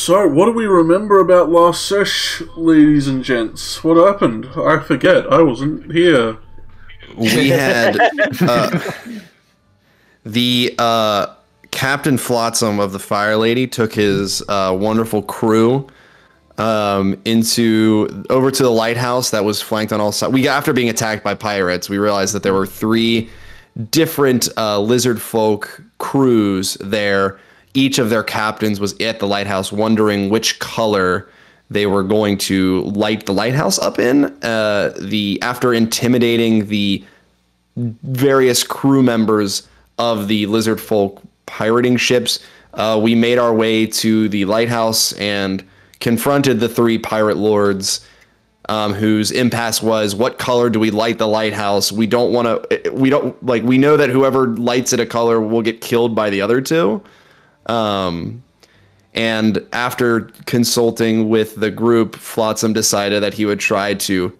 So, what do we remember about last sesh, ladies and gents? What happened? I forget. I wasn't here. We had the Captain Flotsam of the Fire Lady took his wonderful crew over to the lighthouse that was flanked on all sides. After being attacked by pirates, we realized that there were 3 different lizard folk crews there. Each of their captains was at the lighthouse wondering which color they were going to light the lighthouse up in. After intimidating the various crew members of the lizard folk pirating ships, we made our way to the lighthouse and confronted the 3 pirate lords, whose impasse was, what color do we light the lighthouse? We know that whoever lights it a color will get killed by the other 2. And after consulting with the group, Flotsam decided that he would try to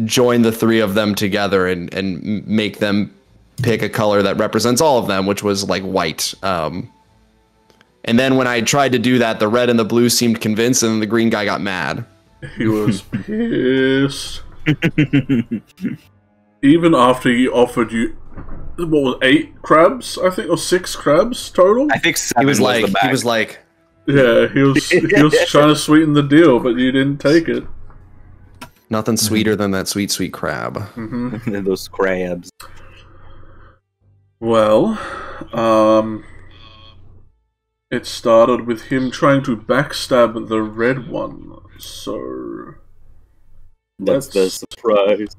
join the 3 of them together and make them pick a color that represents all of them, which was like white. And then when I tried to do that, the red and the blue seemed convinced, and the green guy got mad. He was pissed. Even after he offered you, what was 8 crabs? I think, or 6 crabs total. I think 7 was the max. He was like, yeah, he was trying to sweeten the deal, but you didn't take it. Nothing sweeter than that sweet, sweet crab. Mm-hmm. Those crabs. Well, it started with him trying to backstab the red one, so... That's the surprise.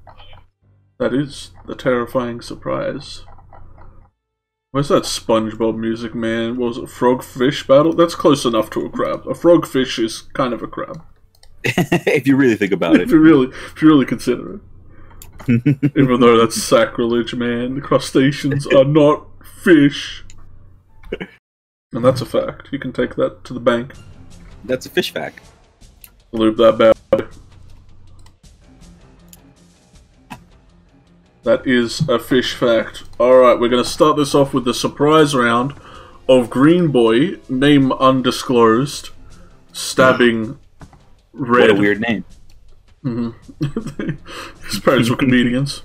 That is the terrifying surprise. Where's that SpongeBob music, man? What was it, frog-fish battle? That's close enough to a crab. A frog-fish is kind of a crab. If you really think about it. If you really consider it. Even though that's sacrilege, man. The crustaceans are not fish. And that's a fact. You can take that to the bank. That's a fish fact. Lube that bad. That is a fish fact. Alright, we're going to start this off with the surprise round of Green Boy, name undisclosed, stabbing Red. What a weird name. Mm-hmm. His parents were comedians.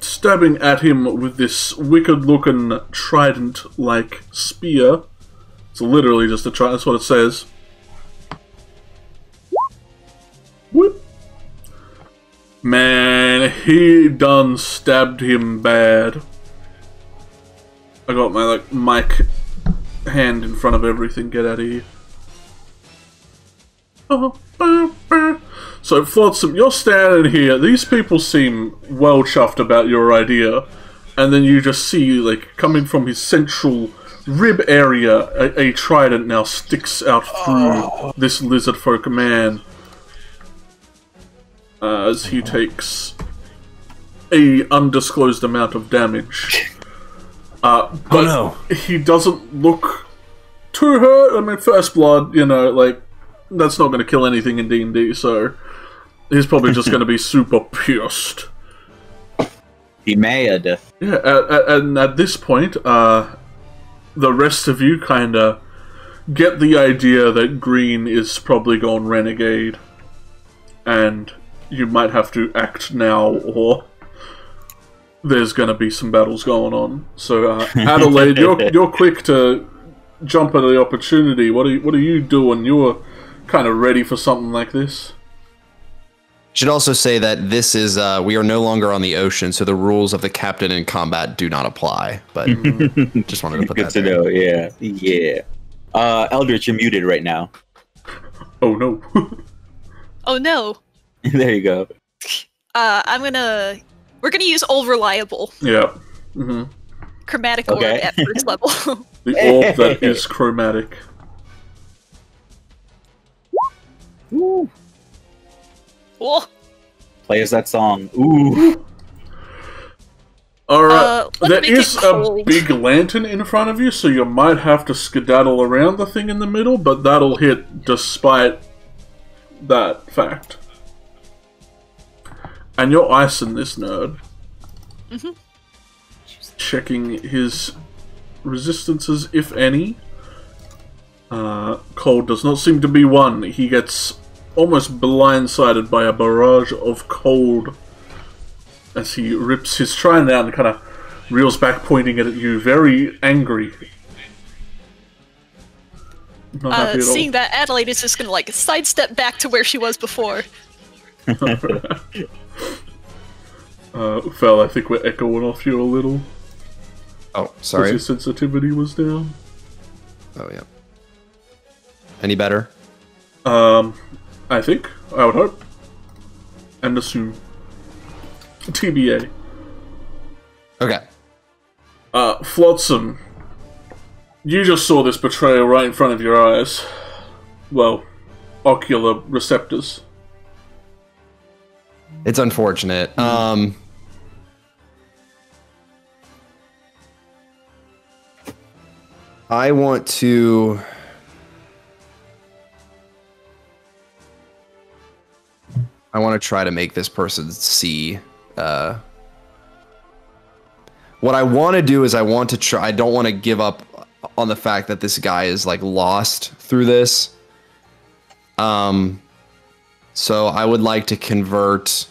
Stabbing at him with this wicked-looking trident-like spear. It's literally just a trident, that's what it says. Whoop. Man, he done stabbed him bad. I got my, mic hand in front of everything. Get out of here. So, Flotsam, you're standing here. These people seem well chuffed about your idea. And then you just see, coming from his central rib area, a trident now sticks out through this lizard folk man. As he takes a undisclosed amount of damage. But he doesn't look too hurt. I mean, first blood, that's not going to kill anything in D&D, so he's probably just going to be super pissed. He mad. Yeah, and at this point, the rest of you kind of get the idea that Green is probably gone renegade, and you might have to act now, or there's going to be some battles going on. So, Adelaide, you're quick to jump at the opportunity. What are you doing? You're kind of ready for something like this. Should also say that this is we are no longer on the ocean, so the rules of the captain in combat do not apply. But just wanted to put that there. Good to know. Yeah. Eldritch, you're muted right now. Oh no. Oh no. There you go. We're gonna use All Reliable. Yeah. Mm-hmm. Chromatic orb at first level. The orb that is chromatic. Ooh. Oh. Play us that song. Ooh. Alright, there is a big lantern in front of you, so you might have to skedaddle around the thing in the middle, but that'll hit despite that fact. And you're icing this nerd. Mm-hmm. Checking his resistances, if any. Cold does not seem to be one. He gets almost blindsided by a barrage of cold as he rips his trident out and kind of reels back, pointing it at you, very angry. Not happy at all. Seeing that, Adelaide is just gonna like sidestep back to where she was before. Fel, I think we're echoing off you a little. Oh, sorry. Your sensitivity was down. Oh, yeah. Any better? I think. I would hope. And assume. TBA. Okay. Flotsam. You just saw this betrayal right in front of your eyes. Well, ocular receptors. It's unfortunate. I want to... I want to try to make this person see... What I want to do is I want to try... I don't want to give up on the fact that this guy is, like, lost through this. So I would like to convert...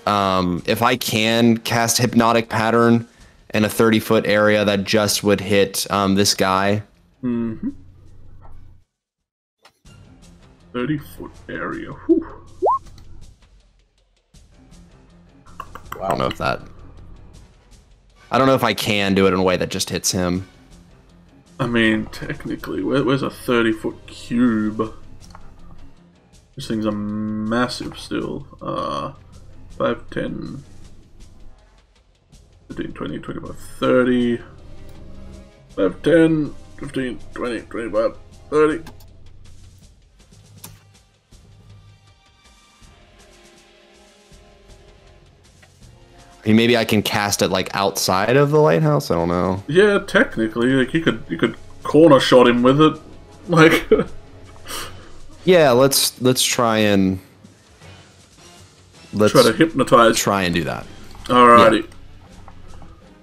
if I can cast Hypnotic Pattern in a 30-foot area that just would hit this guy. 30-foot area. Whew. Wow. I don't know if that... I don't know if I can do it in a way that just hits him. I mean, technically, where's a 30-foot cube? These things are massive still. 5, 10, 15, 20, 25, 30. 5, 10, 15, 20, 25, 30. I mean, maybe I can cast it like outside of the lighthouse. I don't know. Yeah, technically, like you could corner shot him with it, like. Yeah, let's try and try to hypnotize. Try and do that. Alrighty. Yeah.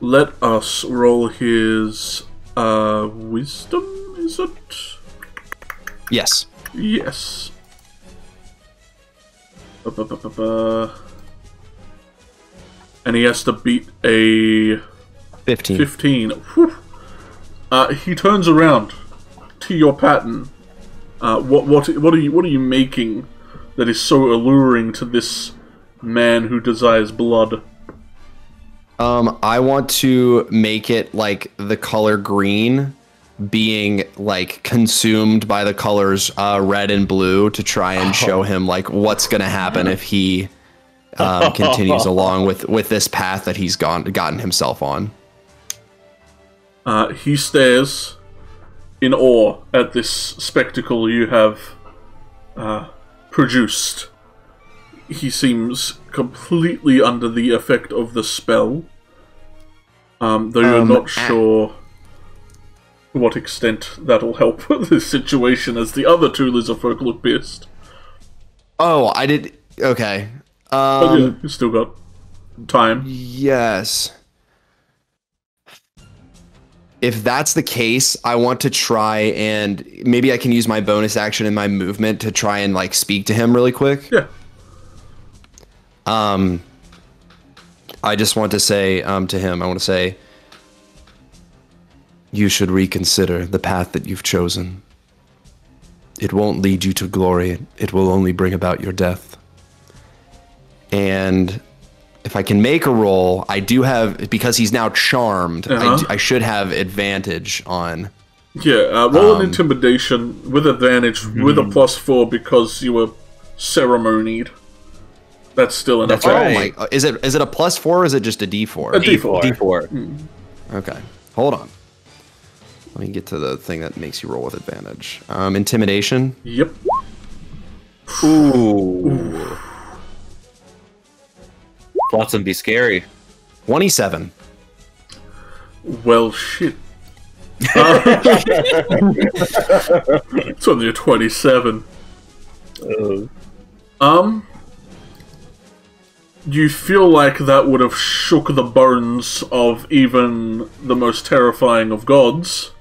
Let us roll his wisdom. Is it? Yes. Yes. And he has to beat a 15. 15. Whew. He turns around to your pattern. What are you making that is so alluring to this man who desires blood? I want to make it like the color green being like consumed by the colors red and blue to try and show him like what's gonna happen if he continues along with this path that he's gotten himself on. He stares in awe at this spectacle you have produced. He seems completely under the effect of the spell, though you're not sure to what extent that'll help this situation, as the other two lizardfolk look pissed. Oh, I did... Okay. But yeah, you still got time. Yes. If that's the case, I want to try and... Maybe I can use my bonus action in my movement to try and, like, speak to him really quick. Yeah. I just want to say to him, I want to say, you should reconsider the path that you've chosen. It won't lead you to glory. It will only bring about your death. And if I can make a roll, I do have, because he's now charmed, I should have advantage on... Yeah, roll an intimidation with advantage with a +4 because you were ceremonied. That's still enough. That's right. Oh my, is it a +4 or is it just a D4? A D4. D4. Okay, hold on. Let me get to the thing that makes you roll with advantage. Intimidation? Yep. Ooh. Flotsam be scary. 27. Well, shit. It's only a 27. You feel like that would have shook the bones of even the most terrifying of gods.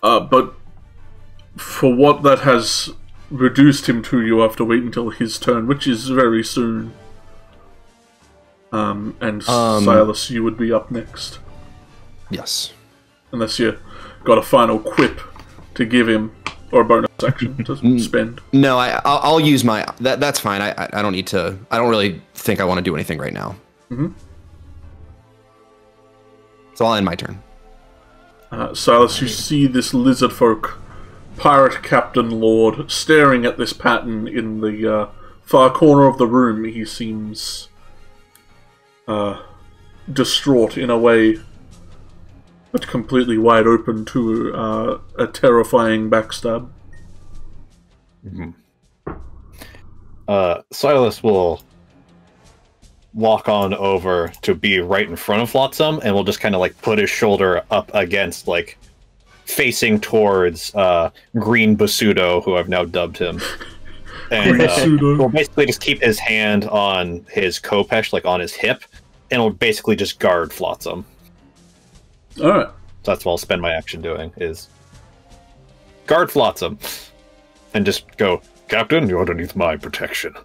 But for what that has reduced him to, you have to wait until his turn, which is very soon. And Silas, you would be up next. Yes. Unless you got a final quip to give him, or a bonus action to spend. No, I'll use my... That's fine. I don't need to... I don't really think I want to do anything right now. Mm-hmm. So I'll end my turn. Silas, you see this lizard folk, pirate captain lord, staring at this pattern in the far corner of the room. He seems distraught in a way, but completely wide open to a terrifying backstab. Mm-hmm. Silas will walk on over to be right in front of Flotsam, and will just kind of like put his shoulder up against, like, facing towards Green Basuto, who I've now dubbed him. And we'll basically just keep his hand on his Kopesh, like on his hip, and will basically just guard Flotsam. Alright. So that's what I'll spend my action doing, is guard Flotsam. And just go, Captain, you're underneath my protection.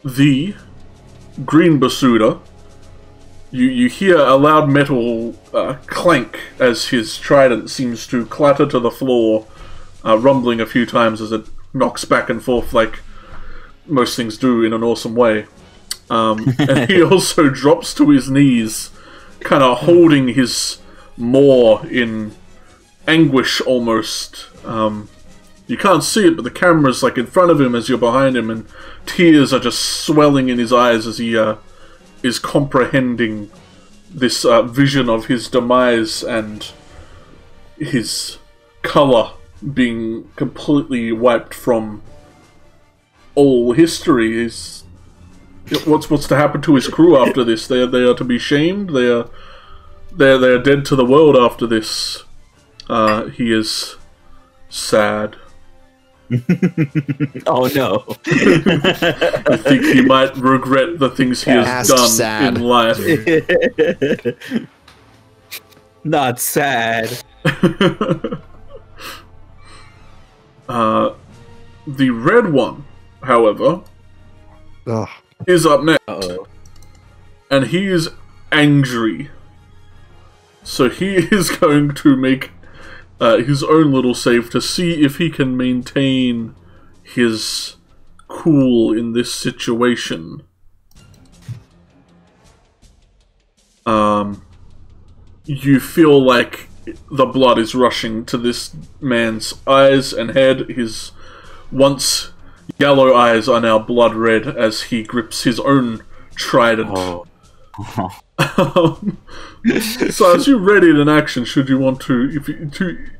The Green Basuda, you hear a loud metal clank as his trident seems to clatter to the floor, rumbling a few times as it knocks back and forth like most things do in an awesome way. And he also drops to his knees, kind of holding his maw in anguish almost. You can't see it, but the camera's like in front of him as you're behind him, and tears are just swelling in his eyes as he is comprehending this vision of his demise and his colour being completely wiped from all history. What's to happen to his crew after this? They are to be shamed. They are dead to the world after this. He is sad. Oh no! I think he might regret the things he has done in life. Not sad. The red one, however, is up next. Uh-oh. And he is angry. So he is going to make his own little save to see if he can maintain his cool in this situation. You feel like the blood is rushing to this man's eyes and head. His once yellow eyes are now blood red as he grips his own trident. Oh. So, as you ready in action, should you want to,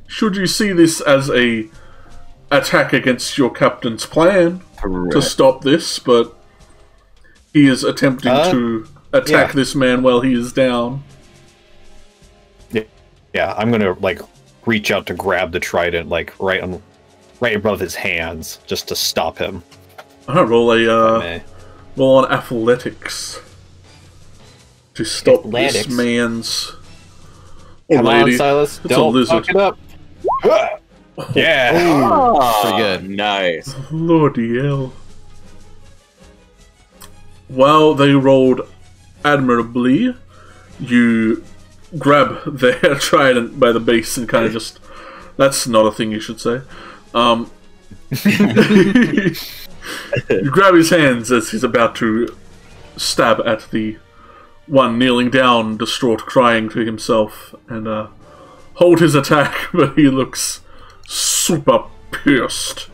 should you see this as a attack against your captain's plan to stop this? But he is attempting to attack this man while he is down. Yeah, I'm gonna like reach out to grab the trident, like right above his hands, just to stop him. Alright, roll on athletics to stop this man's. Come lady. on, Silas! It's Don't fuck it up. Yeah, Oh, pretty good. Nice. Lordy hell! While they rolled admirably, you grab their trident by the base and kind of just... That's not a thing you should say. You grab his hands as he's about to stab at the one kneeling down, distraught, crying to himself, and hold his attack, but he looks super pierced.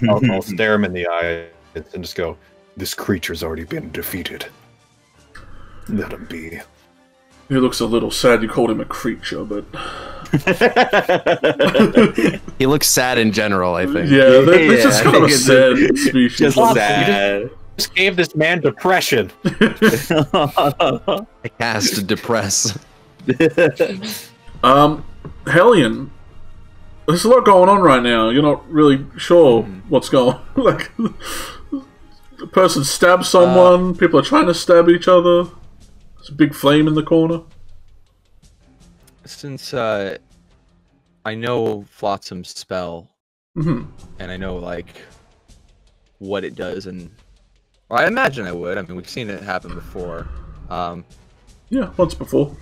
I'll stare him in the eye and just go, "This creature's already been defeated. Let him be." He looks a little sad you called him a creature, but... He looks sad in general, I think. Yeah, they're just kind of sad species. Just Well, sad. You just gave this man depression. I cast Depress. Hellion, there's a lot going on right now. You're not really sure what's going on. Like, the person stabs someone, people are trying to stab each other. There's a big flame in the corner. Since I know Flotsam's spell, and I know, like, what it does, and well, I imagine I would. I mean, we've seen it happen before. Yeah, once before.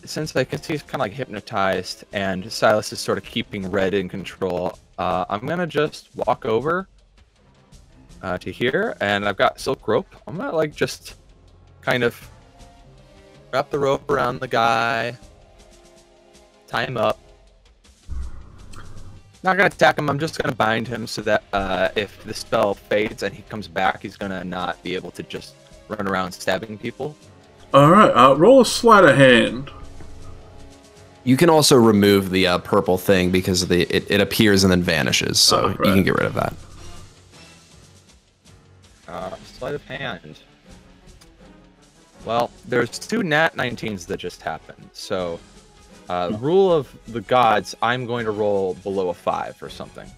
Since I can see he's kind of like hypnotized, and Silas is sort of keeping Red in control, I'm gonna just walk over to here, and I've got silk rope. I'm gonna like just kind of wrap the rope around the guy, tie him up. Not gonna attack him. I'm just gonna bind him so that if the spell fades and he comes back, he's gonna not be able to just run around stabbing people. All right, roll a sleight of hand. You can also remove the purple thing because it appears and then vanishes, so you can get rid of that. Sleight of hand. Well, there's 2 nat 19s that just happened, so rule of the gods, I'm going to roll below a 5 or something.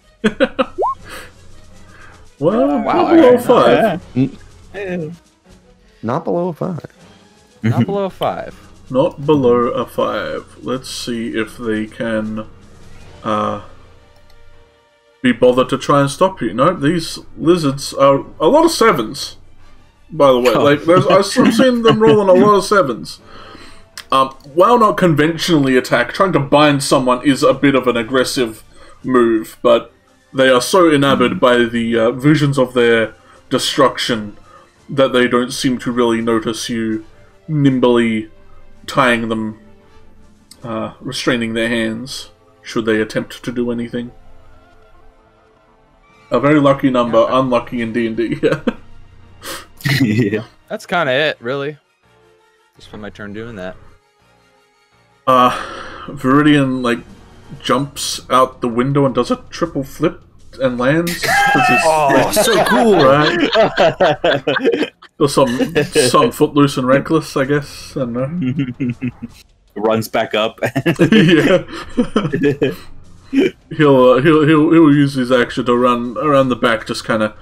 Well, wow, below a 5. Not below a 5. Not below a 5. Not below a 5. Let's see if they can be bothered to try and stop you. No, these lizards are a lot of 7s. By the way, like I'm seeing them rolling a lot of 7s. While not conventionally attack, trying to bind someone is a bit of an aggressive move, but they are so enamored by the visions of their destruction that they don't seem to really notice you nimbly tying them, restraining their hands, should they attempt to do anything. A very lucky number, unlucky in D&D, yeah. Yeah. That's kind of it, really. Just spend my turn doing that. Viridian, like, jumps out the window and does a triple flip and lands. Oh, so cool! Right? Or some footloose and reckless, I guess. I don't know. Runs back up. Yeah. He'll use his action to run around the back, just kind of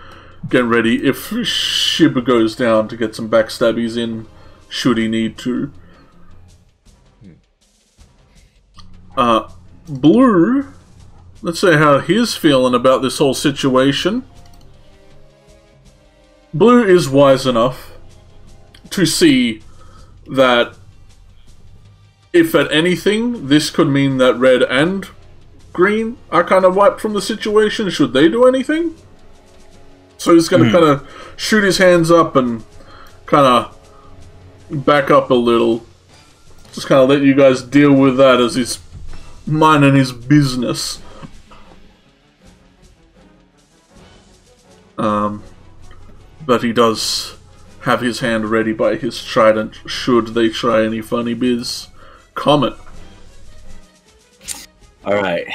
getting ready if Shib goes down to get some backstabbies in, should he need to. Blue, let's say how he's feeling about this whole situation. Blue is wise enough to see that if at anything, this could mean that red and green are kind of wiped from the situation should they do anything. So he's going to kind of shoot his hands up and kind of back up a little. Just kind of let you guys deal with that as he's minding his business. But he does have his hand ready by his trident should they try any funny biz. Comet. Alright.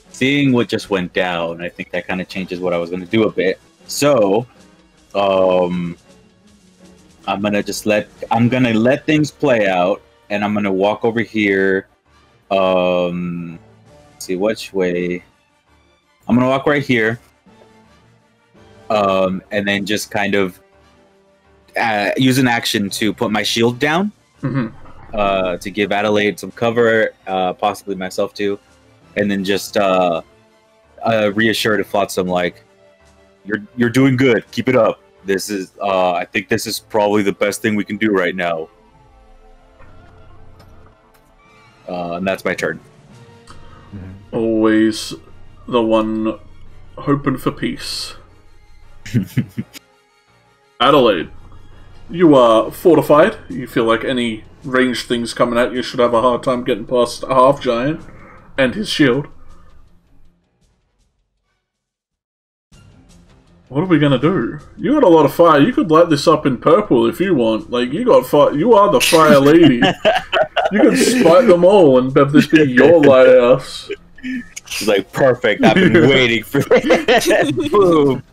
Seeing what just went down, I think that kind of changes what I was going to do a bit. So, I'm gonna let things play out, and I'm gonna walk over here. Let's see which way. I'm gonna walk right here. And then just kind of use an action to put my shield down. To give Adelaide some cover, possibly myself too, and then just reassure to Flotsam, like, you're doing good. Keep it up. This is I think this is probably the best thing we can do right now. And that's my turn. Always the one hoping for peace. Adelaide, you are fortified. You feel like any ranged things coming at you should have a hard time getting past a half-giant and his shield. What are we gonna do? You got a lot of fire. You could light this up in purple if you want. Like, you got fire. You are the fire lady. You could spite them all and have this be your lighthouse. She's like, perfect. I've been waiting for it. Boom.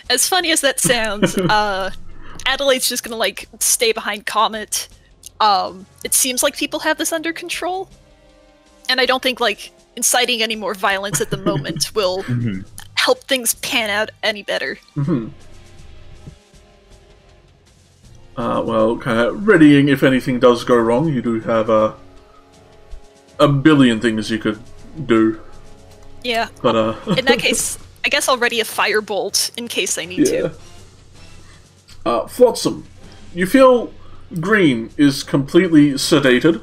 As funny as that sounds, Adelaide's just gonna like stay behind Comet. It seems like people have this under control, and I don't think like inciting any more violence at the moment will help things pan out any better. Well, kind of readying if anything does go wrong. You do have a billion things you could do. Yeah. But in that case, I guess I'll ready a firebolt in case I need to. Flotsam, you feel Green is completely sedated,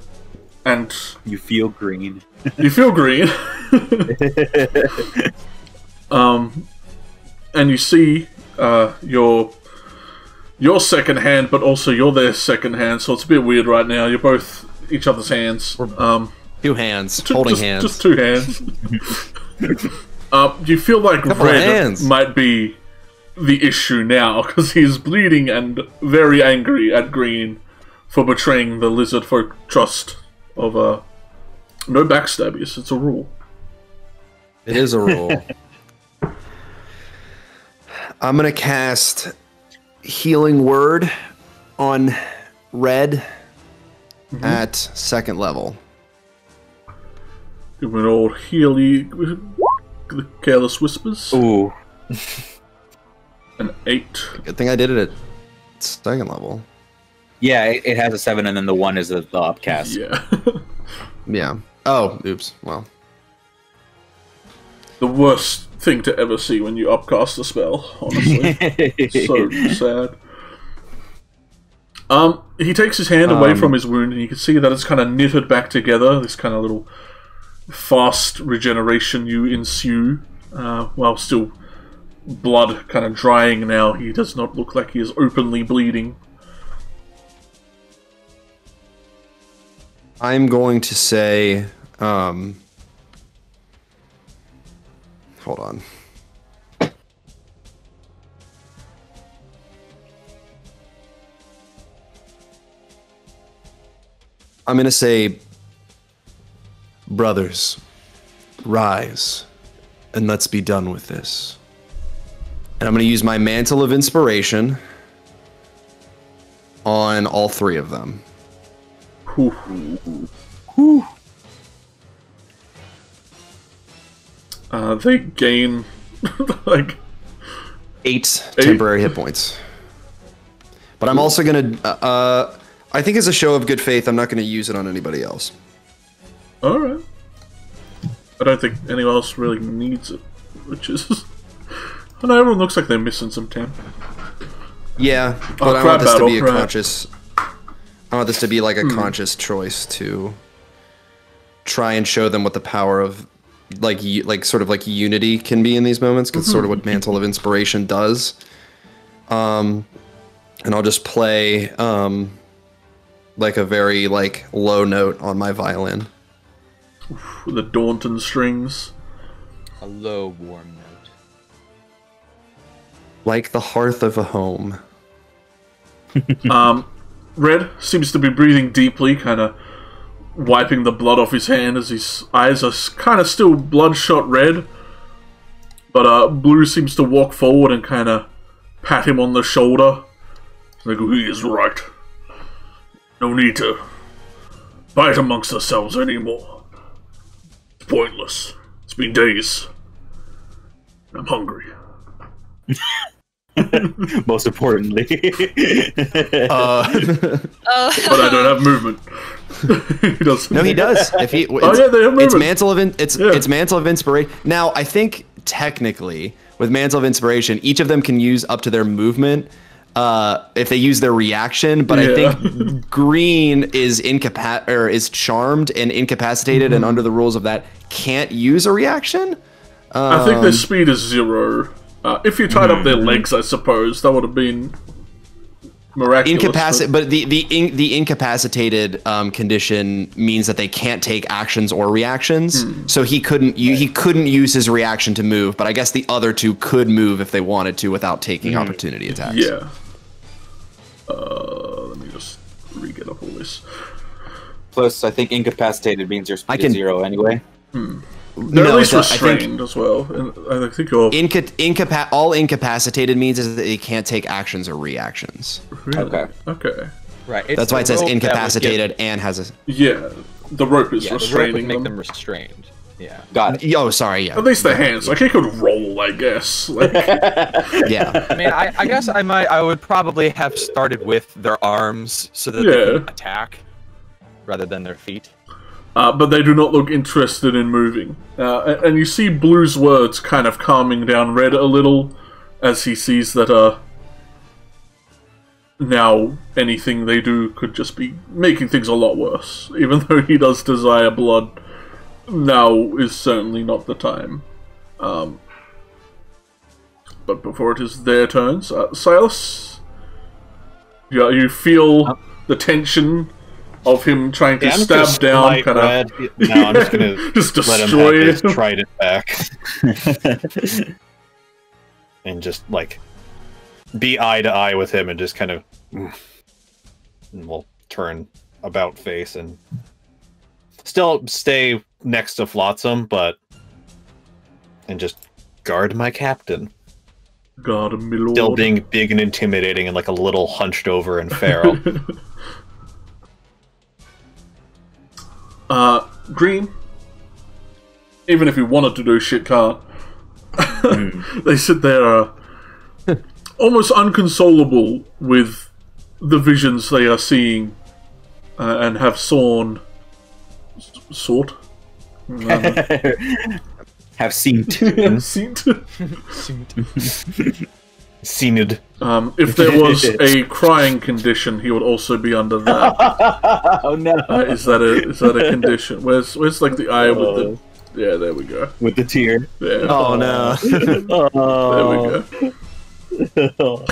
and You feel green. you feel Green. And you see your second hand, but also you're their second hand, so it's a bit weird right now. You're both each other's hands. Two hands, holding hands. Just two hands. You feel like Red might be the issue now, because he's bleeding and very angry at Green for betraying the lizard folk trust of no backstabbies. It's a rule. It is a rule. I'm gonna cast Healing Word on Red at 2nd level. Give me an old Healy, the Careless Whispers. Ooh. An 8. Good thing I did it at 2nd level. Yeah, it has a 7, and then the 1 is the upcast. Yeah. Yeah. Oh, oops. Well. The worst thing to ever see when you upcast a spell, honestly. So sad. He takes his hand away from his wound, and you can see that it's kind of knitted back together. This kind of little fast regeneration you ensue, while still blood kind of drying now. He does not look like he is openly bleeding. I'm going to say, hold on. I'm going to say, brothers, rise, and let's be done with this. And I'm going to use my Mantle of Inspiration on all 3 of them. They gain like 8 temporary hit points. But I'm also gonna I think as a show of good faith, I'm not gonna use it on anybody else. Alright. I don't think anyone else really needs it, which is I know everyone looks like they're missing some temp. Yeah, but I want this to be a conscious I want this to be like a conscious choice to try and show them what the power of sort of like unity can be in these moments, because sort of what Mantle of Inspiration does. And I'll just play like a very like low note on my violin. The Daunton strings. A low, warm note. Like the hearth of a home. Red seems to be breathing deeply, kind of wiping the blood off his hand as his eyes are kind of still bloodshot red. But Blue seems to walk forward and kind of pat him on the shoulder. Like, he is right. No need to fight amongst ourselves anymore. It's pointless. It's been days. I'm hungry. Most importantly. But I don't have movement. He doesn't. No, he does. If he, oh yeah, they have movement. It's Mantle of Inspiration. Now, I think technically with Mantle of Inspiration, each of them can use up to their movement if they use their reaction. But I think Green is charmed and incapacitated, and under the rules of that, can't use a reaction. I think their speed is 0. If you tied up their legs, I suppose that would have been miraculous. But the incapacitated condition means that they can't take actions or reactions. So he couldn't use his reaction to move. But I guess the other 2 could move if they wanted to without taking opportunity attacks. Yeah. Let me just re-get up all this. Plus, I think incapacitated means your speed is 0 anyway. They're No, at least it's, I think- restrained as well. And I think you're... all incapacitated means is that they can't take actions or reactions. Really? Okay. Right. It's That's why it says the rope that would incapacitated and has a. Yeah, the rope is Yeah, the rope restraining would make them. them restrained. Yeah. Got it. Oh, sorry. Yeah. At least their hands. Like, he could roll, I guess. Like, Yeah. I mean, I guess I would probably have started with their arms so that they Yeah. could attack rather than their feet. but they do not look interested in moving. And you see Blue's words kind of calming down Red a little as he sees that now anything they do could just be making things a lot worse. Even though he does desire blood, now is certainly not the time. But before it is their turns, Silas, you feel the tension of him trying to I'm stab just down, light kind of. red. No, I'm just gonna Just let him destroy have his it. trident back. And just like be eye to eye with him and just kind of and we'll turn about face and still stay next to Flotsam, but and just guard my captain. God, my lord. Still being big and intimidating and like a little hunched over and feral. Green, even if he wanted to do shit, can't. They sit there almost unconsolable with the visions they are seeing and have sought? Have seen two. Seen it. If there was a crying condition, he would also be under that. Oh no! Is that a condition? Where's like the eye with the? Yeah, there we go. With the tear. Yeah. Oh no. There we go.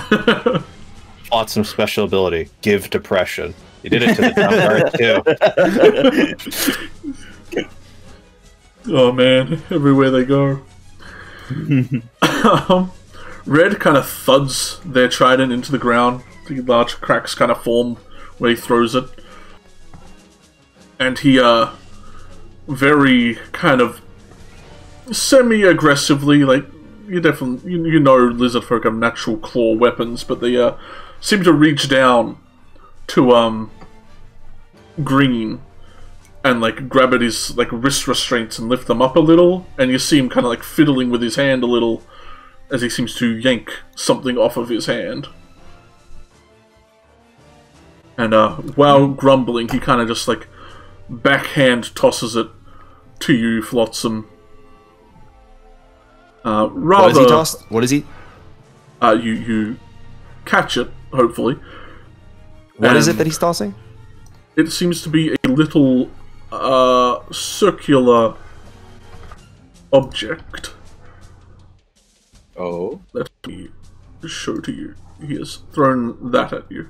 Flotsam special ability, give depression. You did it to the dumb guard too. Oh man, everywhere they go. Red kind of thuds their trident into the ground. The large cracks kind of form where he throws it. And he, very kind of semi-aggressively, like, you definitely, you know lizard folk have natural claw weapons, but they, seem to reach down to, Green and, like, grab at his, like, wrist restraints and lift them up a little, and you see him kind of, like, fiddling with his hand a little as he seems to yank something off of his hand. And, while grumbling, he kind of just, like, backhand tosses it to you, Flotsam. Rather... What is he tossed? What is he? You catch it, hopefully. What is it that he's tossing? It seems to be a little, circular object. Oh. Let me show to you. He has thrown that at you.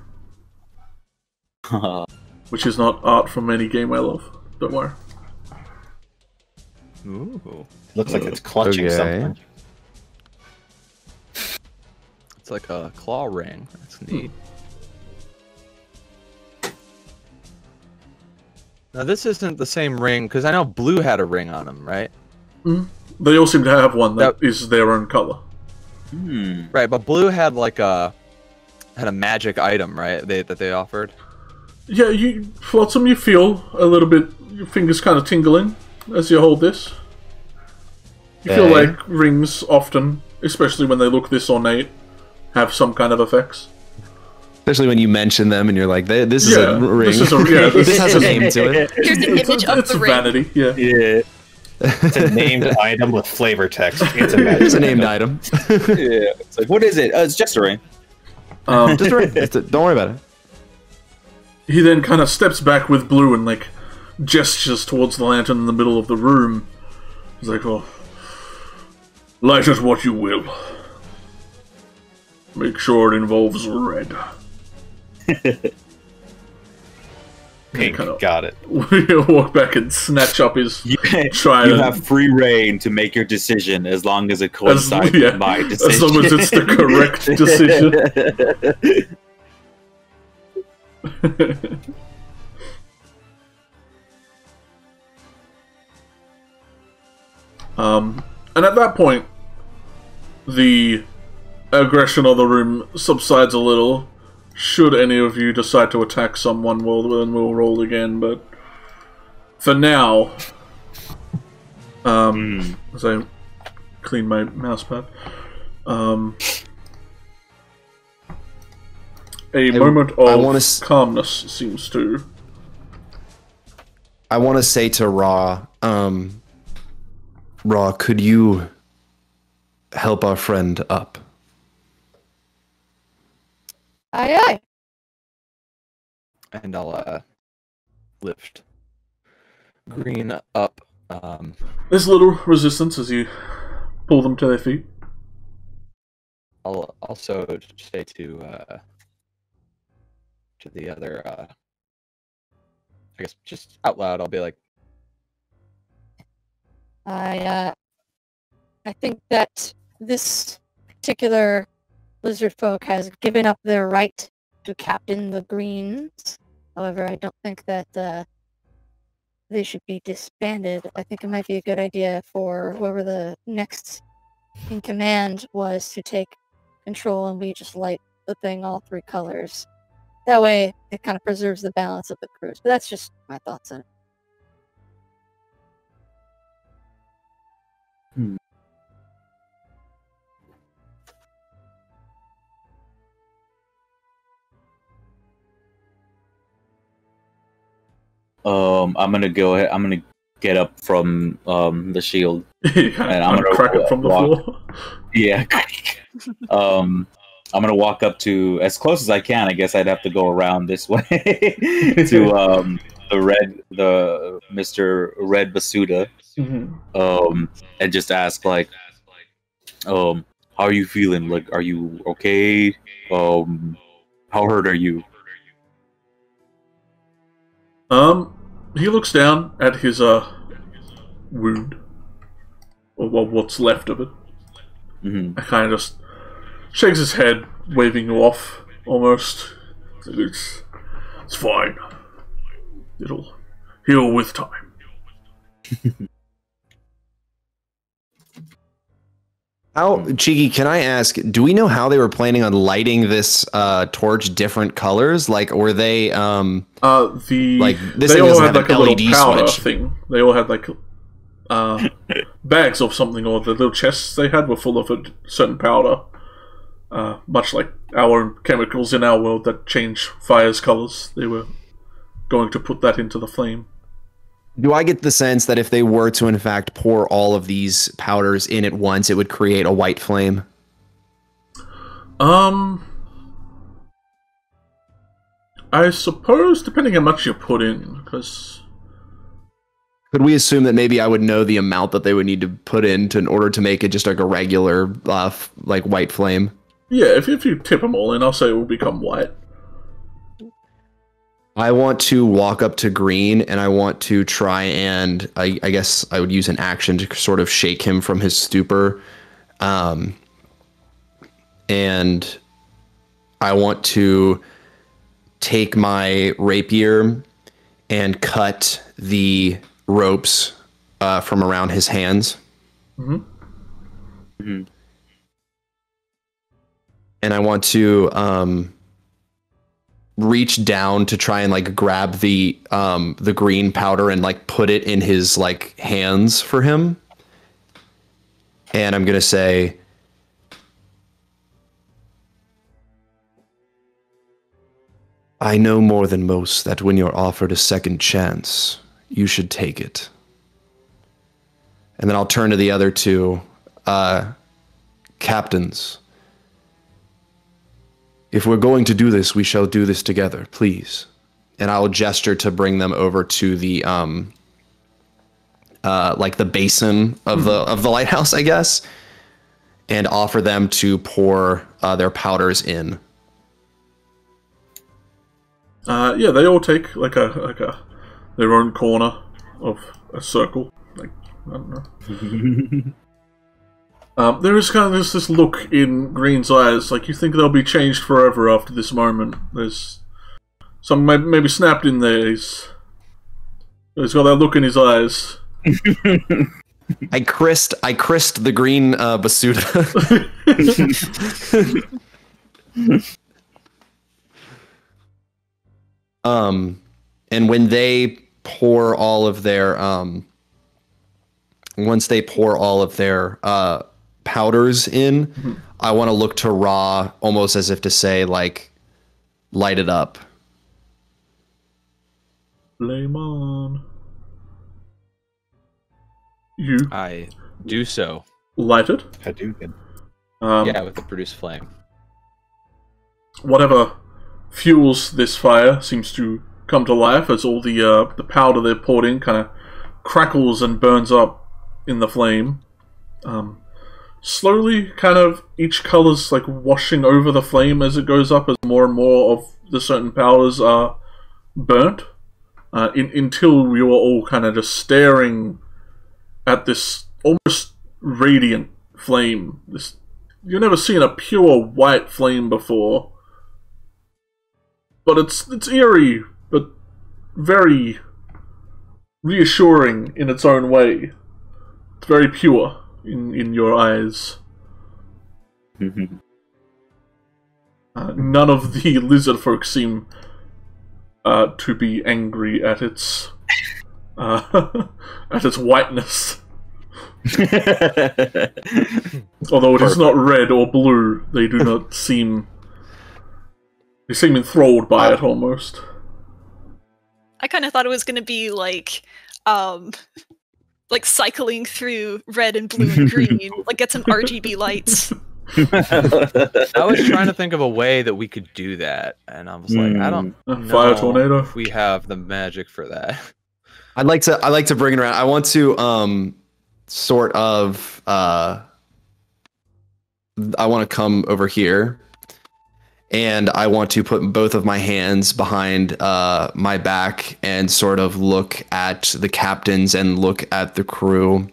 Which is not art from any game I love. Don't worry. Ooh. Looks like it's clutching Okay. something. It's like a claw ring. That's neat. Now this isn't the same ring, because I know Blue had a ring on him, right? They all seem to have one that is their own color. Right, but Blue had like a magic item, right? That they offered. Yeah, Flotsam, you feel a little bit, your fingers kind of tingling as you hold this. You feel Okay. like rings often, especially when they look this ornate, have some kind of effects. Especially when you mention them and you're like, "This is a ring. This is a, yeah, This has a name to it." Here's an image of it's the ring. vanity, yeah. Yeah. It's a named item with flavor text. It's a magic It's a named item. Yeah. It's like, what is it? It's just a ring. Just a ring. Don't worry about it. He then kind of steps back with Blue and, like, gestures towards the lantern in the middle of the room. He's like, oh, light it what you will. Make sure it involves red. Pink. Kinda- Got it. Walk back and snatch up his You trident. have free reign to make your decision as long as it coincides with my decision. as long as it's the correct decision. And at that point, the aggression of the room subsides a little. Should any of you decide to attack someone, we'll roll again, but for now, as I clean my mousepad, a moment of calmness seems to... I want to say to Ra, Ra, could you help our friend up? Aye, aye. And I'll lift Green up. There's little resistance as you pull them to their feet. I'll also say to the other, I guess just out loud, I'll be like, I think that this particular lizard folk has given up their right to captain the Greens. However, I don't think that they should be disbanded. I think it might be a good idea for whoever the next in command was to take control and we just light the thing all three colors. That way, it kind of preserves the balance of the crews. But that's just my thoughts on it. I'm gonna go ahead. I'm gonna get up from the shield, and I'm gonna crack it from the floor. Yeah. I'm gonna walk up to as close as I can. I guess I'd have to go around this way to the Mr. Red Basuda, and just ask like, how are you feeling? Like, are you okay? How hurt are you? He looks down at his wound, or what's left of it. I kind of just shakes his head, waving you off, almost. It's fine. It'll heal with time. Cheeki, can I ask, do we know how they were planning on lighting this torch different colors? Like, were they, like, this they thing all doesn't had have like an a LED little powder switch. thing. They all had like bags of something, or the little chests they had were full of a certain powder. Much like our chemicals in our world that change fire's colors. They were going to put that into the flame. Do I get the sense that if they were to, in fact, pour all of these powders in at once, it would create a white flame? I suppose, depending how much you put in, because... Could we assume that maybe I would know the amount that they would need to put in order to make it just like a regular, like, white flame? Yeah, if you tip them all in, I'll say it will become white. I want to walk up to Green, and I want to try and, I guess I would use an action to sort of shake him from his stupor. And I want to take my rapier and cut the ropes from around his hands. And I want to reach down to try and like grab the green powder and like put it in his like hands for him. And I'm gonna say, I know more than most that when you're offered a second chance, you should take it. And then I'll turn to the other two captains. If we're going to do this, we shall do this together, please. And I'll gesture to bring them over to the like the basin of the lighthouse, I guess, and offer them to pour their powders in. Yeah, they all take like their own corner of a circle. Like, I don't know. There is kind of this look in Green's eyes, like you think they'll be changed forever after this moment. There's some maybe snapped in there. He's got that look in his eyes. I christ the green basuda. And when they pour all of their once they pour all of their powders in, I want to look to Ra almost as if to say, like, light it up. Flame on. I do so. Light it. Hadouken. Yeah, with the produced flame. Whatever fuels this fire seems to come to life as all the powder they poured in kind of crackles and burns up in the flame. Slowly, kind of, each color's like washing over the flame as it goes up, as more and more of the certain powders are burnt, until you are all kind of just staring at this almost radiant flame. You've never seen a pure white flame before, but it's eerie, but very reassuring in its own way. It's very pure in your eyes. None of the lizard folk seem to be angry at its whiteness. Although it is not red or blue, they do not seem. They seem enthralled by it almost. I kind of thought it was going to be like cycling through red and blue and green, like get some RGB lights. I was trying to think of a way that we could do that, and I was like, I don't know fire tornado. if we have the magic for that. I'd like to bring it around. I want to sort of I want to come over here, and I want to put both of my hands behind my back and sort of look at the captains and look at the crew.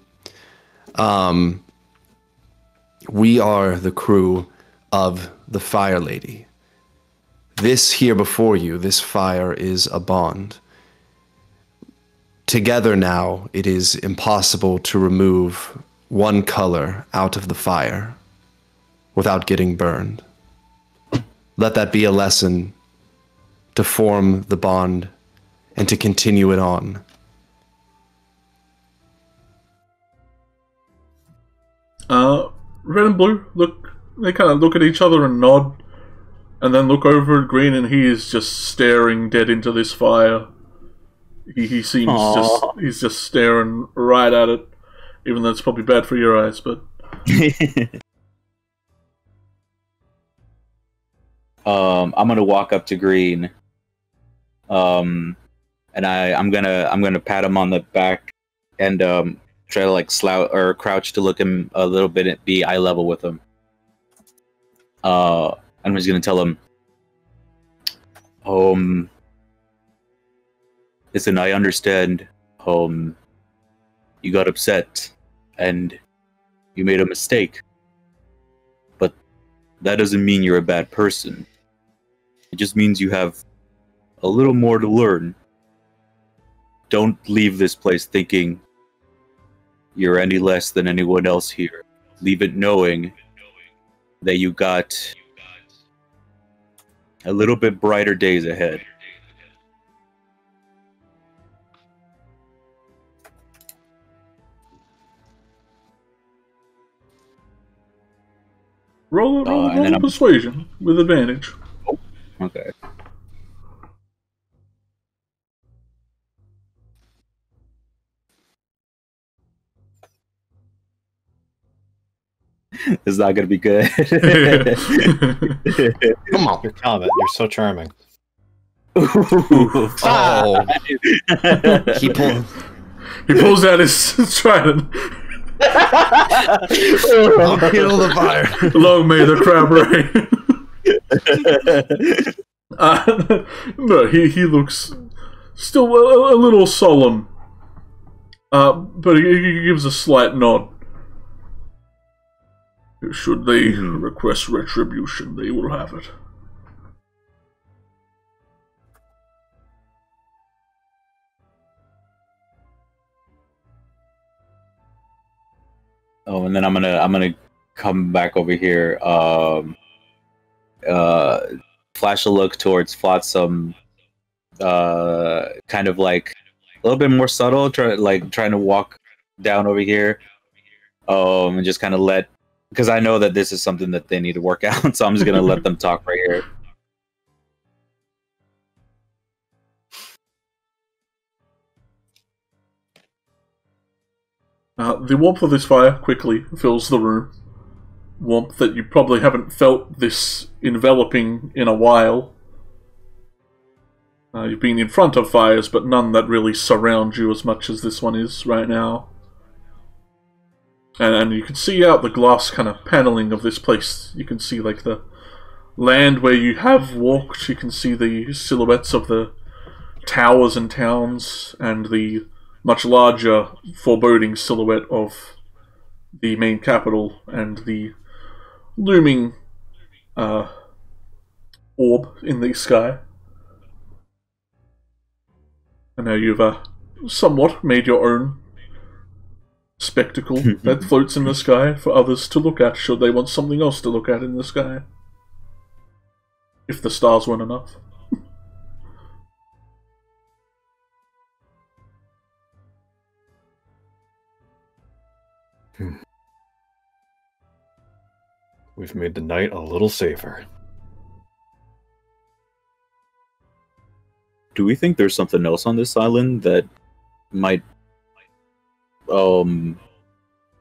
We are the crew of the Fire Lady. This here before you, this fire is a bond. Together now, it is impossible to remove one color out of the fire without getting burned. Let that be a lesson to form the bond and to continue it on. Red and blue they kind of look at each other and nod, and then look over at Green, and he is just staring dead into this fire. He seems he's just staring right at it, even though it's probably bad for your eyes, but I'm gonna walk up to Green, and I'm gonna pat him on the back and try to like slouch or crouch to look him a little bit at be eye level with him. I'm just gonna tell him, listen, I understand. You got upset and you made a mistake, but that doesn't mean you're a bad person. It just means you have a little more to learn. Don't leave this place thinking you're any less than anyone else here. Leave it knowing that you got a little bit brighter days ahead. roll a persuasion with advantage. Oh, okay. It's not gonna be good. Come on. Your comment, you're so charming. Oh. He pulls out his trident. I'll kill the fire. Long may the crab reign. No, he looks still a little solemn, but he gives a slight nod. Should they request retribution, they will have it. Oh, and then I'm gonna come back over here. Flash a look towards Flotsam. Kind of like a little bit more subtle, trying to walk down over here. And just kind of because I know that this is something that they need to work out, so I'm just gonna let them talk right here. The warmth of this fire quickly fills the room. Warmth that you probably haven't felt this enveloping in a while. You've been in front of fires, but none that really surround you as much as this one is right now. And you can see out the glass kind of paneling of this place. You can see like the land where you have walked. You can see the silhouettes of the towers and towns, and the much larger foreboding silhouette of the main capital and the looming orb in the sky. And now you've somewhat made your own spectacle that floats in the sky for others to look at, should they want something else to look at in the sky. If the stars weren't enough. We've made the night a little safer. Do we think there's something else on this island that might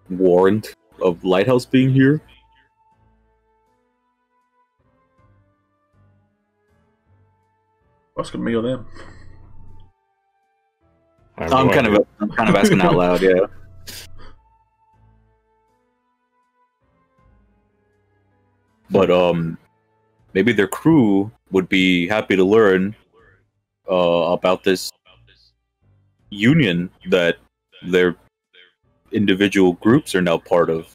warrant of lighthouse being here? Asking me or them? I'm kind of asking out loud, yeah. But maybe their crew would be happy to learn about this union that their individual groups are now part of.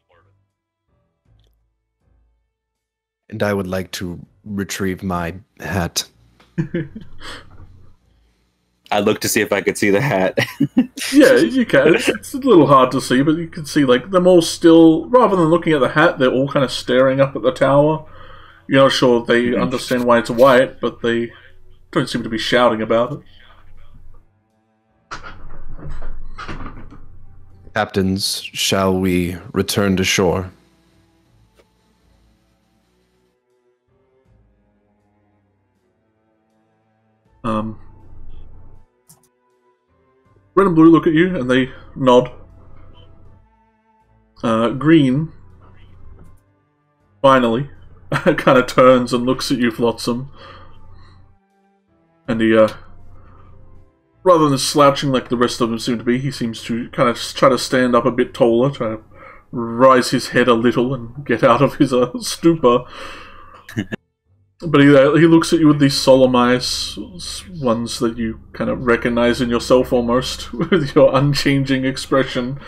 And I would like to retrieve my hat. I looked to see if I could see the hat. Yeah, you can. It's a little hard to see, but you can see like them all still, rather than looking at the hat, they're all kind of staring up at the tower. You're not sure they understand why it's white, but they don't seem to be shouting about it. Captains, shall we return to shore? Red and blue look at you, and they nod. Green, finally, kind of turns and looks at you, Flotsam. And he, rather than slouching like the rest of them seem to be, he seems to kind of try to stand up a bit taller, try to rise his head a little and get out of his stupor. But he looks at you with these solemn eyes, ones that you kind of recognize in yourself almost, with your unchanging expression.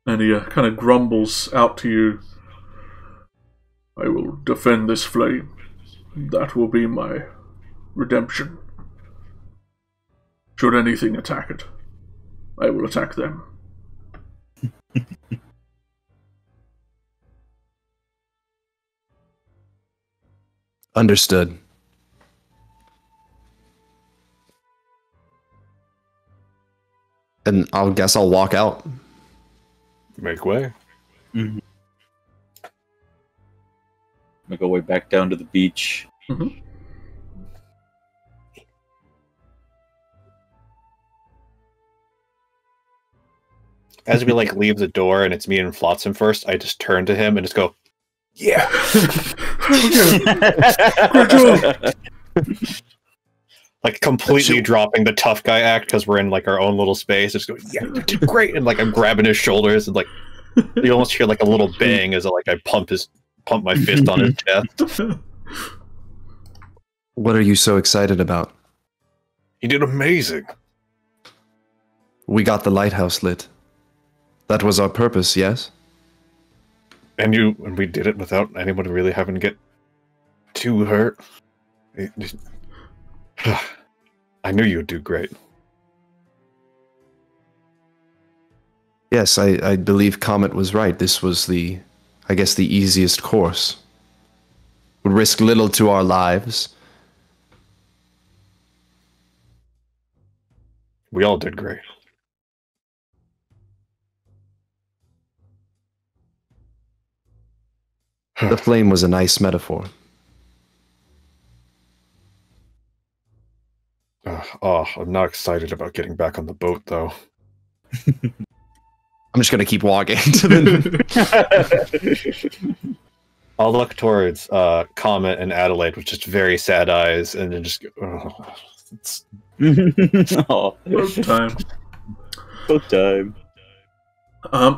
And he kind of grumbles out to you, "I will defend this flame. That will be my redemption. Should anything attack it, I will attack them." Understood. And I'll guess I'll walk out. Make way. Mm-hmm. Make our way back down to the beach. Mm-hmm. As we like leave the door and it's me and Flotsam first, I just turn to him and just go, "Yeah." Good job. Like completely dropping the tough guy act because we're in like our own little space. Just go, "Yeah, you did great." And like I'm grabbing his shoulders and like you almost hear like a little bang as like I pump my fist on his chest. What are you so excited about? You did amazing. We got the lighthouse lit. That was our purpose, yes? And we did it without anyone really having to get too hurt. I knew you'd do great. Yes, I believe Comet was right. This was I guess the easiest course. Would risk little to our lives. We all did great. The flame was a nice metaphor. I'm not excited about getting back on the boat, though. I'm just gonna keep walking. I'll look towards Comet and Adelaide with just very sad eyes, and then just go, Oh, Boat time. boat time.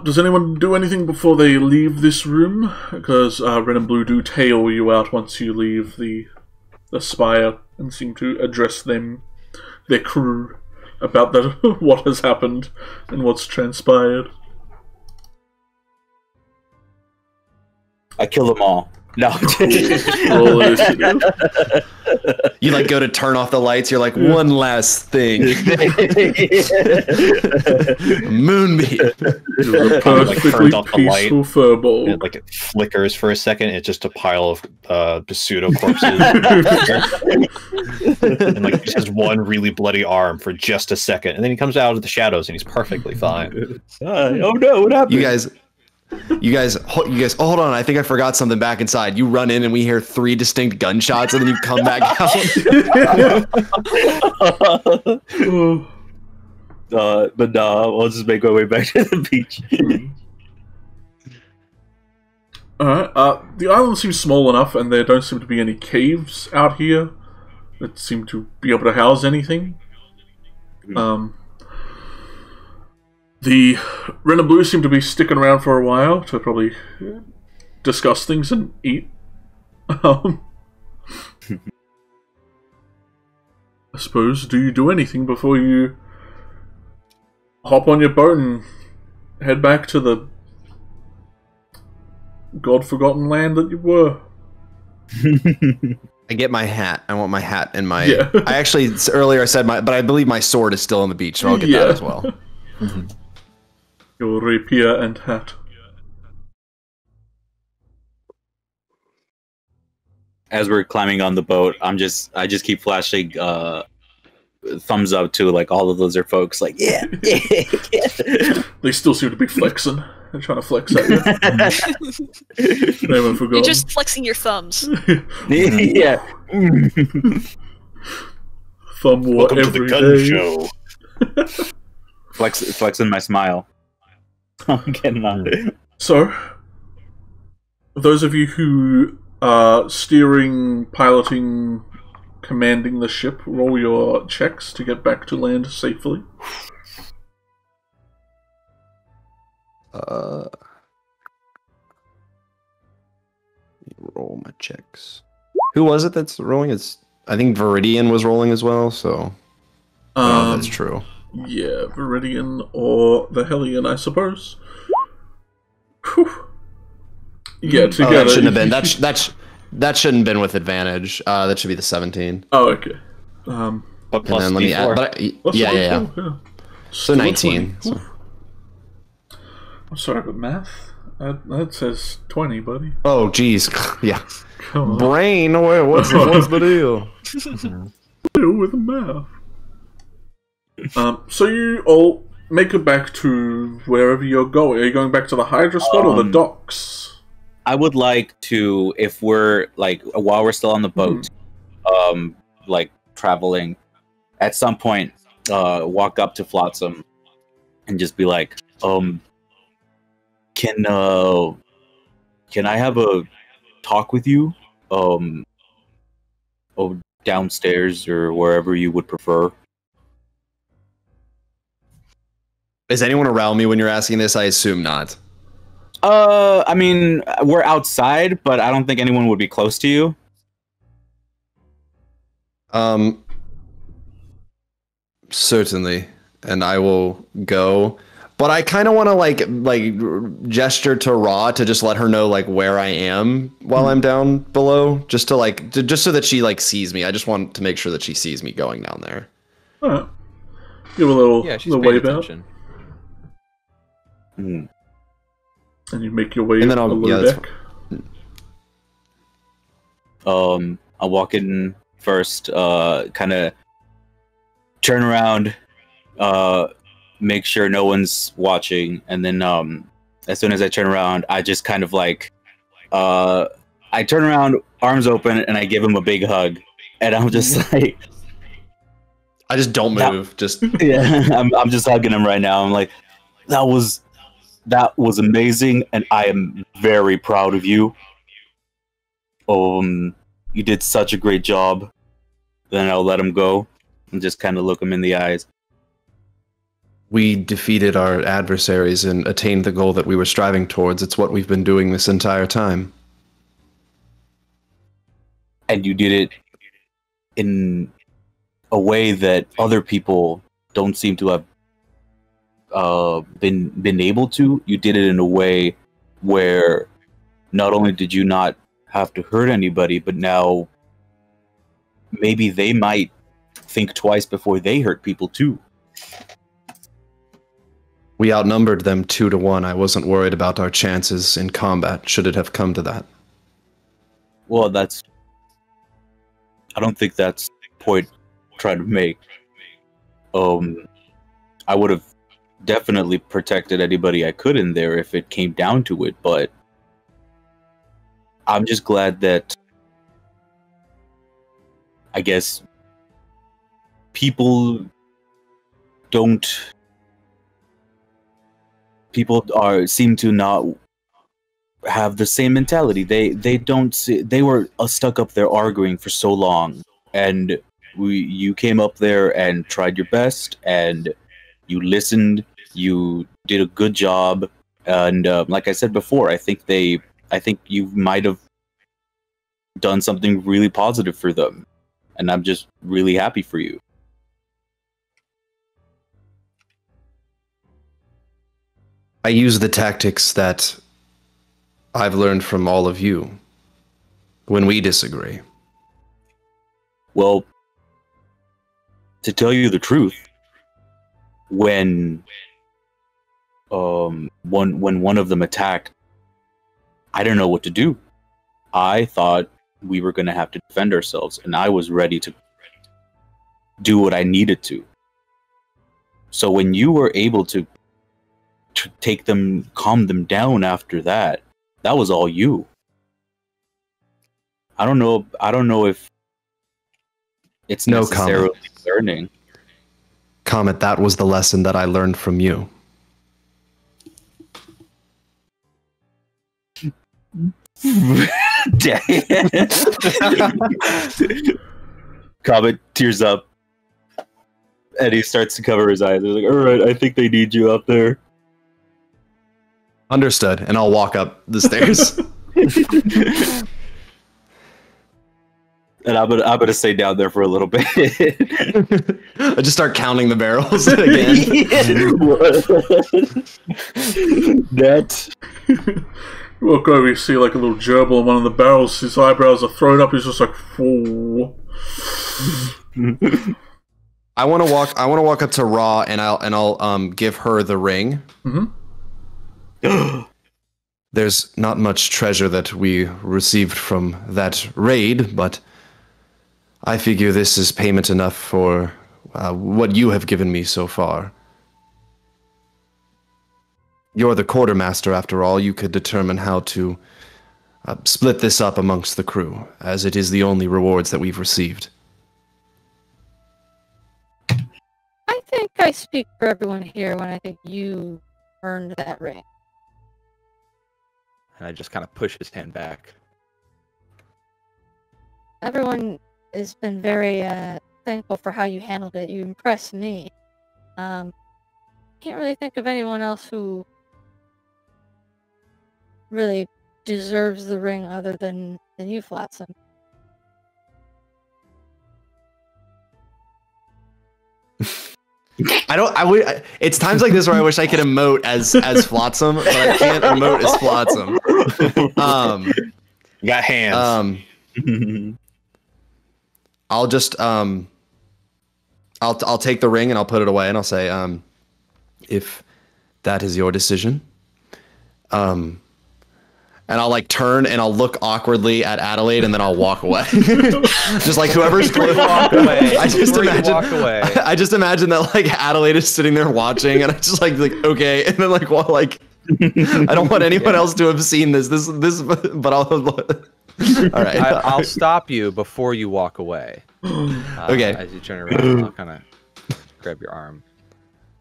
Does anyone do anything before they leave this room? Because Red and Blue do tail you out once you leave the spire and seem to address their crew, about what has happened and what's transpired. I kill them all. No. Roll initiative. You like go to turn off the lights. You're like, one last thing. Moonbeam. You're a perfectly turns off the light. peaceful furball. and, like, it flickers for a second. It's just a pile of pseudo corpses, and like just has one really bloody arm for just a second, and then he comes out of the shadows and he's perfectly fine. Oh no! What happened? You guys, oh, hold on. I think I forgot something back inside. You run in and we hear 3 distinct gunshots, and then you come back out. But no, we'll just make our way back to the beach. Alright, the island seems small enough, and there don't seem to be any caves out here that seem to be able to house anything. The Red and Blue seem to be sticking around for a while to probably discuss things and eat. I suppose, do you do anything before you hop on your boat and head back to the God-forgotten land that you were? I get my hat. I want my hat and my... Yeah. I actually, earlier I said but I believe my sword is still on the beach, so I'll get that as well. Your rapier and hat. As we're climbing on the boat, I just keep flashing thumbs up to like all the lizard folks, like yeah. They still seem to be flexing. They're trying to flex at you. They haven't forgotten. You're just flexing your thumbs. Yeah. Thumb war Welcome to the every gun day. show. Flexing my smile. I'm getting on it. So, those of you who are steering, piloting, commanding the ship, roll your checks to get back to land safely. Roll my checks. Who was it that's rolling? I think Viridian was rolling as well, so I don't know if that's true. Yeah, Viridian or the Hellion, I suppose. Whew. Yeah, together. That shouldn't have been. That shouldn't have been with advantage. That should be the 17. Oh, okay. But And plus then let me add. D4. But yeah. Yeah. So 19. So. I'm sorry, but math? That says 20, buddy. Oh, geez. Yeah. Come on. Brain. What's the deal? Deal with math. So you all make it back to wherever you're going. Are you going back to the Hydra spot or the docks? I would like to, if we're like while we're still on the boat, like traveling, at some point, walk up to Flotsam and just be like, can I have a talk with you? Downstairs or wherever you would prefer. Is anyone around me when you're asking this? I assume not. I mean, we're outside, but I don't think anyone would be close to you. Certainly, and I will go. But I kind of want to like gesture to Ra to just let her know like where I am while I'm down below, just to just so that she like sees me. I just want to make sure that she sees me going down there. Alright. Give a little, Yeah, she's little paying wave out. attention. Mm. And you make your way And then to the I'll- lower yeah, deck. I'll walk in first, kind of turn around, make sure no one's watching, and then as soon as I turn around, I just kind of like I turn around, arms open, and I give him a big hug, and I'm just like, I just don't move. Just yeah, I'm just hugging him right now. I'm like, that was amazing, and I am very proud of you. You did such a great job. Then I'll let him go and just kind of look him in the eyes. we defeated our adversaries and attained the goal that we were striving towards. It's what we've been doing this entire time. And you did it in a way that other people don't seem to have been able to. You did it in a way where not only did you not have to hurt anybody, but now maybe they might think twice before they hurt people too. We outnumbered them 2-1. I wasn't worried about our chances in combat, should it have come to that. Well, I don't think that's the point I'm trying to make. I would have definitely protected anybody I could in there if it came down to it, but I'm just glad that, I guess, people seem to not have the same mentality. They don't see, they were stuck up there arguing for so long, and you came up there and tried your best, and you listened, you did a good job, and like I said before, I think you might have done something really positive for them, and I'm just really happy for you. I use the tactics that I've learned from all of you when we disagree. Well, to tell you the truth, when one of them attacked, I didn't know what to do. I thought we were going to have to defend ourselves, and I was ready to do what I needed to. So when you were able to calm them down after that, that was all you. I don't know if it's No necessarily comment. learning. Comet, that was the lesson that I learned from you. Comet tears up, and he starts to cover his eyes. He's like, "All right, I think they need you out there." Understood, and I'll walk up the stairs. And I'm gonna stay down there for a little bit. I just start counting the barrels again. That. You walk over, you see like a little gerbil in one of the barrels. His eyebrows are thrown up. He's just like, "Fool." I want to walk up to Ra, and I'll give her the ring. There's not much treasure that we received from that raid, but I figure this is payment enough for what you have given me so far. You're the quartermaster, after all. You could determine how to split this up amongst the crew, as it is the only rewards that we've received. I think I speak for everyone here when I think you earned that ring. And I just kind of push his hand back. Everyone has been very thankful for how you handled it. You impressed me. Can't really think of anyone else who really deserves the ring other than you, Flotsam. It's times like this where I wish I could emote as Flotsam, but I can't emote as Flotsam. You got hands. I'll just I'll take the ring and I'll put it away and I'll say, if that is your decision, And I'll like turn and I'll look awkwardly at Adelaide and then I'll walk away. Just like whoever's walk away. I just imagine walk away. I just imagine that like Adelaide is sitting there watching and I just like okay, and then like well like I don't want anyone else to have seen this but I'll all right. I'll stop you before you walk away. Okay. As you turn around, I'll kind of grab your arm.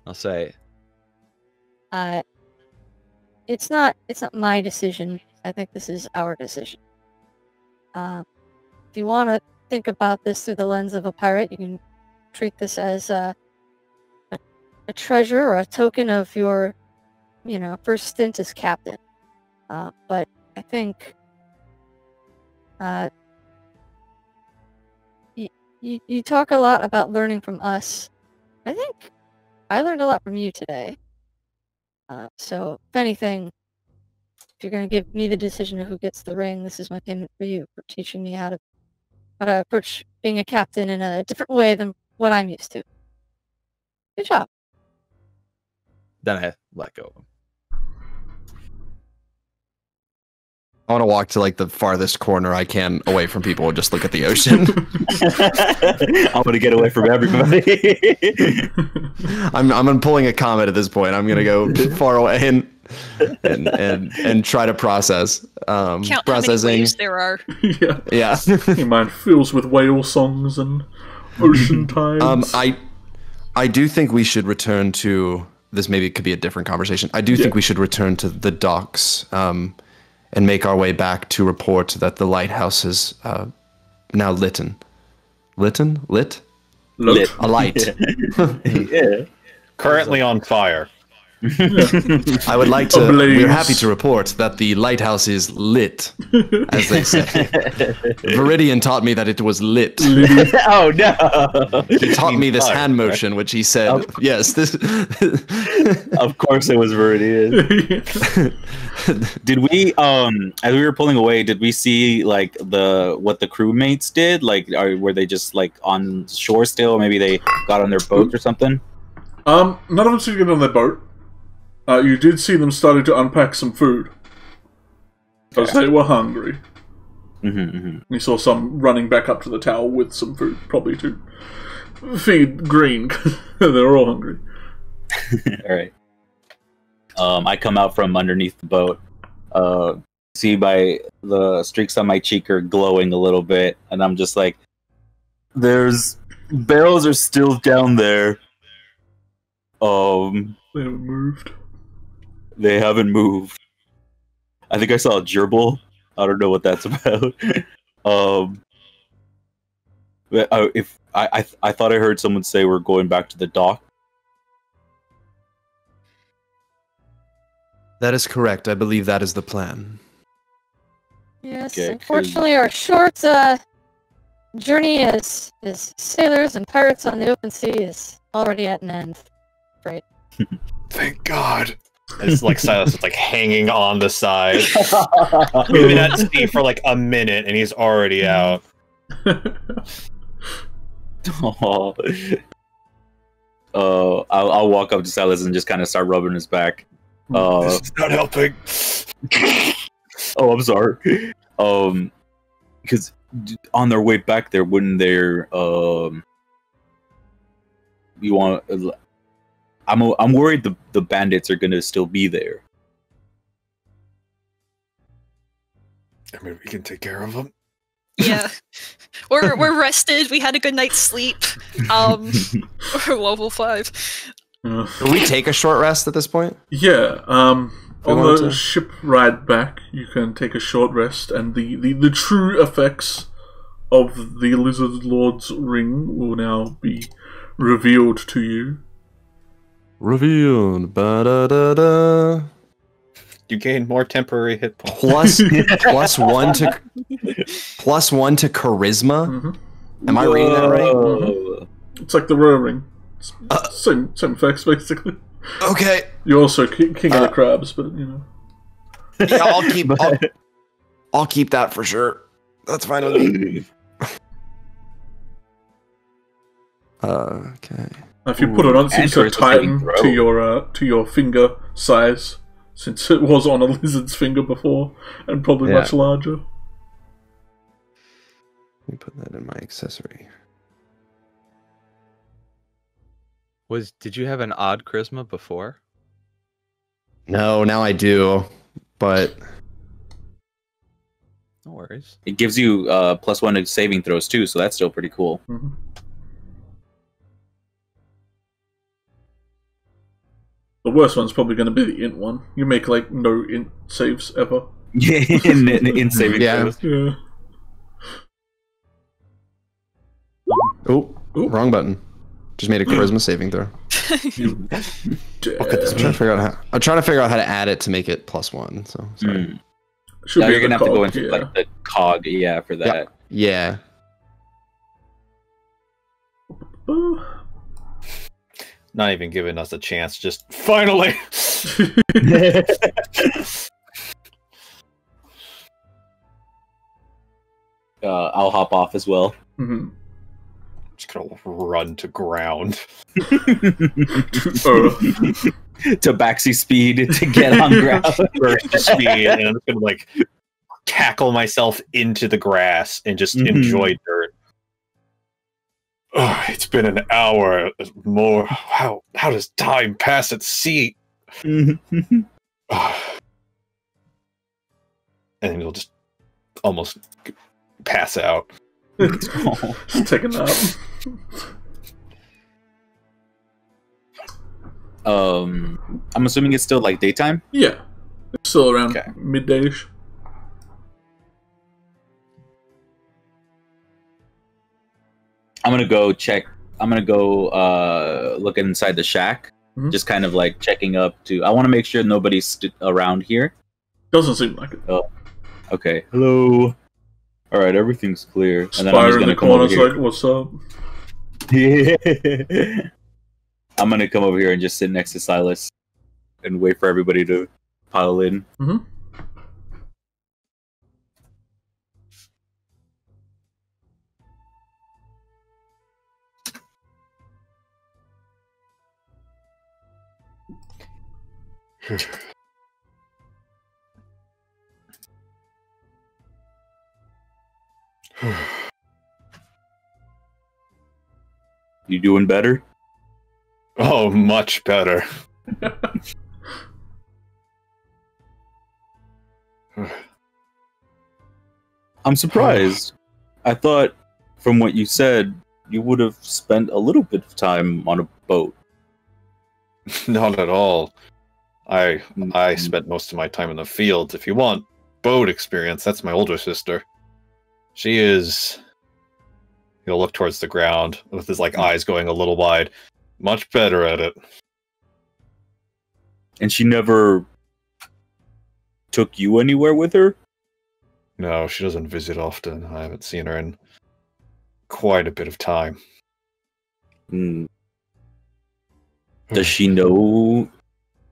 I'll say, it's not my decision. I think this is our decision. If you want to think about this through the lens of a pirate, you can treat this as a treasure or a token of your, first stint as captain. But I think you talk a lot about learning from us. I think I learned a lot from you today. So, if anything, if you're going to give me the decision of who gets the ring, this is my payment for you for teaching me how to approach being a captain in a different way than what I'm used to. Good job. then I let go of him. I want to walk to like the farthest corner I can away from people and just look at the ocean. I'm gonna get away from everybody. I'm pulling a comet at this point. I'm gonna go far away and try to process. Count Processing. how many waves there are. Yeah. Yeah. Your mind fills with whale songs and ocean tides. I do think we should return to this. Maybe it could be a different conversation. I do think we should return to the docks. And make our way back to report that the lighthouse is now lit. Lit. A light. Yeah. Currently on fire. I would like to. Ablaze. We're happy to report that the lighthouse is lit, as they say. Viridian taught me that it was lit. Oh no! He taught me this hand motion, which he said, "Yes, this." Of course, it was Viridian. Did we, as we were pulling away, did we see like what the crewmates did? Like, were they just like on shore still? Maybe they got on their boats or something. None of them seem to get on their boat. You did see them starting to unpack some food. Because they were hungry. And you saw some running back up to the tower with some food, probably to feed Green, because they're all hungry. Alright. I come out from underneath the boat. See by the streaks on my cheek are glowing a little bit, and I'm just like, there's barrels are still down there. They haven't moved. They haven't moved. I think I saw a gerbil. I don't know what that's about. If I thought I heard someone say we're going back to the dock. That is correct. I believe that is the plan. Yes, Okay, unfortunately our short journey as sailors and pirates on the open sea is already at an end. Right. Thank God. It's like Silas is like hanging on the side. We've been at sea for like a minute and he's already out. I'll walk up to Silas and just kind of start rubbing his back. This is not helping. Oh, I'm sorry. Because on their way back there, wouldn't there? You want? I'm worried the bandits are gonna still be there. I mean, we can take care of them. Yeah, we're rested. We had a good night's sleep. We're level 5. Can we take a short rest at this point? Yeah, on wanted the to. ship ride back, you can take a short rest, and the true effects of the Lizard Lord's ring will now be revealed to you. Revealed. Ba-da-da-da. You gain more temporary hit points. plus one to charisma. Am I reading that right? It's like the Row ring. Same effects, basically. Okay. You're also king of the crabs, but you know. Yeah, I'll keep that for sure. That's fine with me. Okay. If you put it on, it seems to Android's a saving tighten throw. to your finger size, since it was on a lizard's finger before, and probably much larger. Let me put that in my accessory. Did you have an odd charisma before? No, now I do, but No worries. It gives you +1 to saving throws too, so that's still pretty cool. Mm-hmm. The worst one's probably going to be the int one. You make like no int saves ever. Yeah, in saving throws. Yeah. oh, wrong button. Just made a charisma saving throw. I'm trying to figure out how to add it to make it +1. So sorry. Now you're gonna have to go into like the cog, for that. Yeah. Not even giving us a chance. Just finally. I'll hop off as well. Mm-hmm. Just gonna run to ground. Tabaxi speed to get on ground. Burst to speed, and I'm just gonna like tackle myself into the grass and just enjoy dirt. Oh, it's been an hour more. How does time pass at sea? And you'll just almost pass out. Just take a nap. I'm assuming it's still like daytime? Yeah. It's still around midday-ish. I'm gonna go check. I'm gonna go look inside the shack. Just kind of like checking up to. I want to make sure nobody's around here. Doesn't seem like it. Oh, okay. Hello. All right, everything's clear. And then I'm just gonna come over here. Like, what's up? I'm gonna come over here and just sit next to Silas and wait for everybody to pile in. Mm-hmm. You doing better? Oh, much better. I'm surprised. I thought, from what you said, you would have spent a little bit of time on a boat. Not at all. I spent most of my time in the fields. If you want boat experience, that's my older sister. She is... He'll look towards the ground with his like eyes going a little wide. Much better at it. And she never took you anywhere with her? No, she doesn't visit often. I haven't seen her in quite a bit of time. Does she know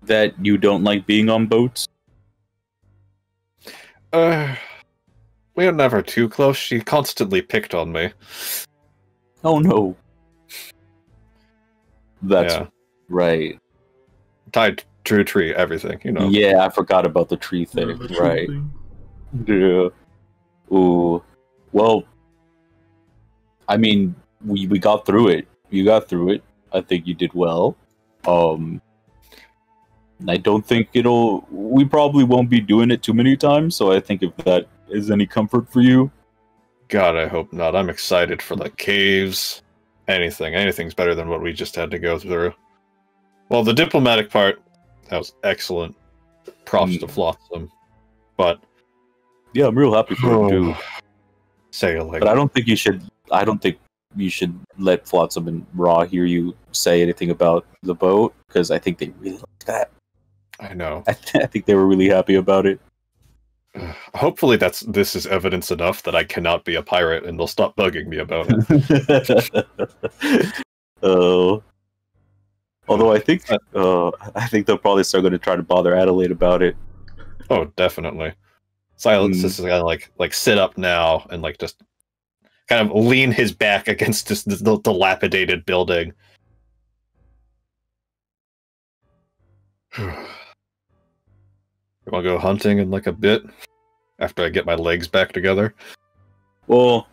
that you don't like being on boats? We were never too close. She constantly picked on me. Oh no. That's right. Tied to a tree, everything, you know. Yeah, I forgot about the tree thing. Right. Yeah. Ooh. Well, I mean, we got through it. You got through it. I think you did well. I don't think we probably won't be doing it too many times, so I think if that is any comfort for you. God, I hope not. I'm excited for the caves. Anything's better than what we just had to go through. Well, the diplomatic part, that was excellent. Props to Flotsam. But yeah, I'm real happy for you too. But I don't think you should let Flotsam and Raw hear you say anything about the boat, because I think they really like that. I know. I think they were really happy about it. Hopefully this is evidence enough that I cannot be a pirate and they'll stop bugging me about it. Although I think they'll probably start going to try to bother Adelaide about it. Oh, definitely. Silence is gonna like sit up now and like just kind of lean his back against this dilapidated building. You want to go hunting in like a bit after I get my legs back together? Well,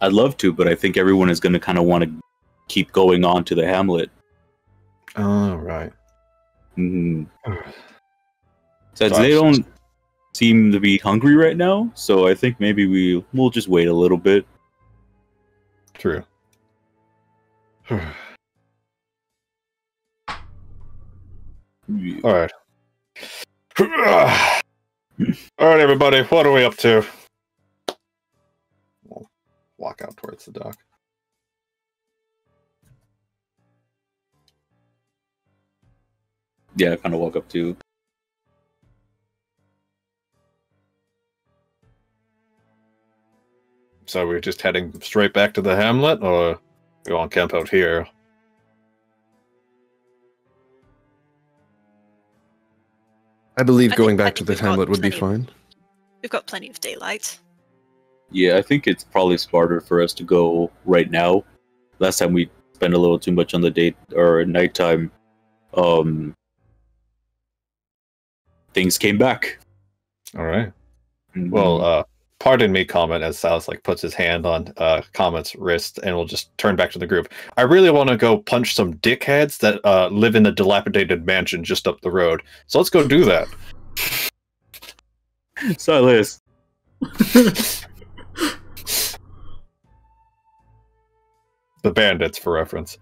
I'd love to, but I think everyone is going to kind of want to keep going on to the hamlet. Oh, right. Since they don't seem to be hungry right now, so I think maybe we'll just wait a little bit. True. All right. All right, everybody. What are we up to? We'll walk out towards the dock. Yeah, I kind of walk up to. So we're just heading straight back to the hamlet, or we want to camp out here? I believe I going think- I back to think the we've got hamlet would be plenty of- fine. We've got plenty of daylight. Yeah, I think it's probably smarter for us to go right now. Last time we spent a little too much on the date or nighttime. Things came back. All right. Mhm. Well, pardon me, Comet, as Silas like puts his hand on Comet's wrist, and we'll just turn back to the group. I really want to go punch some dickheads that live in a dilapidated mansion just up the road. So let's go do that. Silas. The bandits, for reference.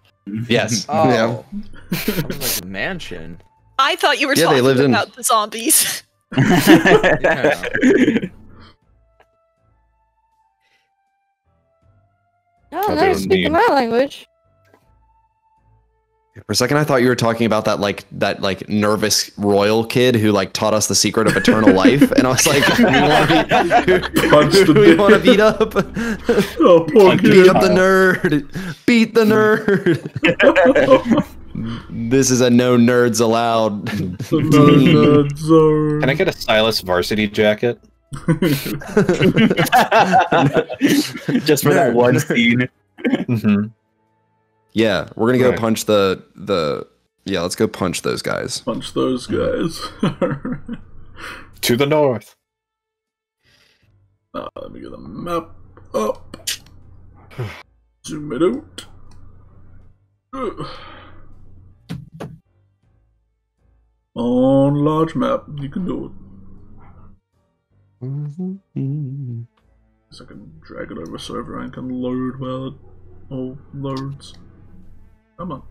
Yes. Oh, Yeah. sounds like a mansion. I thought you were Yeah, they lived talking in- about the zombies. Yeah. Oh, I now you're don't speaking need- my language. For a second, I thought you were talking about that nervous royal kid who like taught us the secret of eternal life, and I was like, we want to beat up, Oh, poor beat kid. up the nerd, beat the nerd. This is a no nerds allowed. The nerd zone. Can I get a Silas varsity jacket? Just for that one scene. Mm-hmm. Yeah, we're gonna go Right. punch the. Yeah, let's go punch those guys. Punch those guys. To the north. Let me get the map up. Zoom it out. On large map, you can do it. So I can drag it over so everyone can load while it all loads. Come on.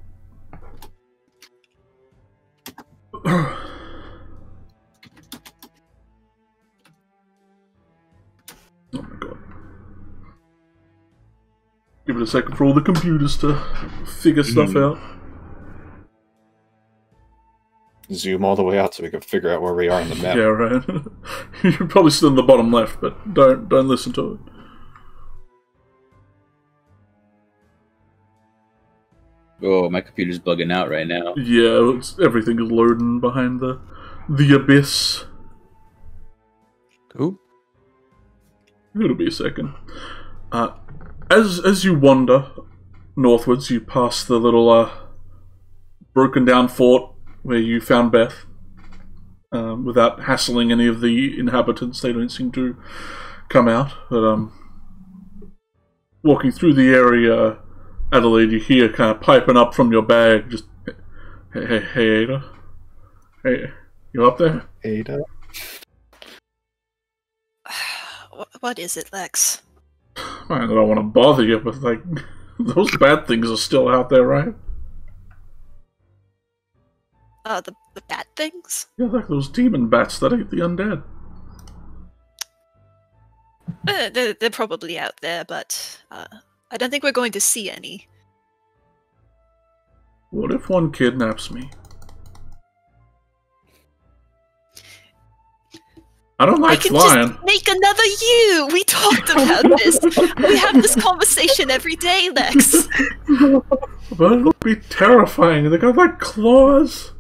Oh my god. Give it a second for all the computers to figure stuff out. Zoom all the way out so we can figure out where we are on the map. Yeah, right. You're probably still in the bottom left, but don't listen to it. Oh, my computer's bugging out right now. Yeah, everything is loading behind the abyss. Ooh. It'll be a second. As you wander northwards, you pass the little broken down fort where you found Beth. Without hassling any of the inhabitants, they don't seem to come out. But walking through the area, Adelaide, you hear kind of piping up from your bag, just, hey, Ada. Hey, you up there? Ada? What is it, Lex? I don't want to bother you, but like, those bad things are still out there, right? The bad things? Yeah, like those demon bats that ate the undead. They're probably out there, but I don't think we're going to see any. What if one kidnaps me? I don't like I can flying. just make another you! We talked about this! We have this conversation every day, Lex! But it would be terrifying. They got like claws.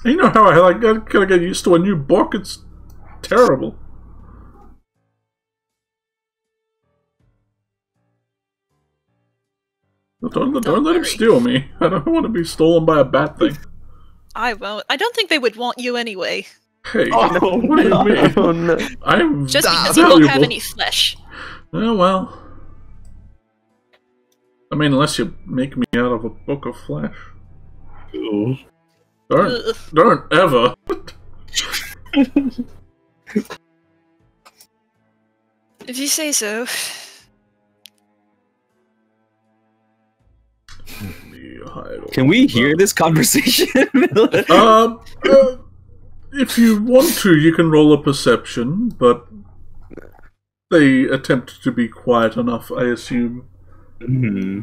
You know how I gotta get used to a new book. It's terrible. Don't let him worry. steal me. I don't want to be stolen by a bat thing. I won't. I don't think they would want you anyway. Hey, what do you mean? Oh, no. I'm Just because you won't have any flesh. Oh, well. I mean, unless you make me out of a book of flesh. Ooh. Don't ever. If you say so. Can we hear this conversation? If you want to, you can roll a perception, but they attempt to be quiet enough, I assume. Hmm.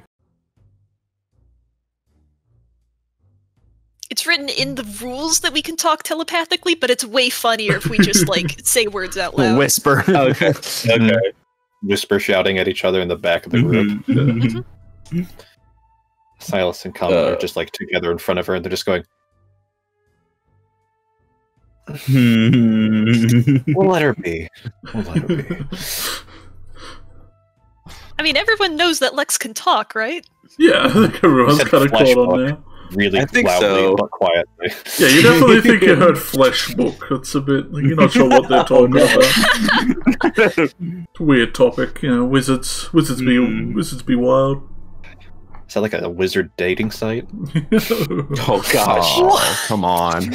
It's written in the rules that we can talk telepathically, but it's way funnier if we just, like, say words out loud. Whisper. Okay. Okay. Whisper shouting at each other in the back of the group. Mhm. Silas and Comet are just like together in front of her, and they're just going, "We'll let her be. We'll let her be." I mean, everyone knows that Lex can talk, right? Yeah, I think everyone's Said kind of flesh caught on book. now. Really I think loudly so. but quietly. Yeah, you definitely think you heard flesh book. It's a bit, like, you're not sure what they're talking about. It's a weird topic, you know, wizards be wild. Is that like a wizard dating site? Oh gosh. Oh, come on.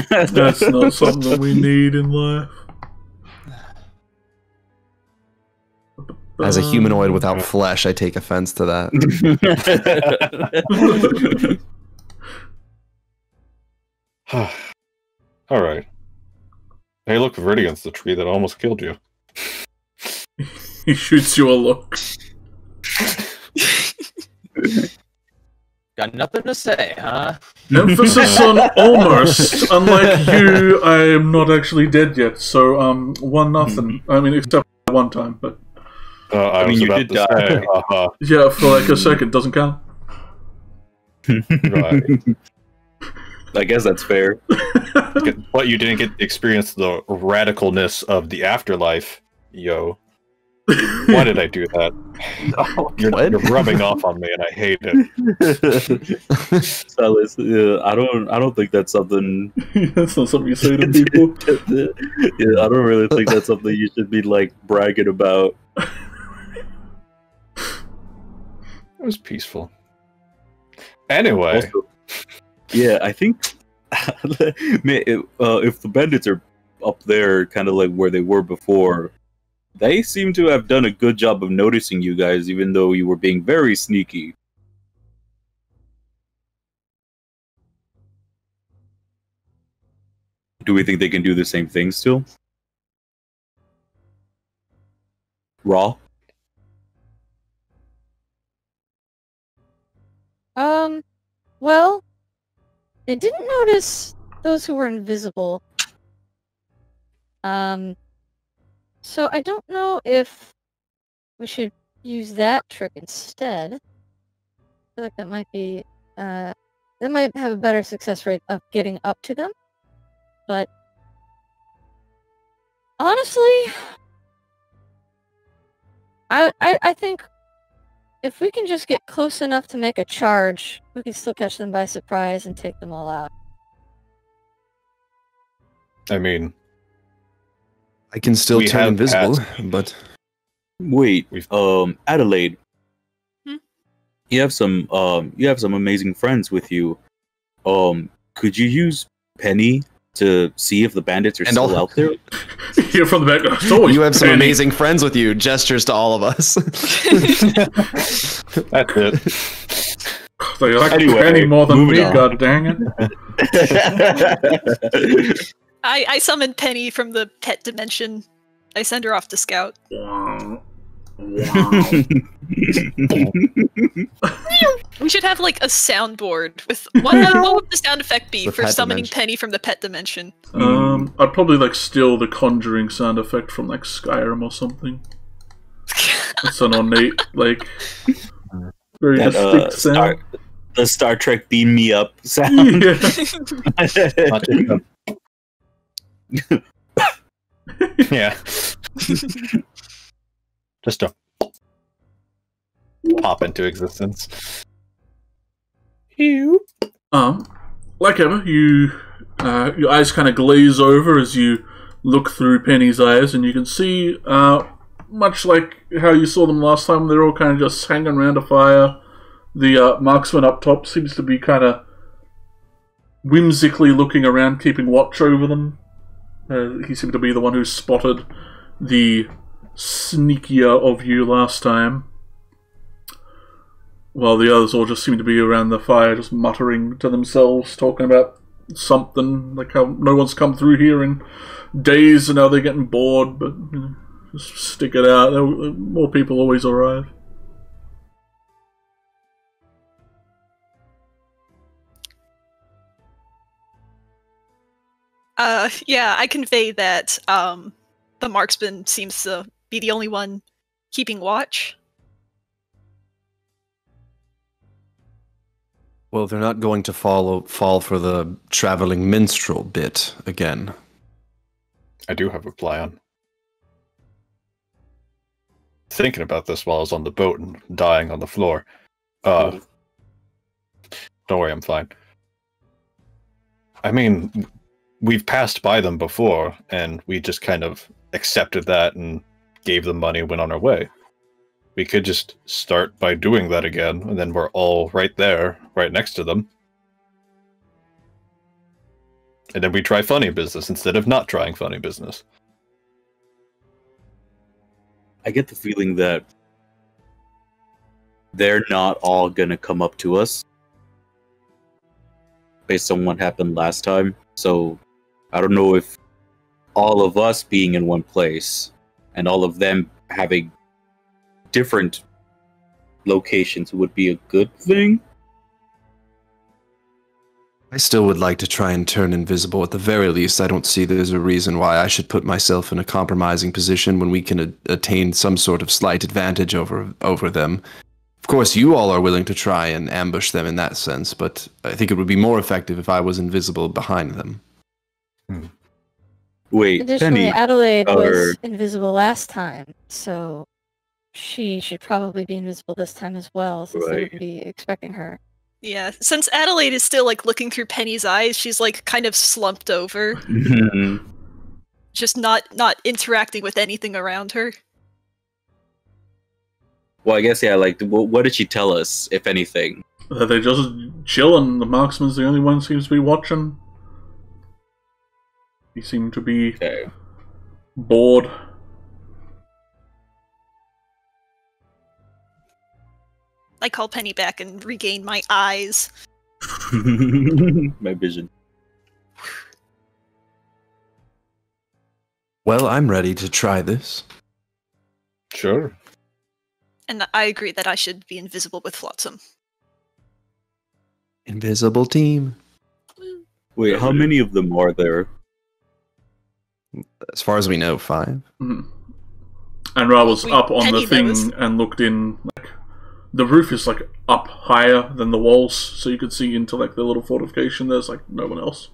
That's not something that we need in life. As a humanoid without flesh, I take offense to that. All right. Hey, look, Viridian's the tree that almost killed you. He shoots you a look. Got nothing to say, huh? Emphasis on almost. Unlike you, I am not actually dead yet, so 1-0. I mean, except one time, but I mean, was you about did to die. say, yeah, for like a second, doesn't count. right. I guess that's fair. But you didn't get to experience the radicalness of the afterlife, yo. Why did I do that? You're rubbing off on me, and I hate it. Silas, I don't think that's something. That's not something you say to people. Yeah, I don't really think that's something you should be like bragging about. It was peaceful. Anyway, Also, yeah, I think if the bandits are up there, kind of like where they were before, they seem to have done a good job of noticing you guys, even though you were being very sneaky. Do we think they can do the same thing still? Raw? Well, they didn't notice those who were invisible. So I don't know if we should use that trick instead. I feel like that might be, that might have a better success rate of getting up to them. But honestly, I think if we can just get close enough to make a charge, we can still catch them by surprise and take them all out. I mean, I can still We turn have invisible, passed. but Wait, We've- Adelaide. Hmm? You have some amazing friends with you. Could you use Penny to see if the bandits are And still all- out there? Here from the back. It's always you have some Penny. amazing friends with you. Gestures to all of us. That's it. They like Anyway, Penny more than moving me, on. god dang it. I summon Penny from the pet dimension. I send her off to scout. Wow. We should have like a soundboard with what would the sound effect be The for pet summoning dimension. Penny from the pet dimension? I'd probably like steal the conjuring sound effect from like Skyrim or something. It's an ornate, like, very That, distinct sound. the Star Trek beam me up sound. Yeah. Yeah. Just to pop into existence. Um, like ever, your eyes kind of glaze over as you look through Penny's eyes, and you can see, much like how you saw them last time, they're all kind of just hanging around a fire. The marksman up top seems to be kind of whimsically looking around, keeping watch over them. He seemed to be the one who spotted the sneakier of you last time. While the others all just seem to be around the fire, just muttering to themselves, talking about something, like how no one's come through here in days and now they're getting bored, but you know, just stick it out. More people always arrive. Yeah, I convey that the marksman seems to be the only one keeping watch. Well, they're not going to fall for the traveling minstrel bit again. I do have a plan. Thinking about this while I was on the boat and dying on the floor. Don't worry, I'm fine. I mean, we've passed by them before, and we just kind of accepted that and gave them money and went on our way. We could just start by doing that again, and then we're all right there, right next to them. And then we try funny business instead of not trying funny business. I get the feeling that they're not all gonna come up to us based on what happened last time. So I don't know if all of us being in one place and all of them having different locations would be a good thing. I still would like to try and turn invisible. At the very least, I don't see there's a reason why I should put myself in a compromising position when we can attain some sort of slight advantage over them. Of course, you all are willing to try and ambush them in that sense, but I think it would be more effective if I was invisible behind them. Wait, Additionally, Penny, Adelaide was invisible last time, so she should probably be invisible this time as well, since they would be expecting her. Yeah, since Adelaide is still like looking through Penny's eyes, she's like kind of slumped over, just not interacting with anything around her. Well, I guess, yeah, like, what did she tell us, if anything? They're just chilling. The marksman's the only one who seems to be watching. He seemed to be bored. I call Penny back and regain my eyes. My vision. Well, I'm ready to try this. Sure. And I agree that I should be invisible with Flotsam. Invisible team. Wait, how many of them are there? As far as we know, 5. Mm-hmm. And Ra was up on Penny the thing knows. and looked in. Like, the roof is like up higher than the walls, so you could see into like the little fortification. There's like no one else.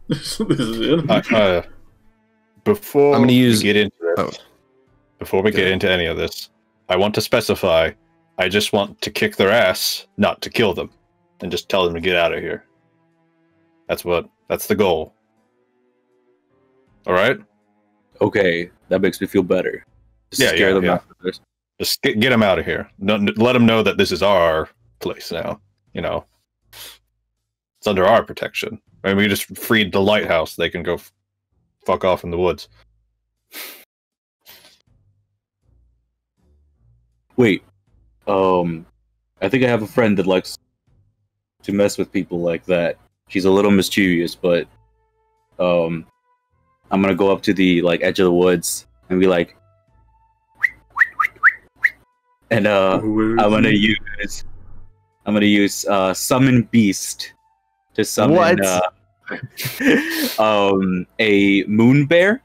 This is it. Before I'm gonna use. we get into this, before we get into any of this, I want to specify. I just want to kick their ass, not to kill them, and just tell them to get out of here. That's the goal. All right. Okay, that makes me feel better. Just scare them out of this. Just get them out of here. No, let them know that this is our place now. You know, it's under our protection. I mean, we just freed the lighthouse. They can go fuck off in the woods. Wait, I think I have a friend that likes to mess with people like that. She's a little mischievous, but I'm gonna go up to the edge of the woods and be like, and I'm gonna use summon beast to summon a moon bear.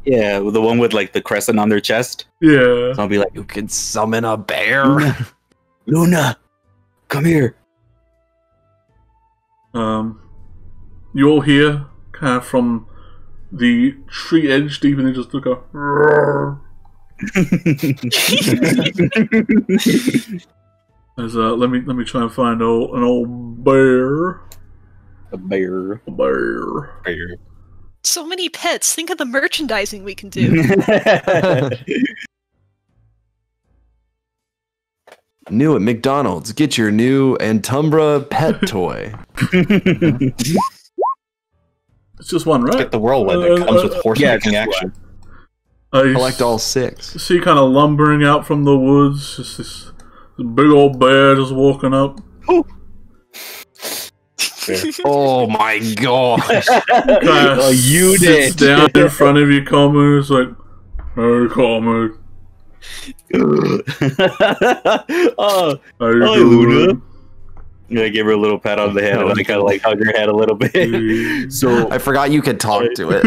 Yeah, the one with like the crescent on their chest. Yeah. So I'll be like, You can summon a bear. Luna, come here. You all hear kind of from the tree edge deep, and they just look a roar. Let me try and find an old bear. A bear. A bear. So many pets. Think of the merchandising we can do. New at McDonald's. Get your new Antumbra pet toy. It's just one, right? Get the whirlwind that comes with horse-kicking action. Collect all 6. See, kind of lumbering out from the woods. Just this big old bear just walking up. Oh my gosh. Oh, you sits did. down in front of you, Comet. It's like, hey, Comet. Oh, How you hi, doing? Luna. I give her a little pat on the head and I kind of like hug her head a little bit. So I forgot you could talk to it.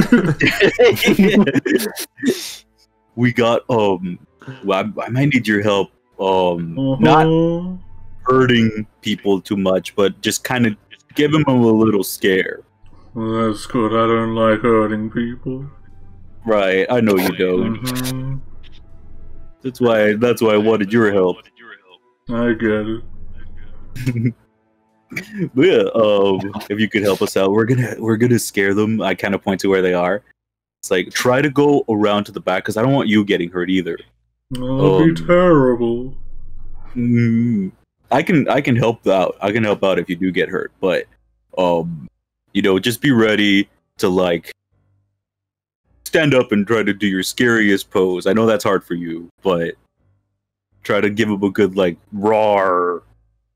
we got well, I might need your help. Not hurting people too much, but just kind of give them a little scare. Well, that's good. I don't like hurting people. Right, I know you don't. Mm-hmm. That's why I wanted your help. I get it. But yeah, if you could help us out, we're gonna scare them. I kind of point to where they are. It's like, try to go around to the back because I don't want you getting hurt either. That'll be terrible. I can help out. I can help out if you do get hurt, but just be ready to like stand up and try to do your scariest pose. I know that's hard for you, but try to give them a good like roar.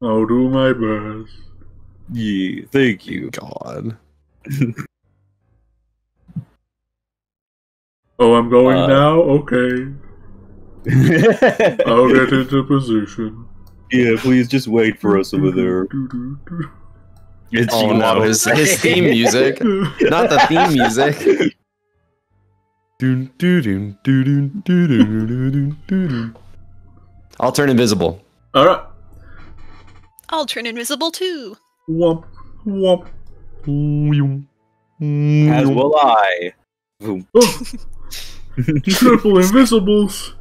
I'll do my best. Yeah, thank you. God. Oh, I'm going now? Okay. I'll get into position. Yeah, please just wait for us over there. Oh no, his theme music. Not the theme music. I'll turn invisible. Alright. I'll turn invisible too. Womp, womp. As will I. Oh. Triple invisibles.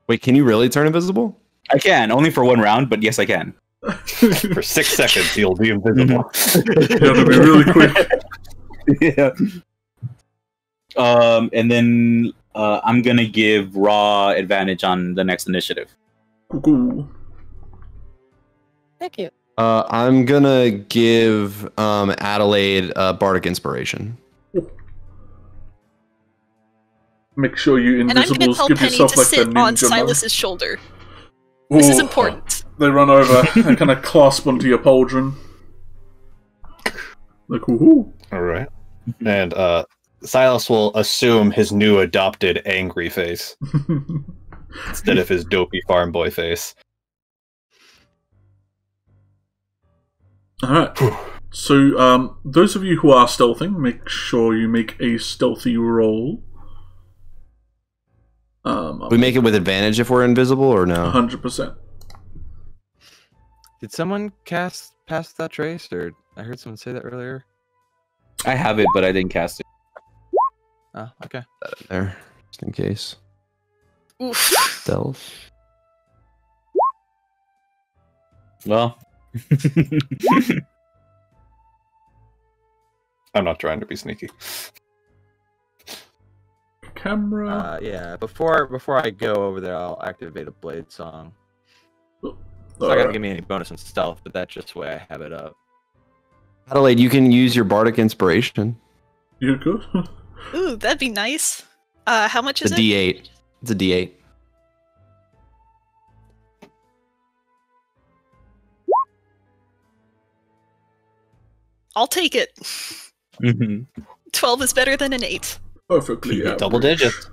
Wait, can you really turn invisible? I can, only for 1 round, but yes, I can. For 6 seconds, you'll be invisible. You have to be really quick. Yeah. And then I'm gonna give Raw advantage on the next initiative. Cool. Thank you. I'm gonna give Adelaide Bardic Inspiration. Make sure you And I'm going to invisibles tell give Penny yourself to like the sit on ninja mode. Silas's shoulder. This is important. They run over and kind of clasp onto your pauldron. Like, woohoo. Alright. And Silas will assume his new adopted angry face instead of his dopey farm boy face. Alright. So, those of you who are stealthing, make sure you make a stealthy roll. We make it with advantage if we're invisible, or no? 100%. Did someone cast Pass That Trace, or I heard someone say that earlier? I have it, but I didn't cast it. Oh, okay. There, just in case. Oof. Stealth. Well. I'm not trying to be sneaky. Camera. Yeah. Before I go over there, I'll activate a blade song. It's not gonna Alright. give me any bonus on stealth, but that's just the way I have it up. Adelaide, you can use your Bardic Inspiration. You good? Ooh, that'd be nice. How much It's is a it? D8. It's a D8. I'll take it. 12 is better than an 8. Perfectly average. Double digits.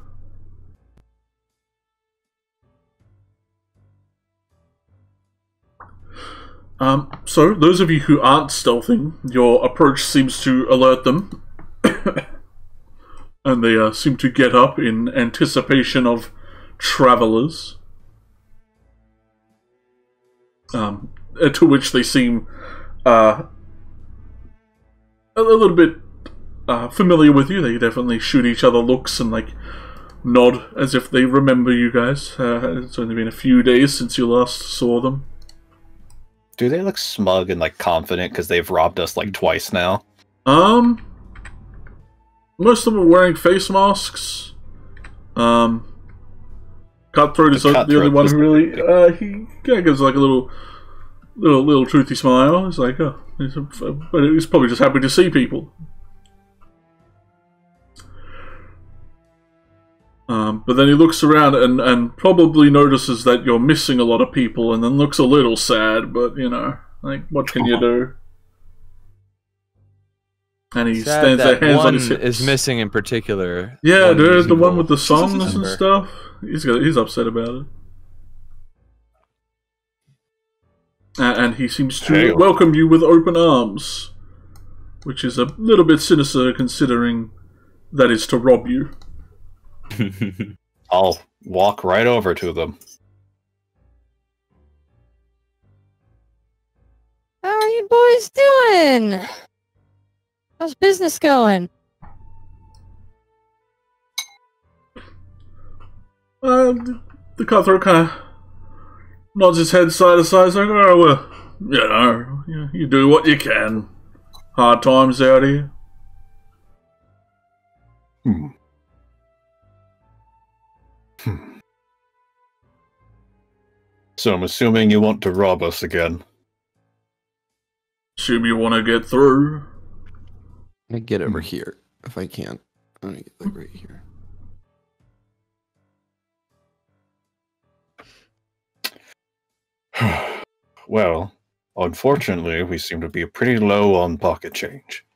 So, those of you who aren't stealthing, your approach seems to alert them. And they seem to get up in anticipation of travelers. To which they seem a little bit familiar with you. They definitely shoot each other looks and like nod as if they remember you guys. It's only been a few days since you last saw them. Do they look smug and like confident because they've robbed us like twice now? Most of them are wearing face masks. Cutthroat is the only one who really he gives like a little truthy smile. He's like, oh, but he's probably just happy to see people. But then he looks around and probably notices that you're missing a lot of people, and then looks a little sad. But you know, like, what can you do? And he stands there, hands on his hips. Is missing in particular. Yeah, dude, the one with the songs and stuff. He's upset about it. And he seems to welcome you with open arms, which is a little bit sinister considering that is to rob you. I'll walk right over to them. How are you boys doing? How's business going? The cutthroat kind of nods his head side to side, like, oh, well, you know, you do what you can. Hard times out here. So I'm assuming you want to rob us again. Assume you want to get through. Let me get over here, if I can. Let me get like right here. Well, unfortunately, we seem to be pretty low on pocket change.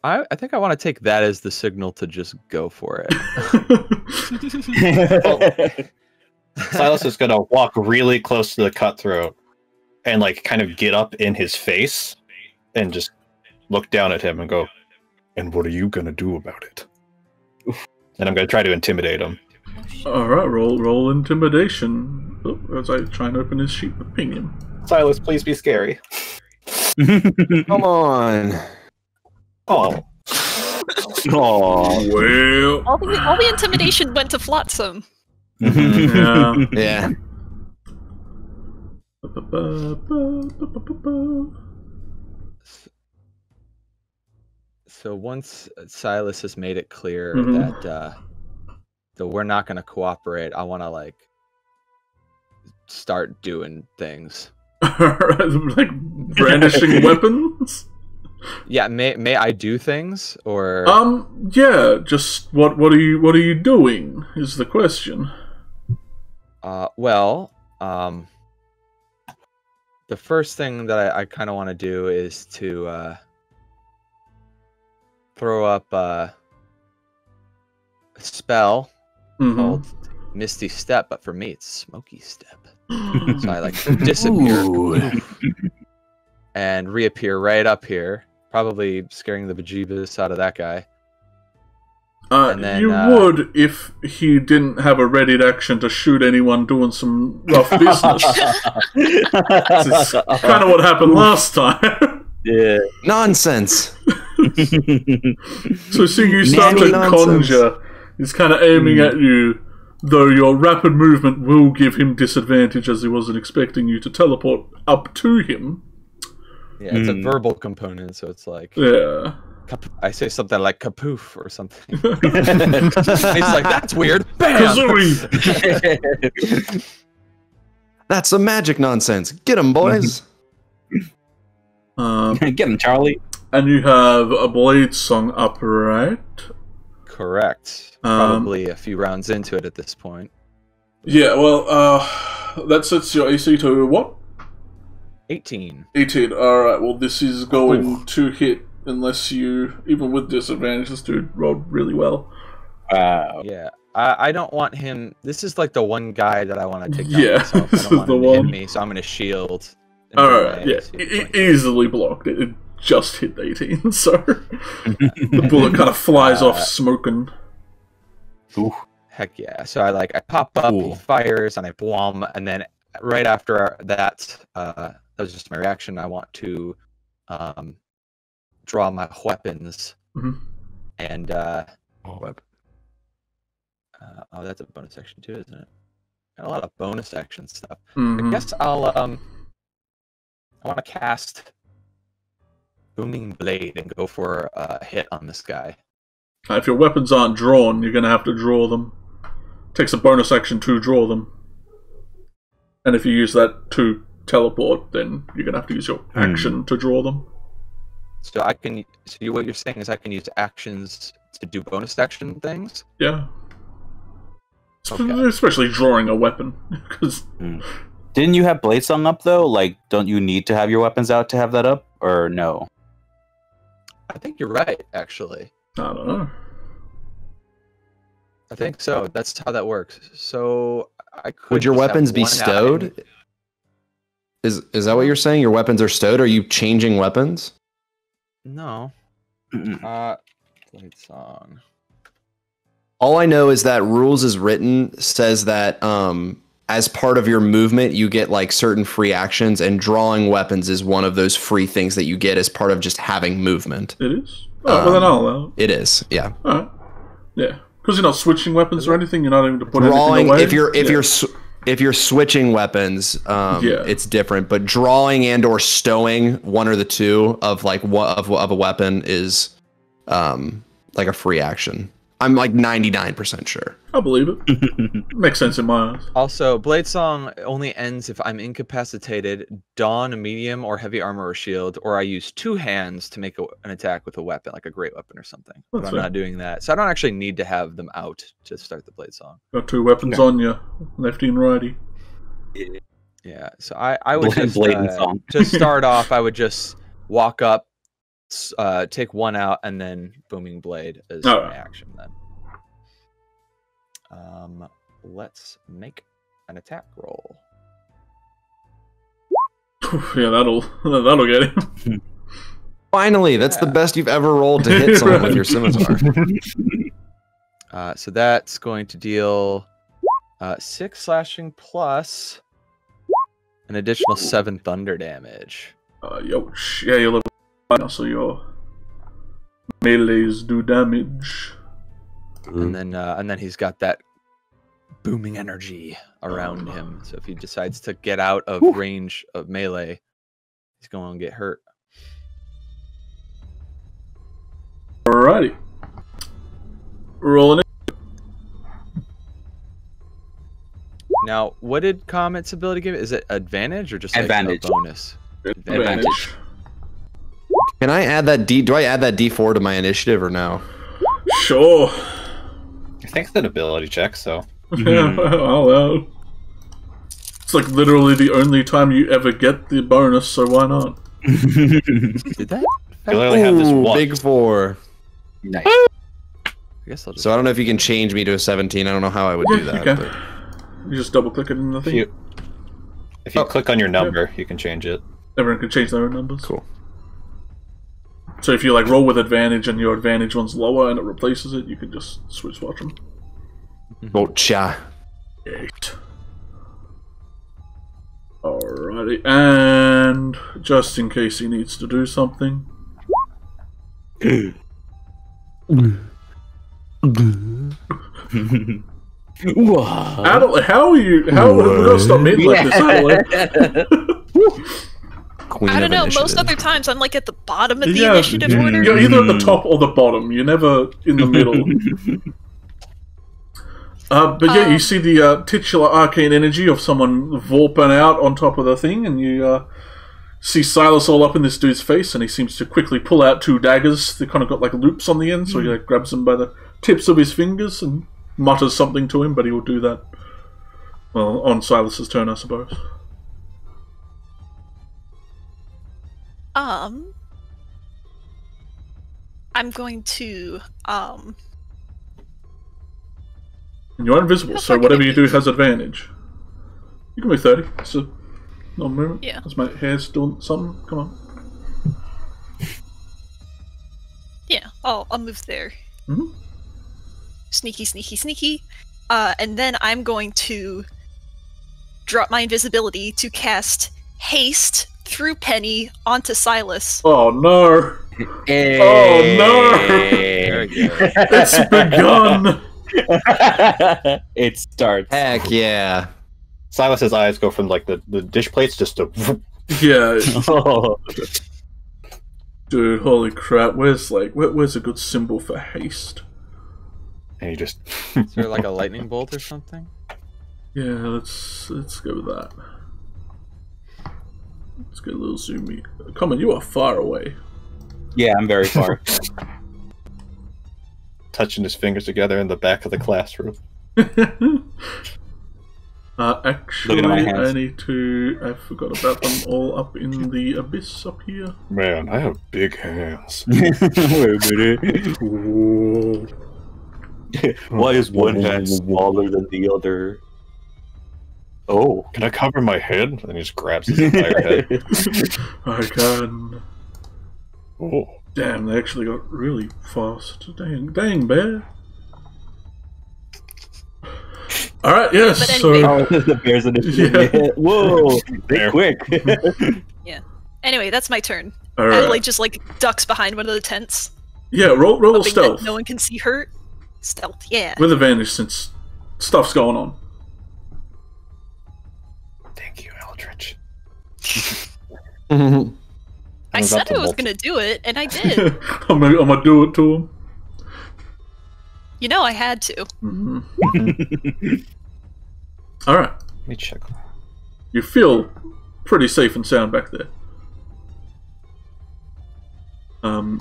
I think I want to take that as the signal to just go for it. Silas is going to walk really close to the cutthroat and like kind of get up in his face and just look down at him and go, "And what are you going to do about it?" And I'm going to try to intimidate him. Alright, roll intimidation. Oh, as I try and open his sheet with ping him. Silas, please be scary. Come on. Oh. Oh, Well. All the intimidation went to Flotsam. Yeah. Yeah. So once Silas has made it clear that we're not going to cooperate, I want to like start doing things. Like brandishing weapons? Yeah, may I do things or yeah, just what are you doing is the question. Well, the first thing that I kind of want to do is to throw up a spell called Misty Step, but for me it's Smoky Step. So I like disappear and reappear right up here, probably scaring the bejeebus out of that guy. And then, you would if he didn't have a readied action to shoot anyone doing some rough business. That's kind of what happened last time. yeah. Nonsense. So seeing you start to conjure, he's kind of aiming at you, though your rapid movement will give him disadvantage as he wasn't expecting you to teleport up to him. Yeah, it's a verbal component, so it's like... Yeah. I say something like kapoof or something. He's like, that's weird. Bam! That's some magic nonsense. Get him, boys. Get him, Charlie. And you have a blade song up, right? Correct. Probably a few rounds into it at this point. Yeah, well, that sets your AC to what? 18. 18. Alright, well, this is going to hit unless you, even with disadvantage, this dude rolled really well. Wow. Yeah. I don't want him... This is like the one guy that I want to take down myself. This I don't is the want him to one. hit me, so I'm going to shield. Alright, yeah. Easily blocked. It just hit 18, so... the bullet kind of flies off smoking. Ooh. Heck yeah. So I pop up, he fires, and I blom, and then right after that, that was just my reaction, I want to draw my weapons And Weapon. oh, that's a bonus action too, isn't it? Got a lot of bonus action stuff. Mhm. I guess I'll I want to cast Booming Blade and go for a hit on this guy. If your weapons aren't drawn, you're going to have to draw them. Takes a bonus action to draw them. And if you use that to teleport, then you're going to have to use your action to draw them. So I can. So what you're saying is I can use actions to do bonus action things. Yeah. Okay. Especially drawing a weapon. Because Didn't you have Blade Song up though? Like, don't you need to have your weapons out to have that up, or no? I think you're right, actually. I don't know. I think so. That's how that works. So I could. Would your just have weapons be one out. stowed? Is that what you're saying? Your weapons are stowed? Are you changing weapons? No. Blade Song. All I know is that rules as written says that as part of your movement, you get like certain free actions, and drawing weapons is one of those free things that you get as part of just having movement. It is? Oh, well then I'll allow it. It is, yeah. Alright. Yeah. Because you're not switching weapons or anything, you're not even to put Drawing, anything away. if you're switching weapons, it's different. But drawing and or stowing, one or the two of like of a weapon is like a free action. I'm like 99% sure. I believe it. Makes sense in my eyes. Also, Blade Song only ends if I'm incapacitated, don a medium or heavy armor or shield, or I use two hands to make an attack with a weapon, like a great weapon or something. But I'm not doing that. So I don't actually need to have them out to start the Blade Song. Got two weapons on you, lefty and righty. Yeah, so I would just, Song. to start off, I would just walk up, take one out, and then Booming Blade as my action then. Let's make an attack roll. Yeah, that'll get him. Finally, that's the best you've ever rolled to hit someone with your scimitar. So that's going to deal 6 slashing plus an additional 7 thunder damage. Yeah, you're level 5 so your melees do damage. And then he's got that booming energy around him. So if he decides to get out of range of melee, he's going to get hurt. Alrighty. Rolling it. Now, what did Comet's ability give? Is it advantage or just like Advantage. a bonus? Advantage. Can I add that do I add that D4 to my initiative or no? Sure. I think it's an ability check, so. Yeah, well. It's like literally the only time you ever get the bonus, so why not? Did that? You literally have this one. Big 4. Nice. I guess I'll just... So I don't know if you can change me to a 17. I don't know how I would do that. You can. But... You just double click it in the thing. If you click on your number, you can change it. Everyone can change their own numbers. Cool. So if you like roll with advantage and your advantage one's lower and it replaces it, you can just switch watch them. Gotcha. 8. Alrighty, and just in case he needs to do something. Adelaide, how are you? How we gotta stop me like this, Adelaide? Queen I don't of know. initiative. Most other times I'm like at the bottom of the initiative order. You're either at the top or the bottom. You're never in the middle. But yeah, you see the titular arcane energy of someone vorping out on top of the thing, and you see Silas all up in this dude's face, and he seems to quickly pull out 2 daggers. They kind of got like loops on the end, so he like, grabs them by the tips of his fingers and mutters something to him, but he will do that, well, on Silas's turn, I suppose. I'm going to, And you're invisible, so whatever you do has advantage. You can move 30. It's a non-movement. Yeah. As my hair's doing something. Come on. yeah, I'll move there. Mm-hmm. Sneaky, sneaky, sneaky. And then I'm going to drop my invisibility to cast Haste through Penny onto Silas. Oh no! Hey. Oh no! Very good. It's begun! It starts. Heck yeah. Silas's eyes go from like the dish plates just to. Yeah, Oh. dude, holy crap, where's a good symbol for haste? And he just. Is there like a lightning bolt or something? Yeah, let's go with that. Let's get a little zoomy. Come on, you are far away. Yeah, I'm very far. touching his fingers together in the back of the classroom. Actually, my hands. I need to. I forgot about them all up in the abyss up here. Man, I have big hands. Wait a minute. Whoa. Why is one hand smaller than the other? Oh. Can I cover my head? And he just grabs his entire head. I can. Oh. Damn, they actually got really fast. Dang, bear. Alright, yes, But so. anyway. The bears in the Yeah. Whoa, Bear. they quick. Anyway, that's my turn. Alright. Adelaide just like ducks behind one of the tents, Yeah, roll hoping stealth. that no one can see her. Stealth, yeah. With advantage since stuff's going on. Thank you, Eldritch. I I'm said about to I was multi- gonna do it, and I did. I'm gonna do it to him. You know I had to. Alright. Let me check. You feel pretty safe and sound back there.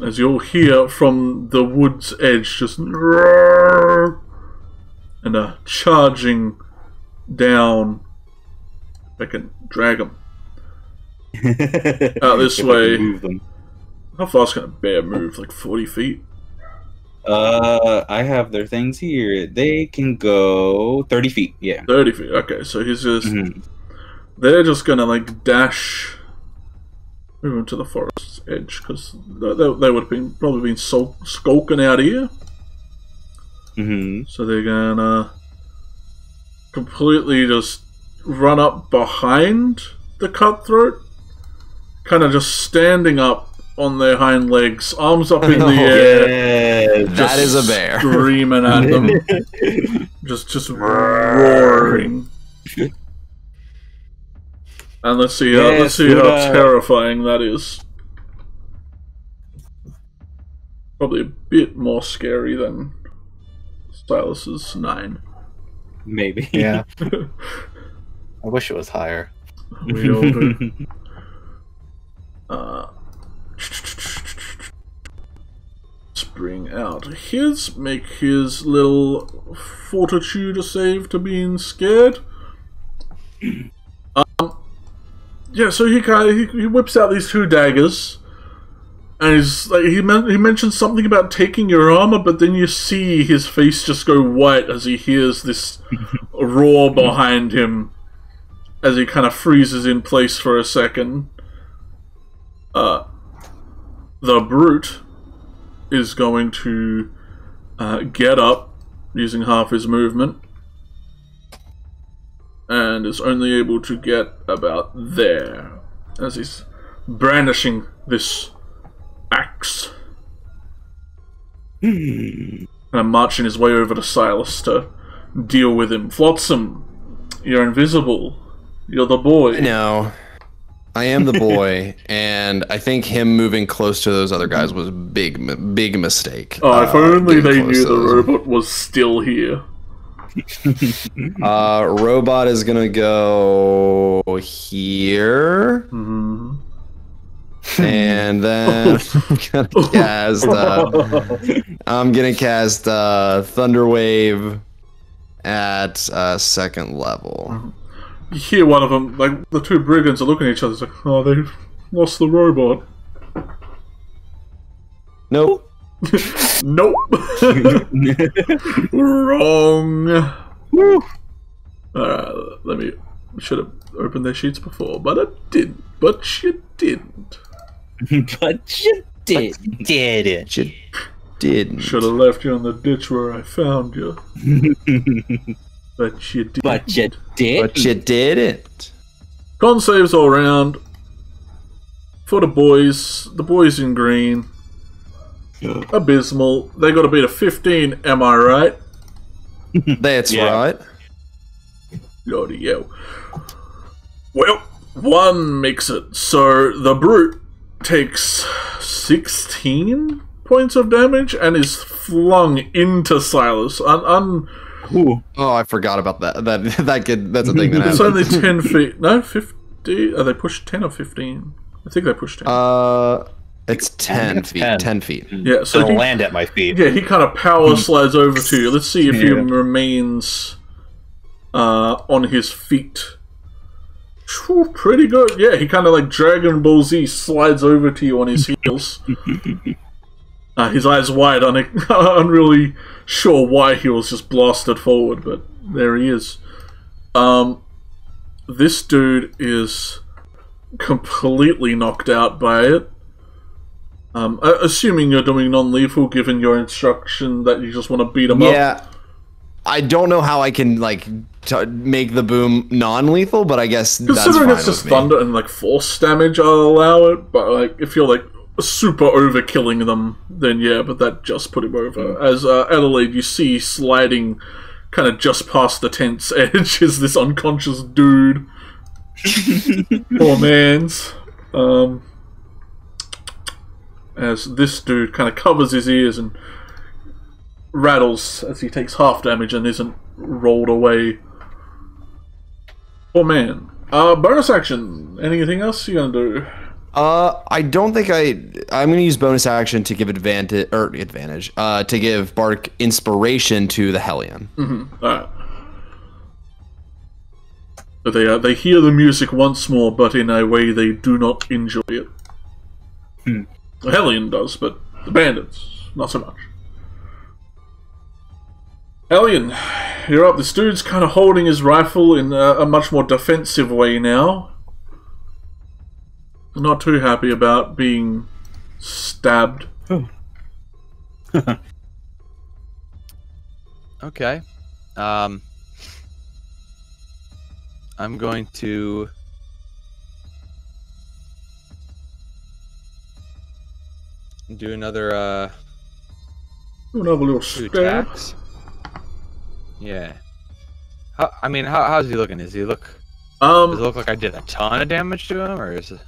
As you'll hear from the wood's edge, just and charging down. I can drag him out this way. Move them. How fast can a bear move? Like 40 feet? I have their things here. They can go 30 feet. Yeah. 30 feet. Okay, so he's just. Mhm. They're just gonna like dash. Move him to the forest's edge because they would have probably been skulking out here. Mm-hmm. So they're gonna completely just run up behind the cutthroat, kind of just standing up on their hind legs, arms up in the air, Yeah, That is a bear. screaming at them, just roaring. And let's see how terrifying that is. Probably a bit more scary than Silas's 9. maybe. Yeah. I wish it was higher. We all do. Let's bring out his, make his little fortitude save to being scared. Yeah, so he whips out these 2 daggers, and he's like he mentions something about taking your armor, but then you see his face just go white as he hears this roar behind him, as he kind of freezes in place for a second. The brute is going to get up using half his movement, and is only able to get about there as he's brandishing this axe. And marching his way over to Silas to deal with him. Flotsam, you're invisible. You're the boy. No, I am the boy, and I think him moving close to those other guys was a big mistake. Oh, if only getting they close knew to the those. robot was still here. Robot is gonna go here, and then I'm gonna cast Thunderwave at 2nd level. You hear one of them, like the 2 brigands are looking at each other, it's like, oh, they've lost the robot. Nope. Nope. Wrong. Should have opened their sheets before, but I didn't. But you didn't. But you did it. You didn't. Should have left you in the ditch where I found you. But you didn't. But you did. But you didn't. Con saves all round. for the boys in green. Abysmal. They got to beat a 15, am I right? That's right. Yoddy yo. Well, one makes it. So the brute takes 16 points of damage and is flung into Silas. Oh, I forgot about that. That's a thing that It's happens. only 10 feet. No, 50. Are they pushed 10 or 15? I think they pushed 10. It's 10 feet. 10 feet. Yeah, so It'll he, land at my feet. yeah, he kind of power slides over to you. Let's see if he remains on his feet. Whew, pretty good. Yeah, he kind of like Dragon Ball Z slides over to you on his heels. His eyes wide, unreally sure why he was just blasted forward, but there he is. This dude is completely knocked out by it. Assuming you're doing non-lethal, given your instruction that you just want to beat him up. Yeah. I don't know how I can, like, make the boom non-lethal, but I guess that's Considering fine it's just with me. thunder and, like, force damage, I'll allow it. But, like, if you're, like, super overkilling them, then yeah, but that just put him over. As Adelaide, you see sliding kind of just past the tent's edge is this unconscious dude. Poor man's. As this dude kind of covers his ears and rattles as he takes half damage and isn't rolled away. Poor man. Bonus action. Anything else you're gonna do? I don't think I'm gonna use bonus action to give advantage to give Bark inspiration to the Hellion. Alright. But they hear the music once more, but in a way they do not enjoy it. The Hellion does, but the bandits, not so much. Hellion, you're up. This dude's kind of holding his rifle in a much more defensive way now. Not too happy about being stabbed. Okay. I'm going to do another Another little two stab. attacks. Yeah. How's he looking? Does it look like I did a ton of damage to him, or is it?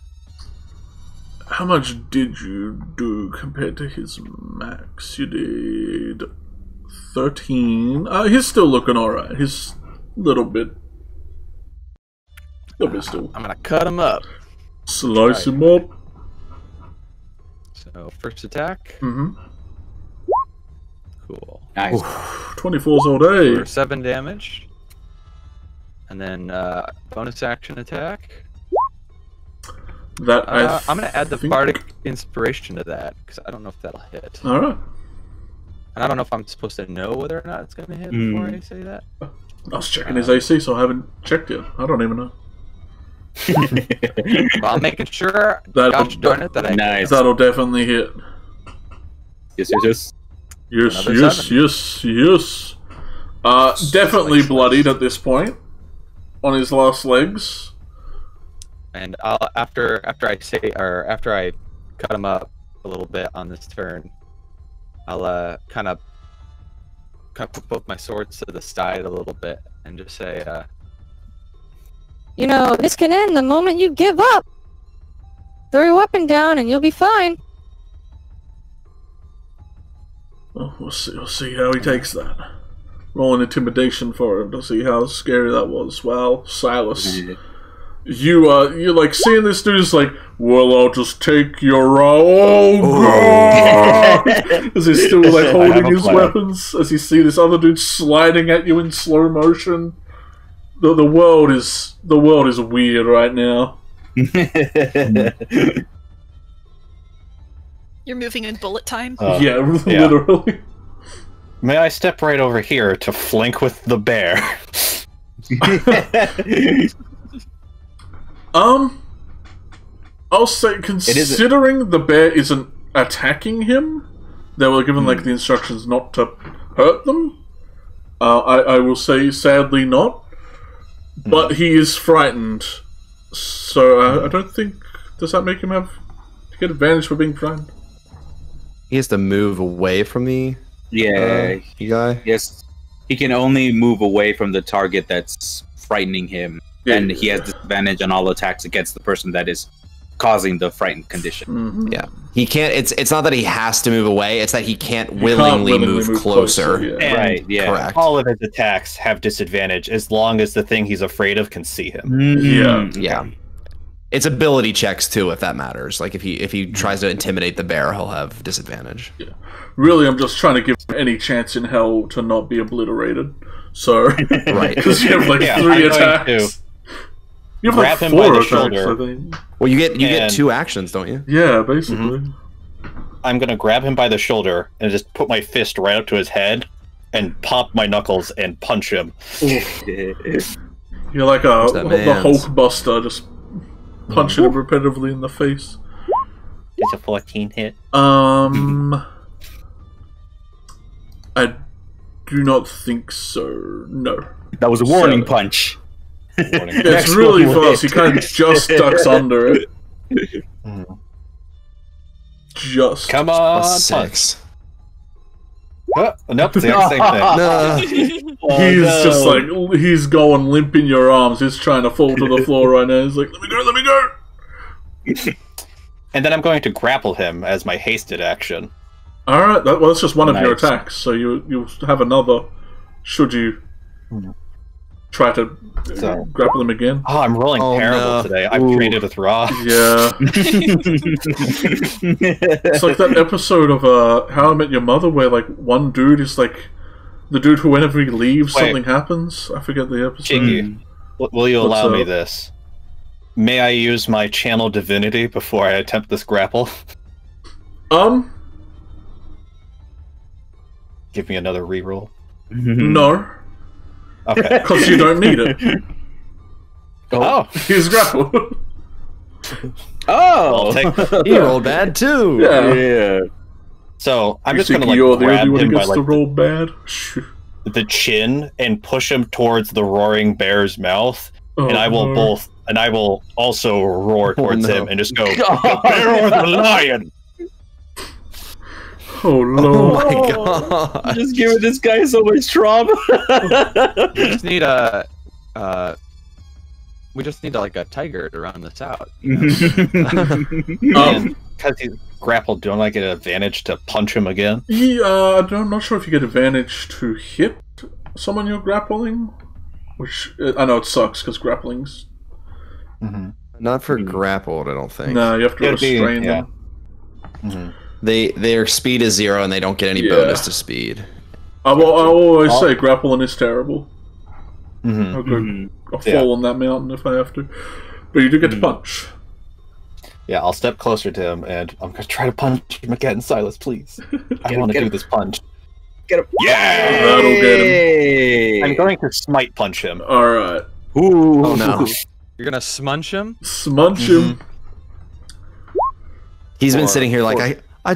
How much did you do compared to his max? You did 13. He's still looking alright. He's a little bit still. I'm gonna cut him up. Slice him up. So first attack. Cool. Nice. 24's all day. For 7 damage. And then bonus action attack. That I'm gonna add the think- bardic inspiration to that because I don't know if that'll hit. Alright. And I don't know if I'm supposed to know whether or not it's gonna hit before I say that. I was checking his AC, so I haven't checked yet. I don't even know. Well, I'm making sure. That'll- Gosh darn it, that I Nice. That'll definitely hit. Yes. Yes, Another yes, 7. yes. Definitely bloodied at this point. On his last legs. And after I cut him up a little bit on this turn, I'll kind of put both my swords to the side a little bit and just say, You know, this can end the moment you give up. Throw your weapon down and you'll be fine. Well, we'll see how he takes that. Roll an intimidation for him to see how scary that was. Well, Silas, you're like seeing this dude's like, well, I'll just take your God! As he's still like holding his weapons, as you see this other dude sliding at you in slow motion. The world is weird right now. You're moving in bullet time. Yeah, literally. May I step right over here to flank with the bear? I'll say, considering the bear isn't attacking him, they were given like the instructions not to hurt them. I will say, sadly, not. But he is frightened, so I don't think. Does that make him have get advantage for being frightened. He has to move away from the Yeah. you guy. Yes. He can only move away from the target that's frightening him, and he has disadvantage on all attacks against the person that is causing the frightened condition. Mm-hmm. Yeah, he can't. It's not that he has to move away. It's that he can't willingly move closer. Yeah. Right. Yeah. Correct. All of his attacks have disadvantage as long as the thing he's afraid of can see him. Yeah. It's ability checks too, if that matters. Like if he tries to intimidate the bear, he'll have disadvantage. Yeah. Really, I'm just trying to give him any chance in hell to not be obliterated. So, right, because you have like 3 attacks. You have grab like him by 4 the attacks, shoulder. I think. Well, you get 2 actions, don't you? Yeah, basically. I'm gonna grab him by the shoulder and just put my fist right up to his head and pop my knuckles and punch him. You're like the Hulk Buster, just punching him repetitively in the face. It's a 14 hit. I do not think so. No. That was a warning punch. It's really fast. He kind of just ducks under it. Just. Come on, 6. nope, it's the exact same thing. No. He's just like, he's going limp in your arms. He's trying to fall to the floor right now. He's like, let me go. And then I'm going to grapple him as my hasted action. Alright, well, that's just one of your attacks, so you'll have another, should you try to grapple him again. Oh, I'm rolling terrible today. I've traded with Raw. Yeah. It's like that episode of How I Met Your Mother where, like, one dude is like, the dude who whenever he leaves, something happens. I forget the episode. Cheeki, will you allow me this? May I use my channel divinity before I attempt this grapple? Give me another reroll. No. Okay. Because you don't need it. Oh. He's grappled. Oh! He rolled bad too. Yeah. So I'm You just gonna think like you're the grab only one him who by gets like to roll bad? the chin and push him towards the roaring bear's mouth, and I will also roar towards him and just go, the bear or the lion. Oh lord! Oh my god! Just giving this guy so much trauma. We just need like a tiger to round this out. Because he's grappled, don't I get an advantage to punch him again? I'm not sure if you get advantage to hit someone you're grappling. Which, I know it sucks, because grappling's... Not for grappled, I don't think. No, you have to restrain them. Their speed is 0 and they don't get any bonus to speed. I will always say grappling is terrible. I'll fall on that mountain if I have to. But you do get to punch. Yeah, I'll step closer to him and I'm going to try to punch him again, Silas, please. I want to do this punch. Get him. Yeah! That'll get him. I'm going to smite punch him. Alright. Ooh. Oh no. You're gonna smudge him? Smudge him. He's been sitting here like, I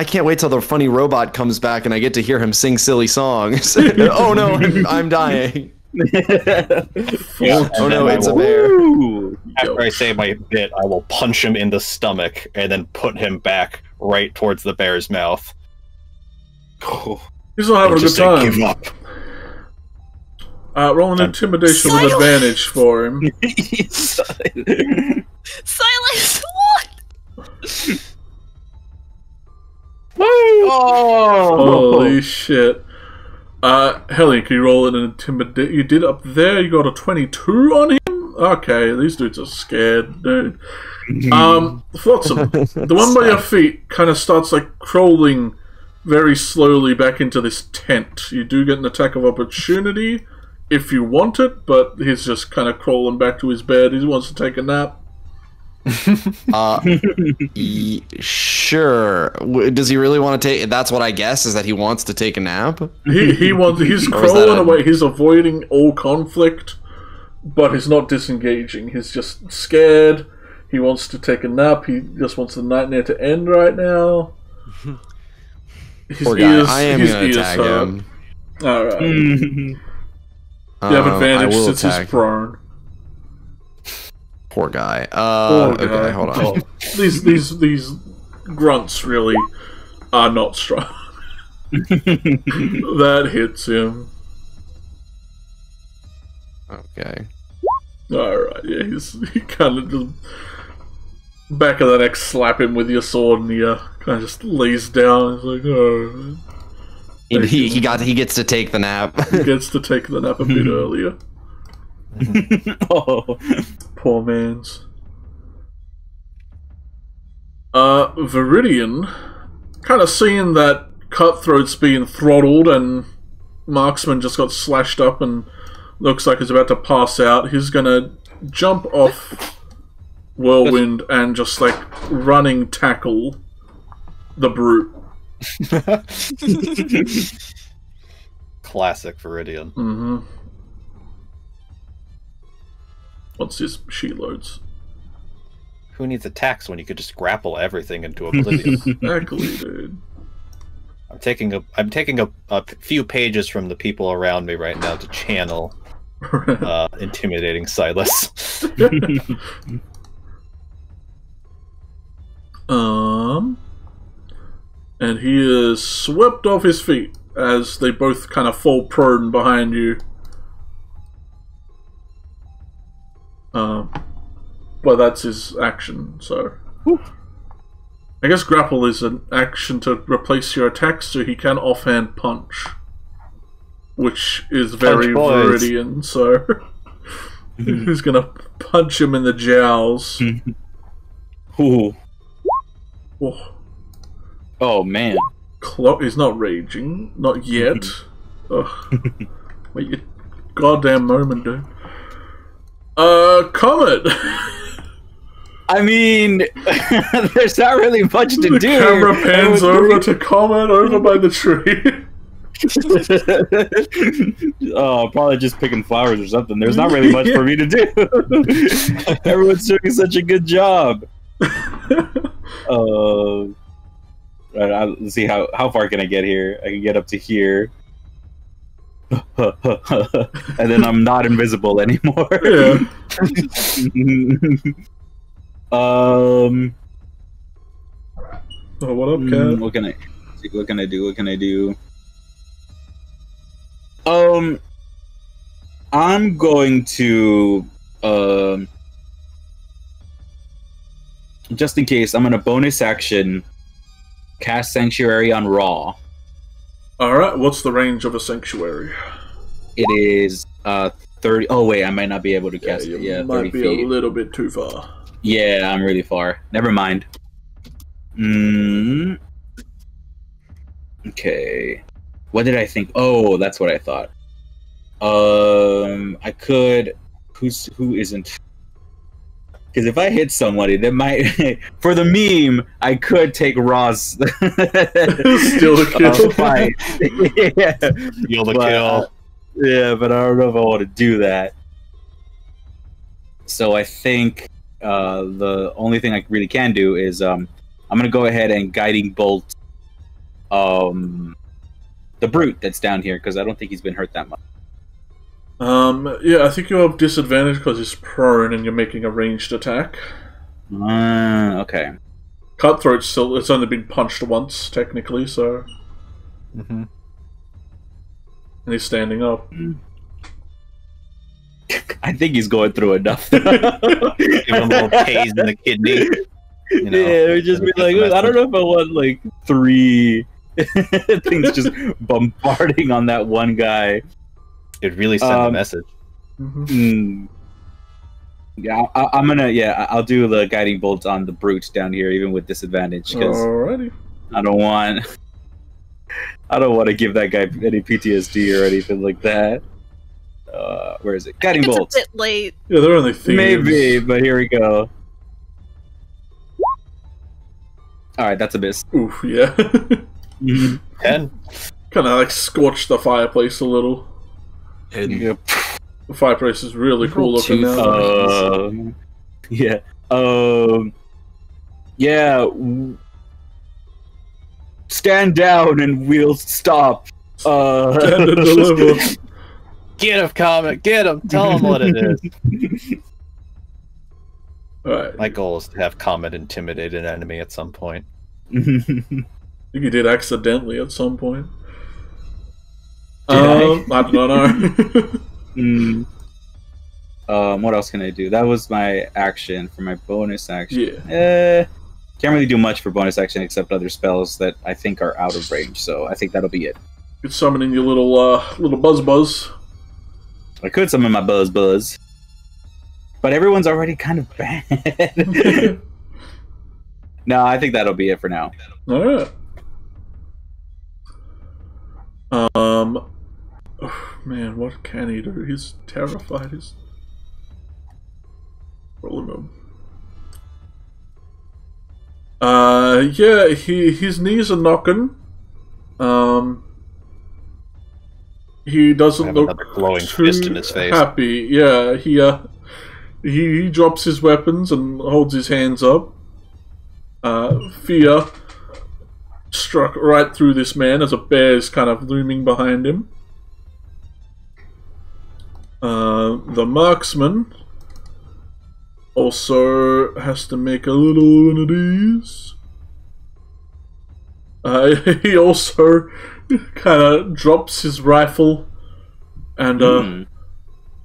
can't wait till the funny robot comes back and I get to hear him sing silly songs. Oh no, I'm dying. Oh no, it's a bear. After I say my bit, I will punch him in the stomach and then put him back right towards the bear's mouth. He's not having a good time. Give up. Roll an intimidation with advantage for him. Silence! What? Oh! Holy shit. Hellion, can you roll an intimidate? You did up there, you got a 22 on him? Okay, these dudes are scared, dude. Flotsam, the one by your feet kind of starts like crawling very slowly back into this tent. You do get an attack of opportunity if you want it, but he's just kind of crawling back to his bed. He wants to take a nap. Sure. Does he really want to take? That's what I guess is that he wants to take a nap. He's crawling away. He's avoiding all conflict, but he's not disengaging. He's just scared. He wants to take a nap. He just wants the nightmare to end right now. Poor guy. I am going to attack him. All right. You have advantage since he's prone. Poor guy. Poor guy. Okay, hold on. These grunts really are not strong. That hits him. Okay. Alright, yeah, he kind of just... Back of the neck, slap him with your sword, and he kind of just lays down. He's like, oh... He gets to take the nap. He gets to take the nap a bit earlier. Oh. Poor man's. Viridian, kind of seeing that Cutthroat's being throttled and Marksman just got slashed up and looks like he's about to pass out, he's gonna jump off Whirlwind and just like running tackle the brute. Classic Viridian. Mm-hmm. Once his sheet loads. Who needs attacks when you could just grapple everything into oblivion? Exactly, dude. I'm taking a few pages from the people around me right now to channel intimidating Silas. And he is swept off his feet as they both kind of fall prone behind you. But that's his action, so... I guess grapple is an action to replace your attack, so he can offhand punch. Which is very Viridian, so... He's gonna punch him in the jowls. Ooh. Oh. Oh, man. He's not raging. Not yet. Ugh. Wait your goddamn moment, dude. Comet! I mean, there's not really much to do. The camera pans over to Comet over by the tree. Oh, probably just picking flowers or something. There's not really much for me to do. Everyone's doing such a good job. Let's see how far can I get here. I can get up to here. And then I'm not invisible anymore. Yeah. Oh, what up, Cat? What can I do? I'm going to just in case, I'm gonna bonus action cast Sanctuary on Raw. Alright, what's the range of a Sanctuary? It is 30. Oh wait, I might not be able to cast it. Yeah, might 30 be feet. a little bit too far. Yeah, I'm really far. Never mind. Okay. What did I think? Oh, that's what I thought. I could. Who isn't? Because if I hit somebody, that might. For the meme, I could take Raw's. Still a kill. Fight. Yeah. Steal the kill. Yeah, but I don't know if I want to do that. So I think the only thing I really can do is I'm gonna go ahead and guiding bolt the brute that's down here because I don't think he's been hurt that much. Yeah, I think you have disadvantage because he's prone and you're making a ranged attack. Okay. Cutthroat still, it's only been punched once, technically, so... Mm-hmm. And he's standing up. I think he's going through enough. Give him a little tase in the kidney. You know, yeah, it would just be like, I don't know if I want, like, 3 things just bombarding on that one guy. It really sent a message. Yeah, I'm gonna. Yeah, I'll do the guiding bolt on the brute down here, even with disadvantage, because Alrighty. I don't want to give that guy any PTSD or anything like that. Where is it? Guiding bolt. It's a bit late. Yeah, they're only thieves. Maybe, but here we go. All right, that's a miss. Oof, yeah. 10. Kind of like scorched the fireplace a little. Yep. The fireplace is really cool looking now. Yeah. Yeah. Stand down and we'll stop. Stand and deliver. Get him, Comet. Get him. Tell him what it is. Alright. My goal is to have Comet intimidate an enemy at some point. I think he did accidentally at some point. Did I don't know. What else can I do? That was my action for my bonus action. Yeah. Can't really do much for bonus action except other spells that I think are out of range. So I think that'll be it. You're summoning your little buzz. I could summon my buzz, but everyone's already kind of bad. No, I think that'll be it for now. All right. Man, what can he do? He's terrified. He's rolling him. Yeah, his knees are knocking. He doesn't look glowing too fist in his face. happy. Yeah, he drops his weapons and holds his hands up. Fear struck right through this man as a bear is kind of looming behind him. The marksman also has to make a little one of these. He also kind of drops his rifle and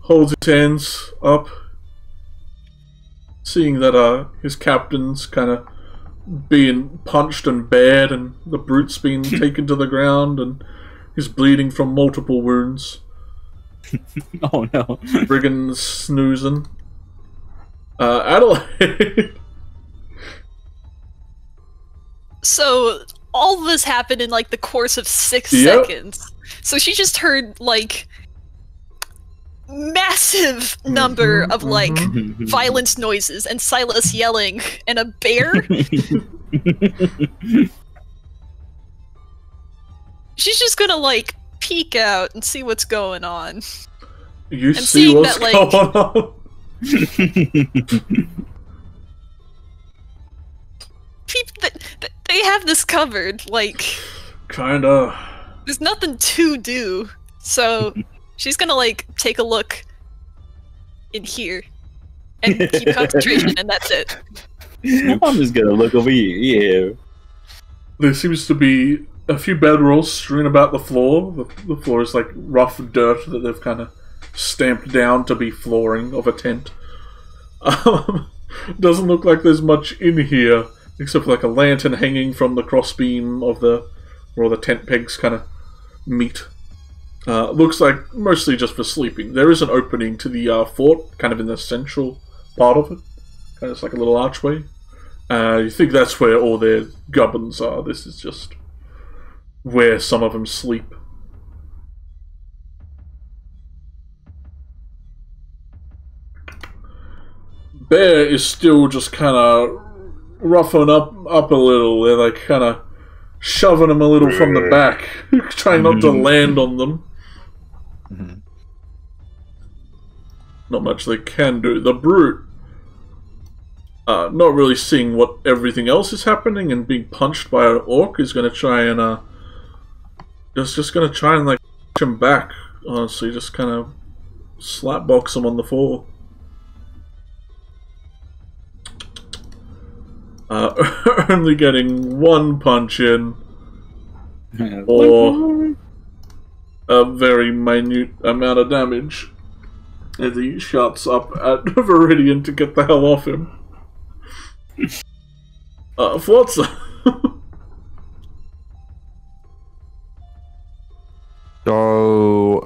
holds his hands up, seeing that his captain's kind of being punched and bared, and the brute's being taken to the ground, and he's bleeding from multiple wounds. Oh no. Brigand's snoozing. Adelaide. So all this happened in like the course of 6 Yep. seconds. So she just heard like massive number of like violence noises and Silas yelling and a bear. She's just gonna like peek out and see what's going on. You And see seeing what's that, like- going on? They have this covered. Like, Kinda. there's nothing to do. So she's gonna like take a look in here and keep concentration, and that's it. I'm just gonna look over here. Yeah. There seems to be a few bedrolls strewn about the floor. The floor is like rough dirt that they've kind of stamped down to be flooring of a tent. Doesn't look like there's much in here, except for like a lantern hanging from the crossbeam of where the tent pegs kind of meet. Looks like mostly just for sleeping. There is an opening to the fort, kind of in the central part of it. Kind of like a little archway. You think that's where all their gubbins are. This is just where some of them sleep. Bear is still just kind of roughing up a little. They're like kind of shoving him a little from the back, trying not to land on them. Not much they can do. The brute, not really seeing what everything else is happening and being punched by an orc, is going to try and just going to try and like push him back. Honestly, just kind of slapbox him on the floor. Only getting one punch in, or a very minute amount of damage as he shuts up at Viridian to get the hell off him. Flotsam. So,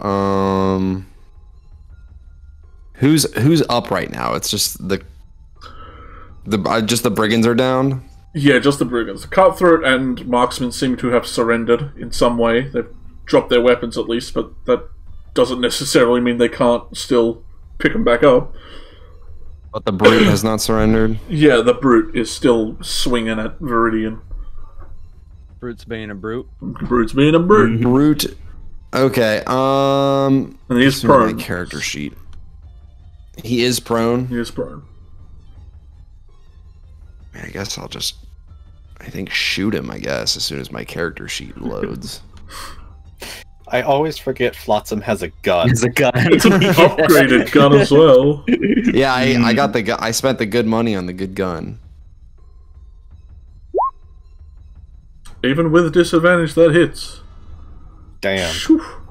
who's up right now? It's just just the brigands are down. Yeah, just the brigands. Cutthroat and marksman seem to have surrendered in some way. They've dropped their weapons at least, but that doesn't necessarily mean they can't still pick them back up. But the brute has not surrendered. Yeah, the brute is still swinging at Viridian. Brute's being a brute. Brute's being a brute. Brute. Okay. And he's let's look at prone. my character sheet. He is prone. He is prone. I guess I'll just, I think, shoot him, I guess, as soon as my character sheet loads. I always forget Flotsam has a gun. It's a gun. It's an upgraded gun as well. Yeah, I got the gun. I spent the good money on the good gun. Even with disadvantage, that hits. Damn.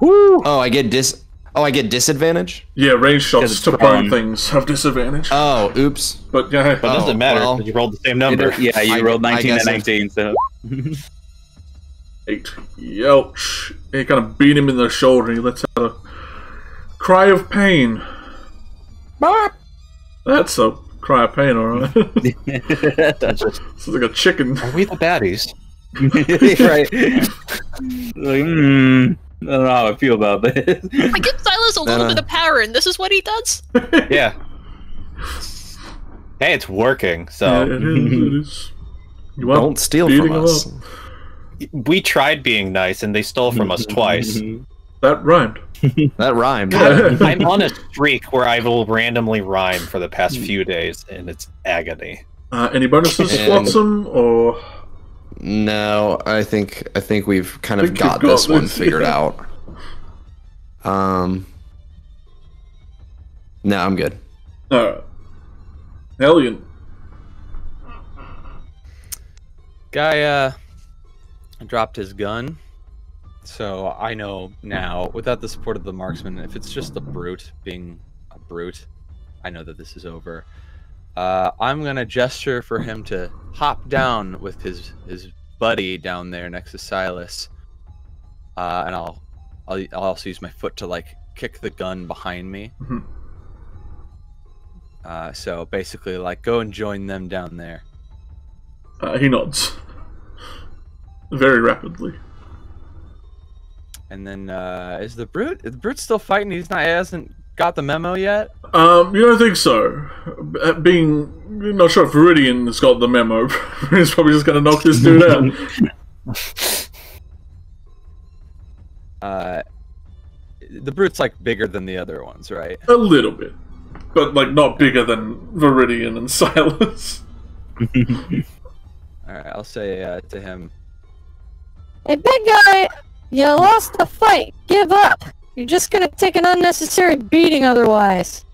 Woo! Oh, I get disadvantage? Yeah, range shots it's to prone. prone things have disadvantage. Oh, oops. But yeah, But it doesn't matter well. because you rolled the same number. Yeah, you rolled 19 and guess 19, so. 8. Youch. He kind of beat him in the shoulder and he lets out a cry of pain. That's a cry of pain, alright. Sounds like a chicken. Are we the baddies? Right. Like, I don't know how I feel about this. I give Silas a little bit of power, and this is what he does? Yeah. Hey, it's working, Yeah, so... it is. You want Don't steal beating from him us. up? We tried being nice, and they stole from us twice. That rhymed. That rhymed. I'm on a streak where I will randomly rhyme for the past few days, and it's agony. Any bonuses, And- Flotsam, or... No, I think we've kind of Think got you've got this one this, figured yeah. out. No, I'm good. Alright. Hellion. Guy dropped his gun, so I know now, without the support of the marksman, if it's just a brute being a brute, I know that this is over. I'm gonna gesture for him to hop down with his buddy down there next to Silas, and I'll also use my foot to like kick the gun behind me. Mhm. So basically, like, go and join them down there. He nods. Very rapidly. And then is the brute still fighting? He hasn't got the memo yet. You don't think so? Being not sure if Viridian has got the memo. He's probably just gonna knock this dude out. The brute's like bigger than the other ones, right? A little bit. But like not bigger than Viridian and Silas. All right, I'll say to him, Hey, big guy, you lost the fight. Give up. You're just gonna take an unnecessary beating otherwise.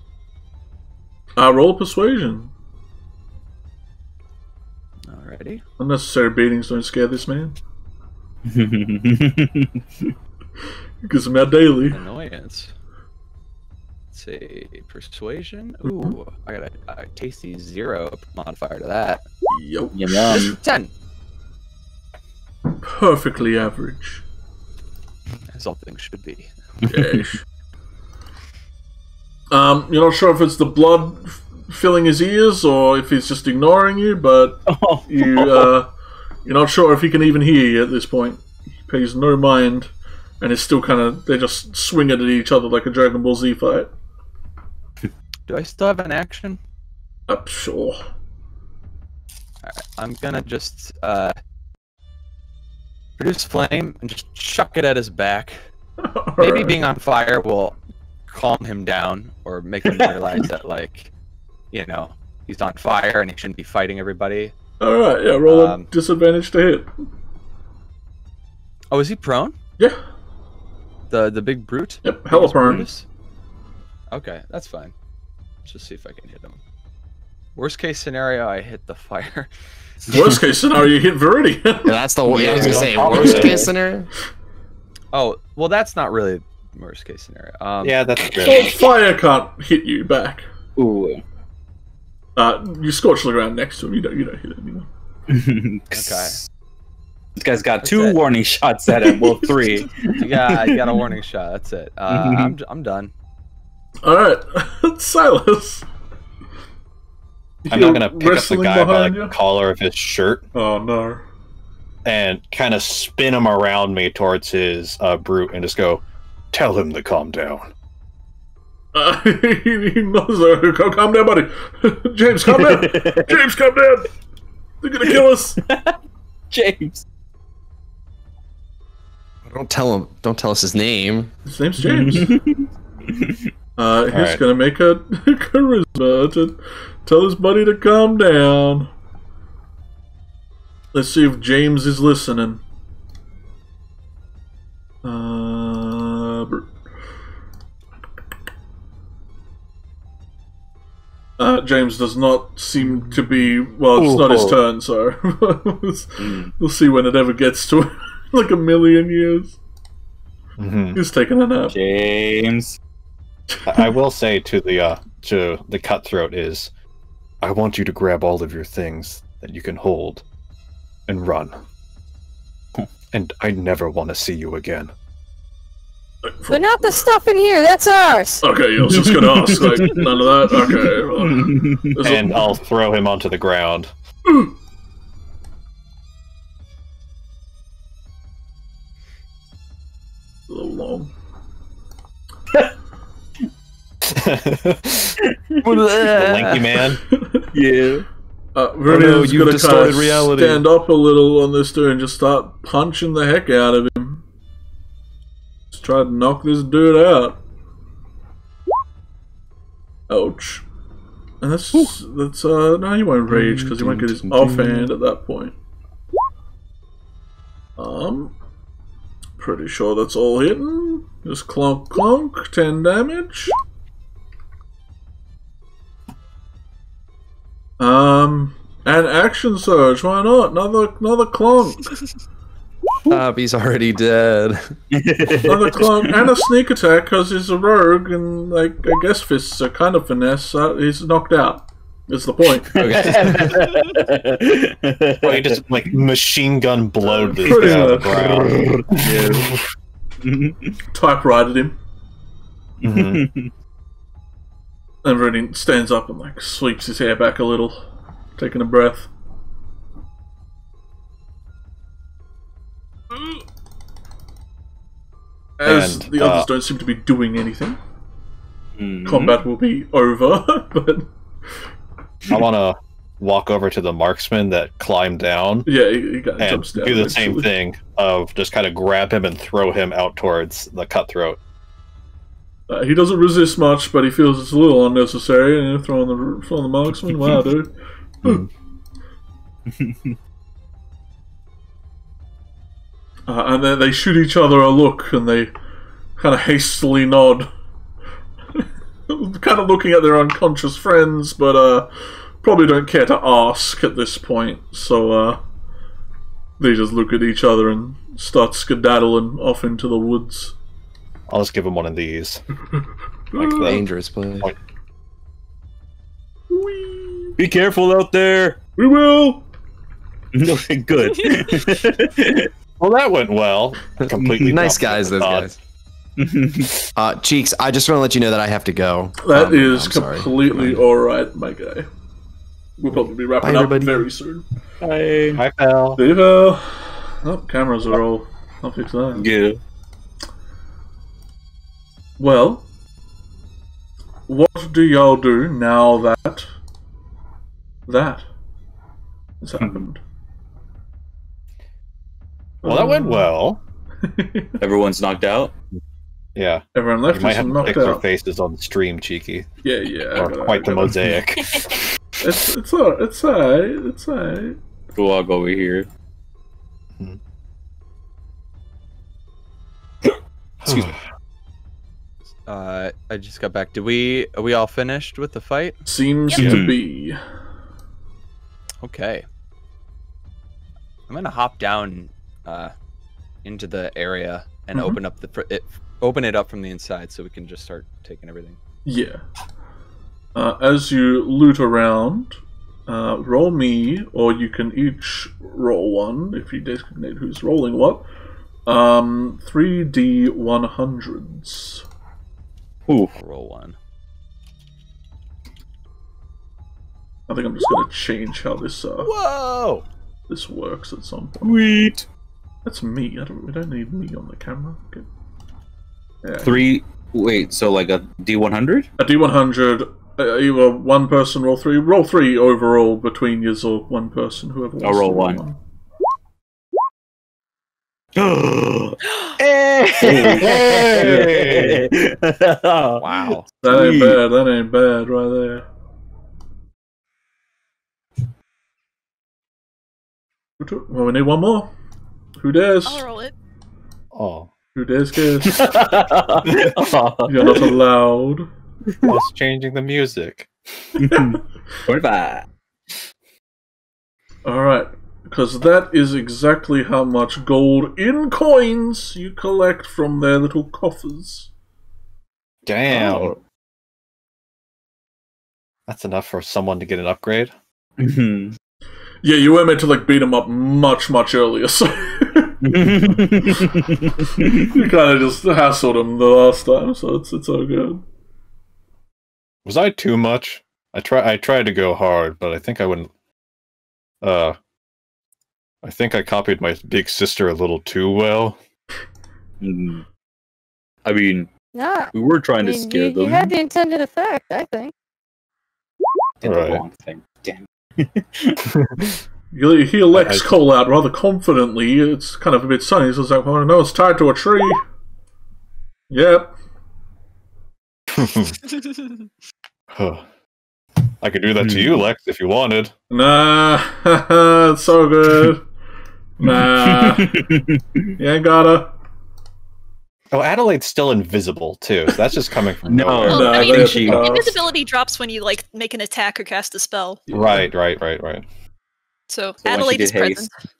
Roll persuasion. alrighty. Unnecessary beatings don't scare this man. Because I'm out daily. Annoyance. Let's see, persuasion. Ooh, I got a tasty 0 modifier to that. Yup. Yum. 10. Perfectly average. As all things should be. Yes. You're not sure if it's the blood filling his ears or if he's just ignoring you, but you're not sure if he can even hear you at this point. He pays no mind, and is still kind of, they just swing it at each other like a Dragon Ball Z fight. Do I still have an action? Sure. Alright, I'm gonna just produce flame and just chuck it at his back. Maybe Alright. being on fire will calm him down or make him realize that, like, you know, he's on fire and he shouldn't be fighting everybody. Alright, yeah, roll a Um, disadvantage to hit. Oh, is he prone? Yeah, The big brute? yep, hella prone. Brutus? Okay, that's fine. Let's just see if I can hit him. Worst case scenario, I hit the fire. Worst case scenario, you hit Viridian. Yeah, that's the I was gonna say Probably worst so. case scenario. Oh, well, that's not really worst case scenario. Yeah, that's So good. fire can't hit you back. Ooh. You scorch the ground next to him, you don't hit anyone. Okay. This guy's got That's 2 it. warning shots at him. Well, 3. You got a warning shot. That's it. I'm done. Alright, Silas. I'm not gonna pick up the Wrestling guy by behind the you? collar of his shirt Oh no. and kind of spin him around me towards his brute and just go, tell him to calm down. He knows. Calm down, buddy. James, calm down. James, calm down. They're gonna kill us. James. Don't tell us his name. His name's James. He's Alright. gonna make a charisma to tell his buddy to calm down. Let's see if James is listening. James does not seem to be... Well, it's not his turn, so... We'll see when it ever gets to like a million years. He's taking a nap. James. I will say to the cutthroat is, I want you to grab all of your things that you can hold and run. And I never want to see you again. But not the stuff in here, that's ours! Okay, I was just gonna ask, like, none of that? Okay. Well, And I'll throw him onto the ground. a little long. The lanky man. Yeah. Viridian's you've gonna distorted kinda reality. stand up a little on this dude and just start punching the heck out of him. Just try to knock this dude out. Ouch. And that's no, he won't rage because he won't get his offhand at that point. Pretty sure that's all hitting. Just clunk clunk, 10 damage. And action surge, why not? Another clunk. He's already dead. Another clunk and a sneak attack because he's a rogue and like I guess fists are kind of finesse. He's knocked out. Is the point. Well, he just like machine gun blowed this Pretty guy on the much. ground. Typewritered him. Mhm. And Viridian stands up and like sweeps his hair back a little, taking a breath. As And, the others don't seem to be doing anything. Combat will be over, but I want to walk over to the marksman that climbed down yeah, he kind of and jumps down. do the same eventually. thing of just kind of grab him and throw him out towards the cutthroat. He doesn't resist much, but he feels it's a little unnecessary. And you're throwing the marksman. Wow, dude. And then they shoot each other a look, and they kind of hastily nod, kind of looking at their unconscious friends, but probably don't care to ask at this point. So they just look at each other and start skedaddling off into the woods. I'll just give him one of these. Like the, Dangerous place. Be careful out there. We will. Okay, good. well, that went well. Completely Nice dropped guys, the those thought. guys. Cheeks, I just want to let you know that I have to go. That is I'm sorry. completely alright, my guy. We'll probably be wrapping Bye, up everybody. very soon. Hi. Hi, pal. There you go. Oh, cameras are all... I'll fix that. Yeah. Well, what do y'all do now that has happened? Well, that went well. Everyone's knocked out. Yeah. Everyone You left might us have and to knocked fix our out. faces on the stream, Cheeky. Yeah. I Or gotta- quite the I gotta- mosaic. It's alright. Go walk over here. Excuse me. I just got back. Are we all finished with the fight? Seems Yep. to be. Okay. I'm gonna hop down into the area and open it up from the inside so we can just start taking everything. Yeah. As you loot around, roll me, or you can each roll one if you designate who's rolling what. 3D100s. Ooh. I'll roll one. I think I'm just gonna change how this Whoa! this works at some point. Sweet. That's me. We don't need me on the camera. Okay. Yeah. 3. Wait, so like a D100? A D100. Either one person roll three. Roll three overall between yous, or one person. Whoever wants I'll roll to one. Wow. That ain't bad. That ain't bad right there. Well, we need one more. Who dares? I'll roll it. Oh. Who dares guess? You're not allowed. Just changing the music. 25. Alright, because that is exactly how much gold in coins you collect from their little coffers. Damn. Oh. That's enough for someone to get an upgrade. Mhm. Yeah, you were meant to like beat them up much, much earlier, so you kind of just hassled them the last time, so it's all good. Was I too much? I tried to go hard, but I think I wouldn't. I think I copied my big sister a little too well. Mhm. I mean, Nah, we were trying to scare them. you had the intended effect, I think. Did Right. the wrong thing. Damn. You hear Lex call out rather confidently. It's kind of a bit sunny, so it's like, well, no, it's tied to a tree. Yep. Huh. I could do that to you, Lex, if you wanted. Nah, it's so good. Nah, you ain't gotta. Oh, Adelaide's still invisible too, so that's just coming from No. nowhere. Well, No, I mean, they have to pass. invisibility drops when you like make an attack or cast a spell. Right. So So when Adelaide she is did haste, present.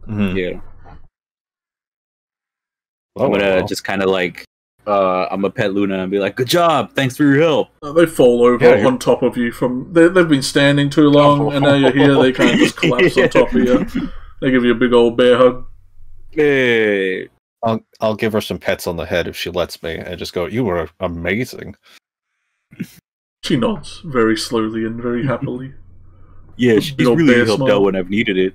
Mhm. yeah. Oh, I'm gonna well. just kind of like, I'm gonna pet Luna and be like, "Good job, thanks for your help." They fall over Yeah, on top of you from. They've been standing too long, and now you're here. They kind of just collapse on top of you. They give you a big old bear hug. Hey. I'll give her some pets on the head if she lets me, and just go, "You were amazing." She nods very slowly and very happily. Yeah, Big she's old really bear helped smile. out when I've needed it.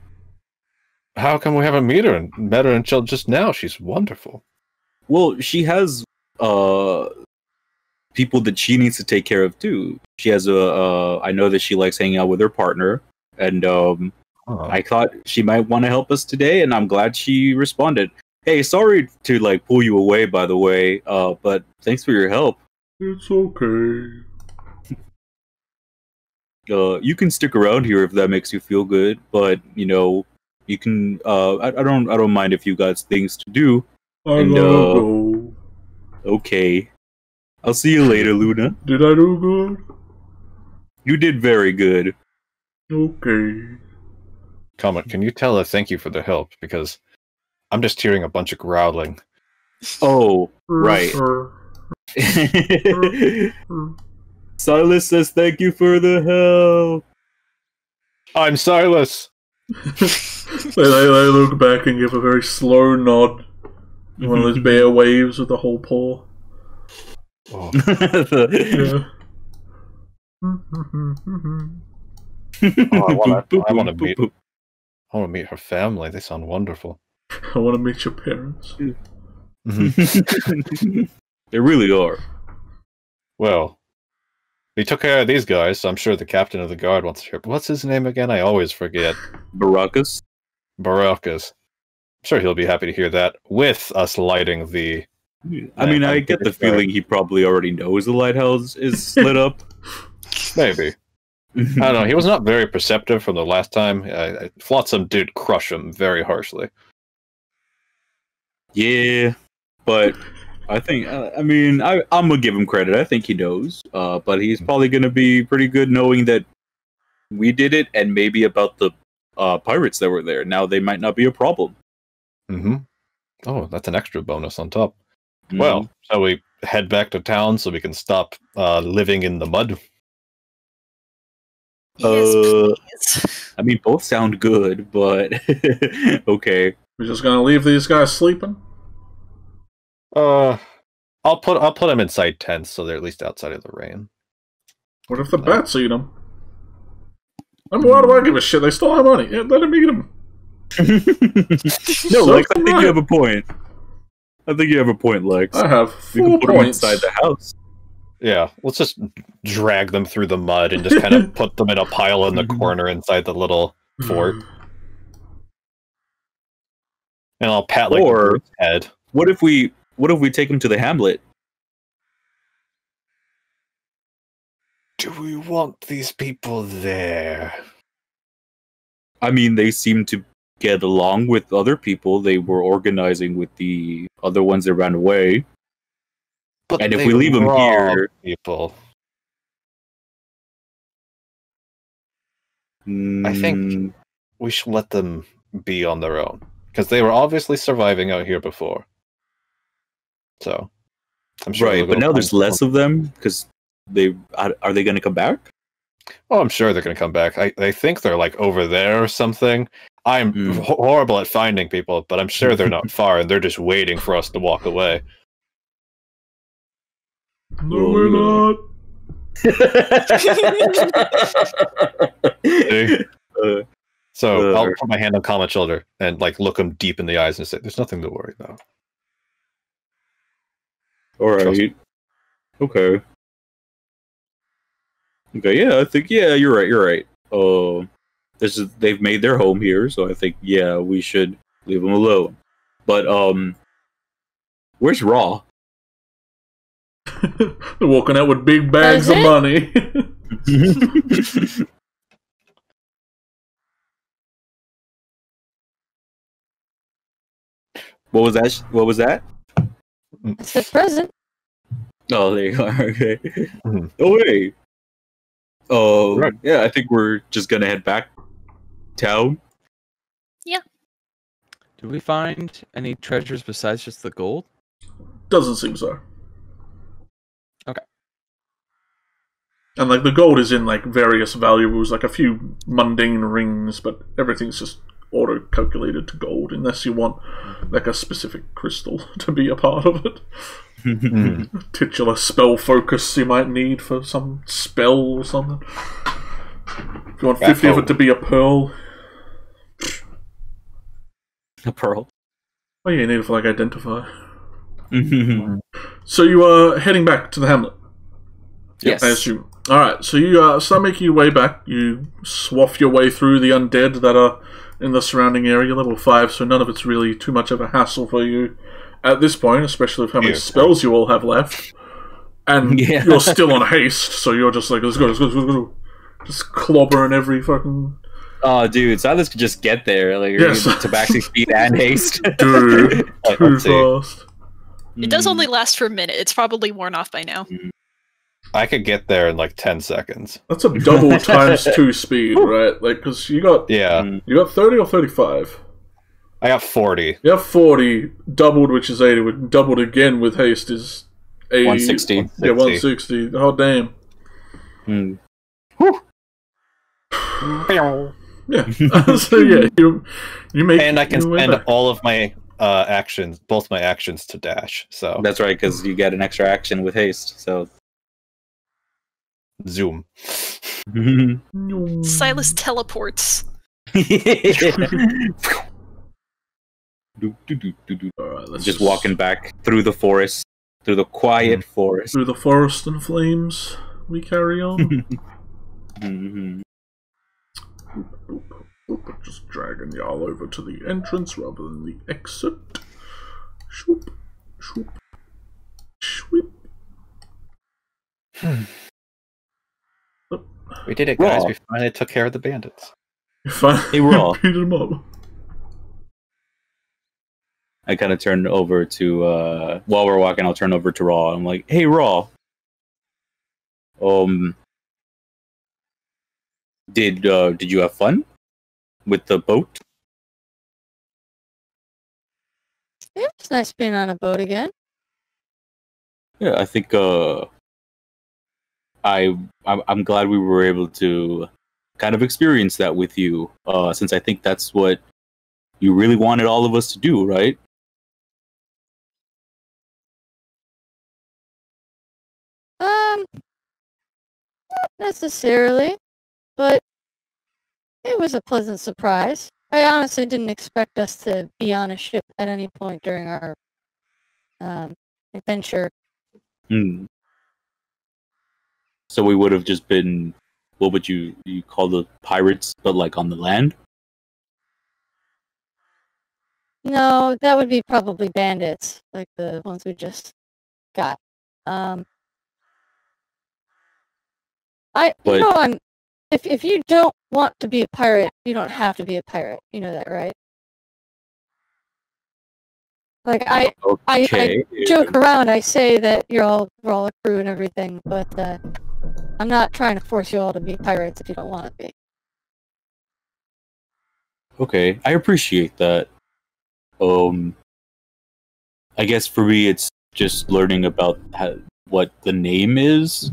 How come we haven't met her until just now? She's wonderful. Well, she has people that she needs to take care of too. She has I know that she likes hanging out with her partner, and Oh. I thought she might want to help us today, and I'm glad she responded. Hey, sorry to like pull you away, by the way, but thanks for your help. It's okay. You can stick around here if that makes you feel good, but you know, you can. I don't mind if you got things to do. I And, gotta go. Okay, I'll see you later, Luna. Did I do good? You did very good. Okay. Comet, can you tell her thank you for the help? Because I'm just hearing a bunch of growling. Oh, right. Silas says thank you for the help. I'm Silas! They look back and give a very slow nod. One of those bear waves with the whole paw. Oh, Yeah. I want to meet her family. They sound wonderful. I want to meet your parents. They really are. Well, we took care of these guys, so I'm sure the captain of the guard wants to hear. What's his name again? I always forget. Baracus. Baracus. I'm sure he'll be happy to hear that with us lighting the. I mean, I get the feeling he probably already knows the lighthouse is lit up. Maybe. I don't know. He was not very perceptive from the last time. Flotsam did crush him very harshly. Yeah, but I think, I mean, I'm gonna give him credit. I think he knows, but he's probably gonna be pretty good knowing that we did it, and maybe about the pirates that were there. Now they might not be a problem. Mm-hmm. Oh, that's an extra bonus on top. Well, shall we head back to town so we can stop living in the mud? Yes, please. I mean, both sound good, but okay. We're just gonna leave these guys sleeping? I'll put them inside tents so they're at least outside of the rain. What if the bats eat them? I mean, why do I give a shit? They stole our money. Yeah, let them eat them. No, Lex, I think you have a point. I think you have a point, Lex. I have We 4 can put them points. inside the house. Yeah, let's just drag them through the mud and just kind of put them in a pile in the corner inside the little fort. And I'll pat like Or- the bird's head. What if we take them to the hamlet? Do we want these people there? I mean, they seem to get along with other people. They were organizing with the other ones that ran away. But And if they we leave 'em rob here- people. I think we should let them be on their own because they were obviously surviving out here before. So, I'm sure. Right, but now there's less of them because are they going to come back? Oh, I'm sure they're going to come back. I think they're like over there or something. I'm horrible at finding people, but I'm sure they're not far, and they're just waiting for us to walk away. No, we're not. So I'll put my hand on Comet's shoulder and like look him deep in the eyes and say, "There's nothing to worry about." All right. Okay. Okay. Yeah, I think you're right. You're right. They've made their home here, so I think we should leave them alone. But where's Raw? They're walking out with big bags of money. What was that? What was that? It's the present. Oh, there you are. Okay. Oh, hey. Oh, Right. yeah. I think we're just gonna head back town. Yeah. Did we find any treasures besides just the gold? Doesn't seem so. Okay. And like the gold is in like various valuables, like a few mundane rings, but everything's just auto-calculated to gold, unless you want like a specific crystal to be a part of it. Titular spell focus you might need for some spell or something. If you want 50 of it to be a pearl. A pearl. Oh yeah, you need it for like identify. So you are heading back to the hamlet. Yes. I assume. Alright, so you start making your way back. You swath your way through the undead that are in the surrounding area, level 5, so none of it's really too much of a hassle for you at this point, especially with how many spells you all have left. And you're still on haste, so you're just like, let's go. Just clobbering every fucking... Oh, dude, Silas could just get there. Like, Tabaxi speed and haste. Dude, too fast. It does only last for a minute. It's probably worn off by now. I could get there in like 10 seconds. That's a double times 2 speed, right? Like, because you got 30 or 35? I got 40. You have 40, doubled, which is 80. Doubled again with haste is 80. 160. Yeah, 160. Oh, damn. Yeah. So, yeah, you make... And I can spend all of my actions, both my actions, to dash. So that's right, because you get an extra action with haste, so... Zoom. Silas teleports. Alright, just walking back through the forest, through the quiet forest. Through the forest and flames, we carry on. Just dragging y'all over to the entrance rather than the exit. Shoop, shoop, shoop. We did it, guys. We finally took care of the bandits. You finally beat them up. I kind of turn over to, while we're walking, I'll turn over to Raw. I'm like, hey, Raw. Did you have fun with the boat? Yeah, it's nice being on a boat again. Yeah, I think I'm glad we were able to kind of experience that with you, since I think that's what you really wanted all of us to do, right? Not necessarily, but it was a pleasant surprise. I honestly didn't expect us to be on a ship at any point during our adventure. So we would have just been, what would you call the pirates, but like on the land? No, that would be probably bandits, like the ones we just got. If you don't want to be a pirate, you don't have to be a pirate. You know that, right? Like I joke around. I say that we're all a crew and everything, but I'm not trying to force you all to be pirates if you don't want to be. Okay, I appreciate that. I guess for me, it's just learning about what the name is.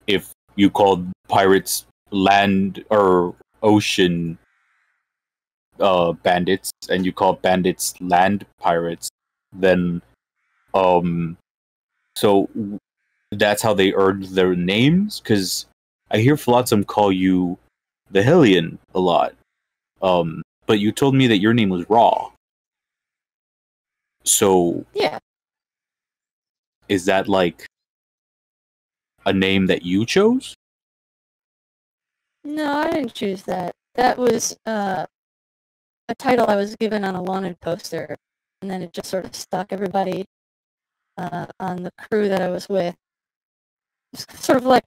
If you called pirates land or ocean bandits, and you call bandits land pirates, then so that's how they earned their names. Because I hear Flotsam call you the Hellion a lot. But you told me that your name was Raw. So Yeah. is that like a name that you chose? No, I didn't choose that. That was a title I was given on a wanted poster, and then it just sort of stuck. Everybody on the crew that I was with. It's sort of like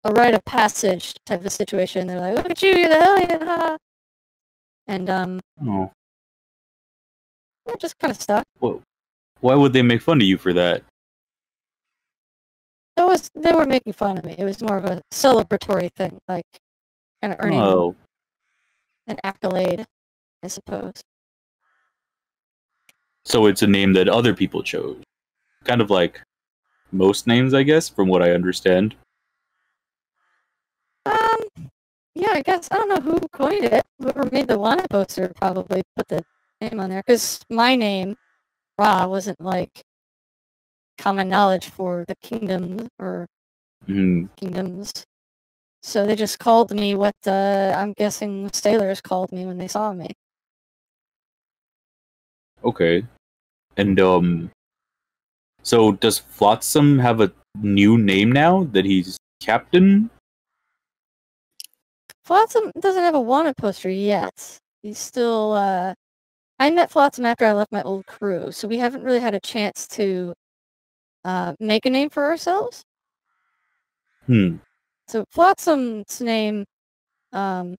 a rite of passage type of situation. They're like, "Look at you, you're the Hellion!" Ha! And Oh, it just kind of stuck. well, why would they make fun of you for that? They were making fun of me. It was more of a celebratory thing, like kind of earning Oh, an accolade, I suppose. so it's a name that other people chose. Kind of like most names, I guess, from what I understand. Yeah, I guess I don't know who coined it. Whoever made the wanted poster probably put the name on there, because my name, Ra, wasn't like common knowledge for the kingdom or kingdoms. So they just called me what I'm guessing sailors called me when they saw me. Okay. And so does Flotsam have a new name now that he's captain? Flotsam doesn't have a wanted poster yet. He's still, I met Flotsam after I left my old crew, so we haven't really had a chance to make a name for ourselves. So Flotsam's name, I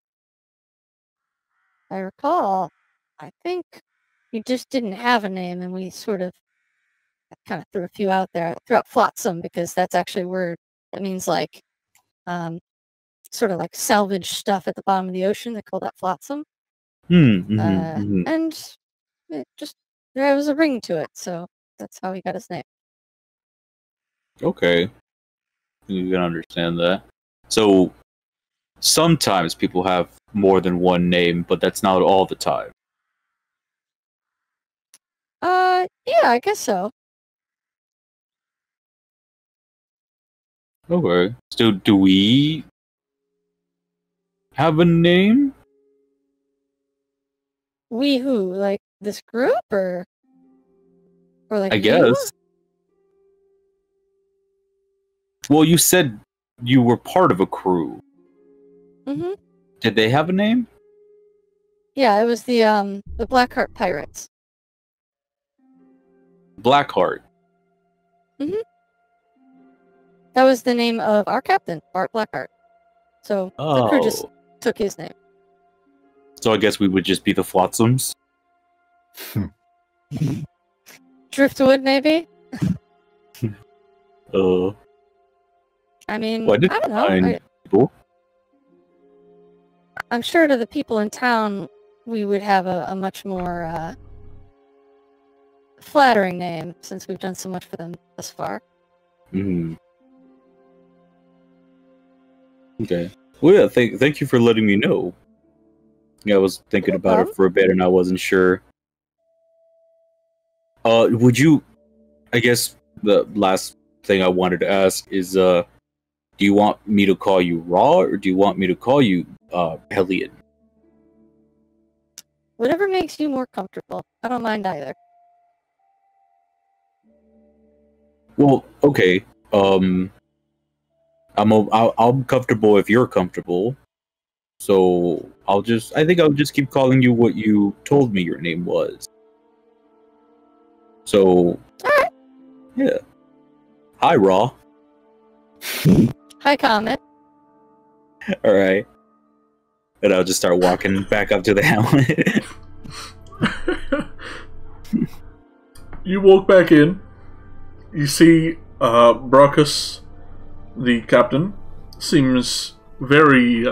recall, I think he just didn't have a name, and we sort of kind of threw a few out there. I threw out Flotsam because that's actually a word that means like, sort of like salvage stuff at the bottom of the ocean. They call that Flotsam. And it just, there was a ring to it, so that's how he got his name. Okay. You can understand that. So sometimes people have more than one name, but that's not all the time. Yeah, I guess so. Okay. So do we have a name? We who? Like this group, or like I you? guess. Well, you said you were part of a crew. Mm-hmm. Did they have a name? Yeah, it was the Blackheart Pirates. Blackheart. Mm-hmm. That was the name of our captain, Bart Blackheart. So the crew just took his name. So I guess we would just be the Flotsams. Driftwood, maybe? I mean, well, I don't know. People. I'm sure to the people in town, we would have a much more flattering name, since we've done so much for them thus far. Okay. Well, yeah, thank you for letting me know. Yeah, I was thinking about it for a bit, and I wasn't sure. Would you... I guess the last thing I wanted to ask is, do you want me to call you Raw, or do you want me to call you, Hellion? Whatever makes you more comfortable. I don't mind either. Well, okay. I'm comfortable if you're comfortable. So I think I'll just keep calling you what you told me your name was. So, yeah. Hi, Raw. Hi, Comet. All right. And I'll just start walking back up to the helmet. You walk back in. You see Brockus, the captain, seems very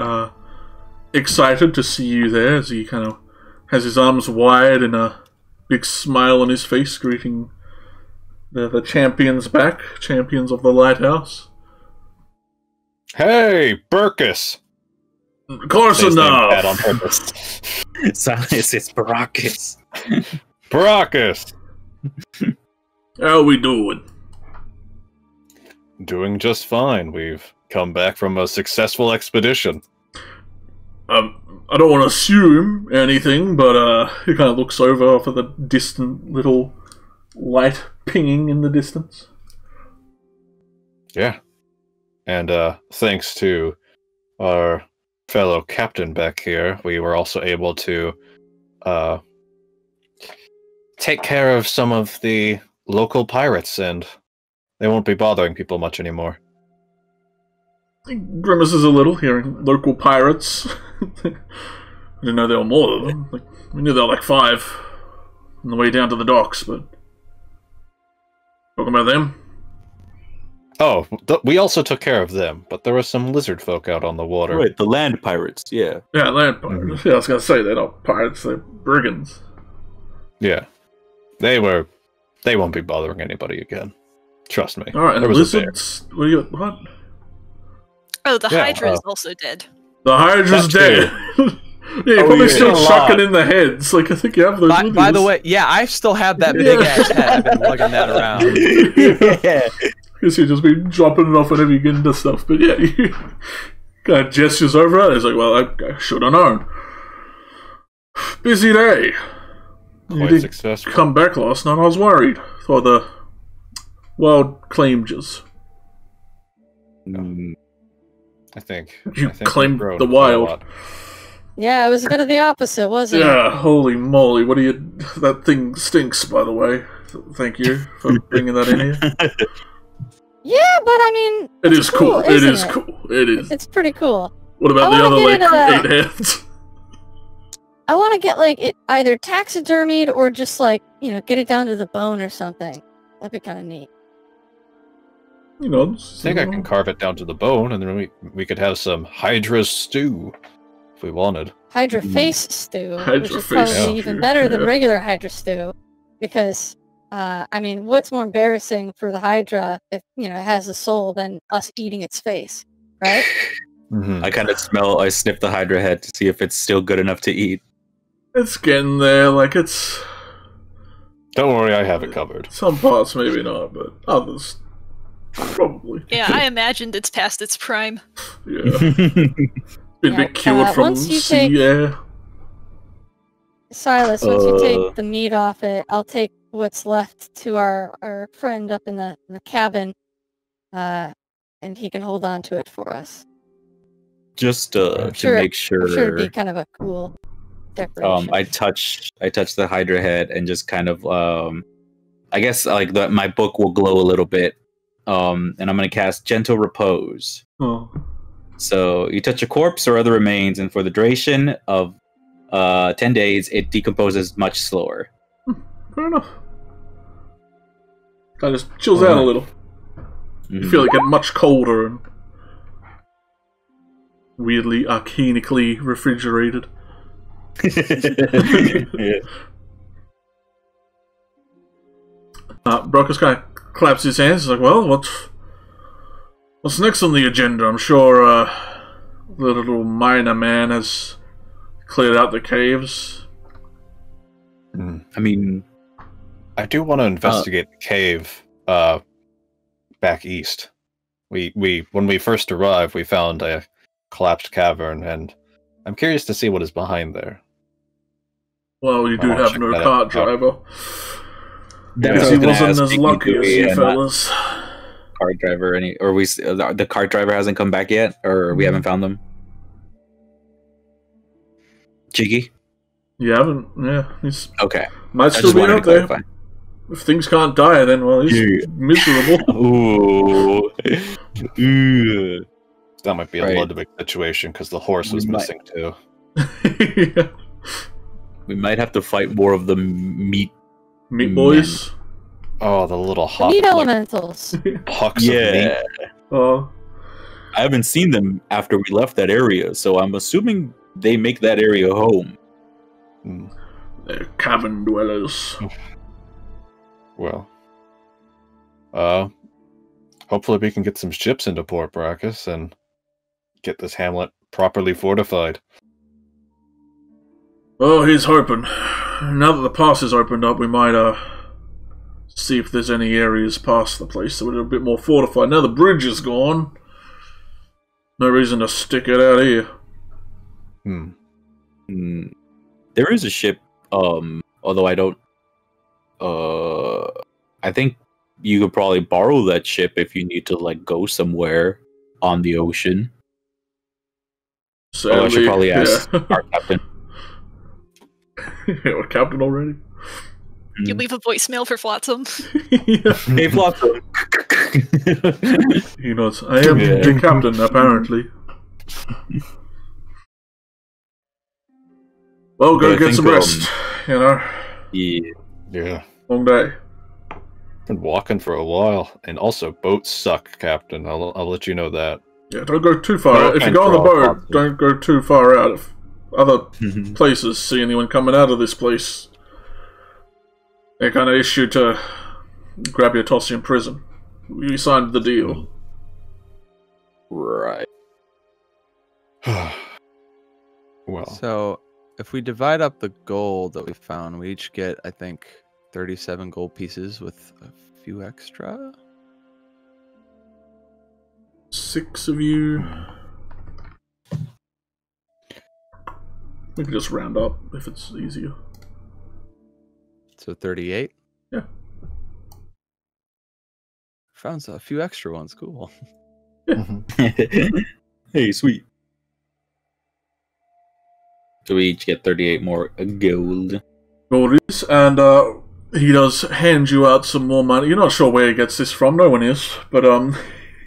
excited to see you there as he kind of has his arms wide and a big smile on his face, greeting the champions back, champions of the lighthouse. Hey, Burkus! Close enough! On purpose. Silence, it's Baracus. Baracus! How we doing? Doing just fine. We've come back from a successful expedition. I don't want to assume anything, but he kind of looks over for the distant little light pinging in the distance. Yeah. And thanks to our fellow captain back here, we were also able to take care of some of the local pirates, and they won't be bothering people much anymore. He grimaces a little, hearing local pirates. I didn't know there were more of them. We knew there were like 5 on the way down to the docks, but... Talking about them? Oh, we also took care of them, but there were some lizard folk out on the water. Right, the land pirates, yeah. Yeah, land pirates. Yeah, I was going to say, they're not pirates, they're brigands. Yeah. They won't be bothering anybody again. Trust me. Alright, and lizards... What? Oh, the Yeah, Hydra is also dead. The Hydra's dead. Yeah, you're probably still chucking in the heads. Like, I think you have those with By you. the way, yeah, I still have that big ass head. I've been lugging that around. Yeah. Guess you just be dropping it off whenever you get into stuff. But yeah, you kind of gestures over it. He's like, well, I should have known. Busy day. You Quite did successful. come back last night. I was worried for the wild claimers. I think You I think claimed we've grown the quite a wild. lot. Yeah, it was a bit of the opposite, wasn't it? Yeah, holy moly. What do you... That thing stinks, by the way. Thank you for bringing that in here. Yeah, but I mean, It it's is cool. It isn't is cool. It is. It's pretty cool. What about I the other, wanna like, get 8 hands? I want to get like it either taxidermied or just like get it down to the bone or something. That'd be kind of neat. You know, I think I can carve it down to the bone, and then we could have some Hydra stew if we wanted. Hydra face stew, Hydra which is face probably stew, even better than yeah. regular Hydra stew, because I mean, what's more embarrassing for the Hydra if it has a soul than us eating its face, right? Mm-hmm. I kind of I sniff the Hydra head to see if it's still good enough to eat. it's getting there. Like, it's... Don't worry, I have it covered. Some parts maybe not, but others probably. Yeah, I imagined it's past its prime. Yeah. Been a bit cured from once you sea take- air. Silas, once you take the meat off it, I'll take what's left to our friend up in the cabin, and he can hold on to it for us. Just to make I'm sure sure. it'd be kind of a cool decoration. I touch the Hydra head and just kind of I guess like my book will glow a little bit. And I'm gonna cast Gentle Repose. Oh. So you touch a corpse or other remains, and for the duration of 10 days, it decomposes much slower. Fair enough. Kind of just chills out a little. You feel like it much colder and weirdly arcanically refrigerated. Yeah. Brockus kind of claps his hands. He's like, well, what's next on the agenda? I'm sure the little miner man has cleared out the caves. I mean, I do want to investigate the cave back east. We when we first arrived, we found a collapsed cavern, and I'm curious to see what is behind there. Well, you do I'll have check no that cart out. driver. That's Because what he I was gonna wasn't ask, as do lucky as we, you not fellas. cart driver the cart driver hasn't come back yet, or we haven't found them. Cheeki? You haven't? Yeah, he's Okay. might I still just be wanted to out there. clarify. If things can't die, then well, he's Yeah. miserable. Ooh. Ooh. That might be a Right. Ludwig situation because the horse was We might- missing too. Yeah. We might have to fight more of the meat. Meat boys. Oh, the little hot Meat like, elementals. pucks of meat. Oh, I haven't seen them after we left that area, so I'm assuming they make that area home. They're cabin dwellers. Well, hopefully we can get some ships into Port Brachus and get this hamlet properly fortified. Oh, he's hoping. Now that the pass is opened up, we might see if there's any areas past the place that are a bit more fortified. Now the bridge is gone. No reason to stick it out here. There is a ship, although I don't... I think you could probably borrow that ship if you need to, like, go somewhere on the ocean. Sadly, I should probably ask our captain. Our captain already? You leave a voicemail for Flotsam. Hey, Flotsam. He knows. I am the captain, apparently. Well, go get some rest, you know? Yeah. Long day. Been walking for a while, and also boats suck, Captain. I'll let you know that. Yeah, don't go too far out. If you go on the boat, don't go too far out. If other places see anyone coming out of this place, they kind of issue to grab you, toss you in prison. We signed the deal. Right. Well. So, if we divide up the gold that we found, we each get, I think, 37 gold pieces with a few extra. 6 of you. We can just round up if it's easier. So 38? Yeah. Found a few extra ones, cool. Hey, sweet. So we each get 38 more gold. Goldie, and he does hand you out some more money. You're not sure where he gets this from, no one is, but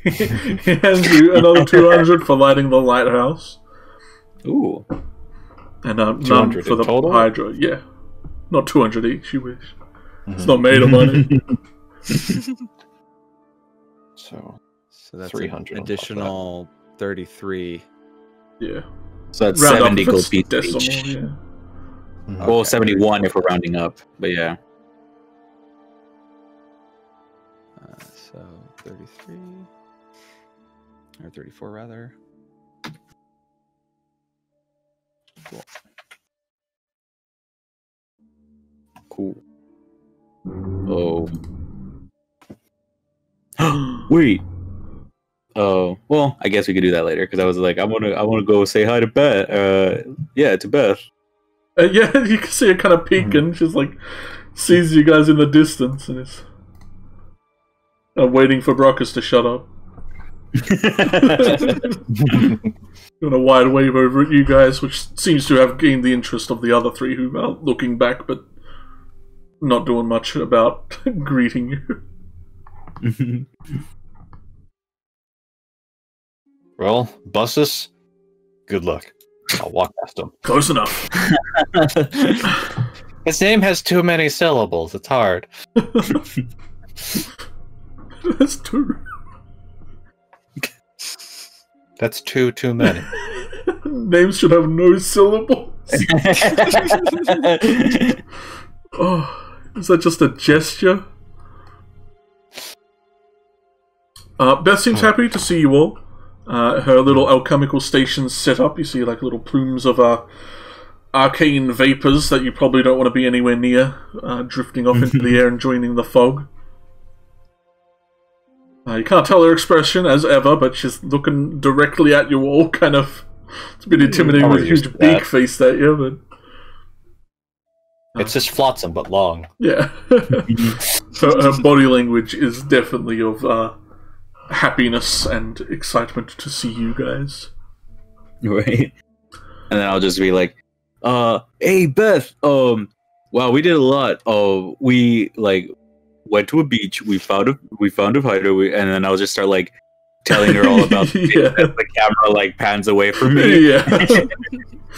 he hands you another 200 for lighting the lighthouse. Ooh. And none for the total? hydro. Yeah. Not 200 each, you wish. It's not made of money. So that's 300 an additional 33. Yeah. So that's Round 70 up if gold it's pieces decimal, each. yeah. Well, 71 if we're rounding up, but yeah. So 33. Or 34, rather. Cool. Oh. Wait. Oh, well, I guess we could do that later because I was like, I want to go say hi to Beth. Yeah, to Beth. Yeah, you can see her kind of peeking. She's like, sees you guys in the distance and is waiting for Brockus to shut up. Doing a wide wave over at you guys, which seems to have gained the interest of the other three who are looking back, but not doing much about greeting you. Well, buses, good luck. I'll walk past him. Close enough. His name has too many syllables. It's hard. That's two. That's too many. Names should have no syllables. Oh, is that just a gesture? Beth seems happy to see you all. Her little alchemical station's set up. You see like little plumes of arcane vapors that you probably don't want to be anywhere near, drifting off into the air and joining the fog. You can't tell her expression as ever, but she's looking directly at you all, kind of. It's a bit intimidating with a huge beak face at you, but. It's just flotsam, but long. Yeah. Her body language is definitely of happiness and excitement to see you guys. Right. And then I'll just be like, hey Beth, wow, we did a lot. We like went to a beach, we found a hideaway, and then I'll just start like telling her all about the Yeah. the camera like pans away from me. Yeah.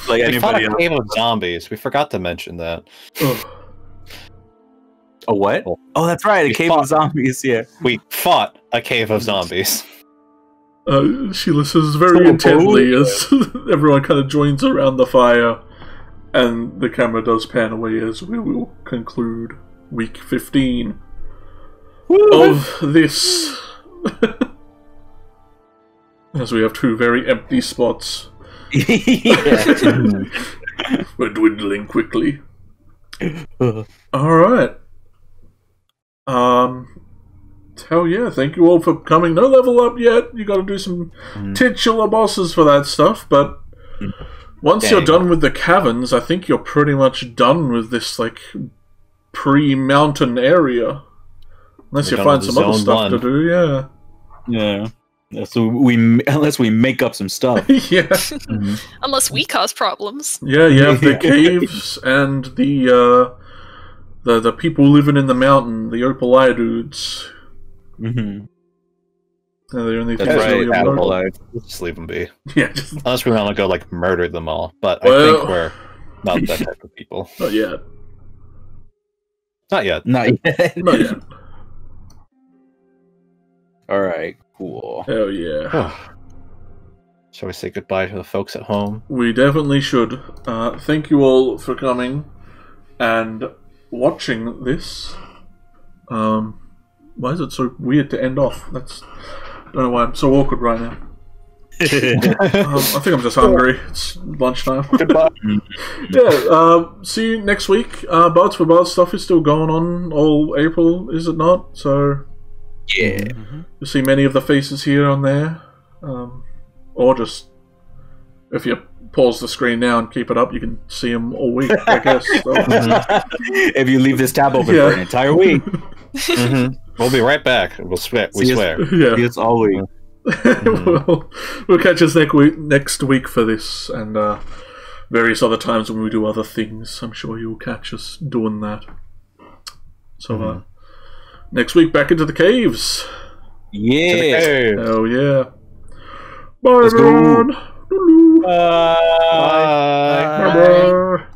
Like We fought anybody a else. game of zombies. We forgot to mention that. A what? Oh, that's right, a cave of zombies, yeah. We fought a cave of zombies. She listens very intently as everyone kind of joins around the fire, and the camera does pan away as we will conclude week 15 of this. As we have 2 very empty spots. We're dwindling quickly. Alright. Hell yeah, thank you all for coming. No level up yet. You gotta do some titular bosses for that stuff, but once you're done with the caverns, I think you're pretty much done with this, like, pre-mountain area. Unless you find some other stuff to do, yeah. Yeah. Unless we make up some stuff. Yeah. Unless we cause problems. Yeah, you have the caves and the people living in the mountain, the Opalaya dudes. Mm-hmm. They're the only That's things right. really We'll just leave them be. Yeah, Unless we want to go like murder them all, but I think we're not that type of people. Not yet. Not yet. Not yet. Not yet. All right. Cool. Hell yeah. Shall we say goodbye to the folks at home? We definitely should. Thank you all for coming and watching this. Why is it so weird to end off? I don't know why I'm so awkward right now. I think I'm just hungry. It's lunchtime. Goodbye. Yeah, see you next week. Buds for Buds stuff is still going on all April, is it not? So Yeah. you'll see many of the faces here on there. Or just, if you pause the screen now and keep it up, you can see them all week, I guess. So. If you leave this tab open for an entire week. We'll be right back. We swear. Yeah. It's all week. We'll catch us next week for this and various other times when we do other things. I'm sure you'll catch us doing that. So next week, back into the caves. Yeah. Hell yeah. Bye, Let's go. everyone. Bye. Bye.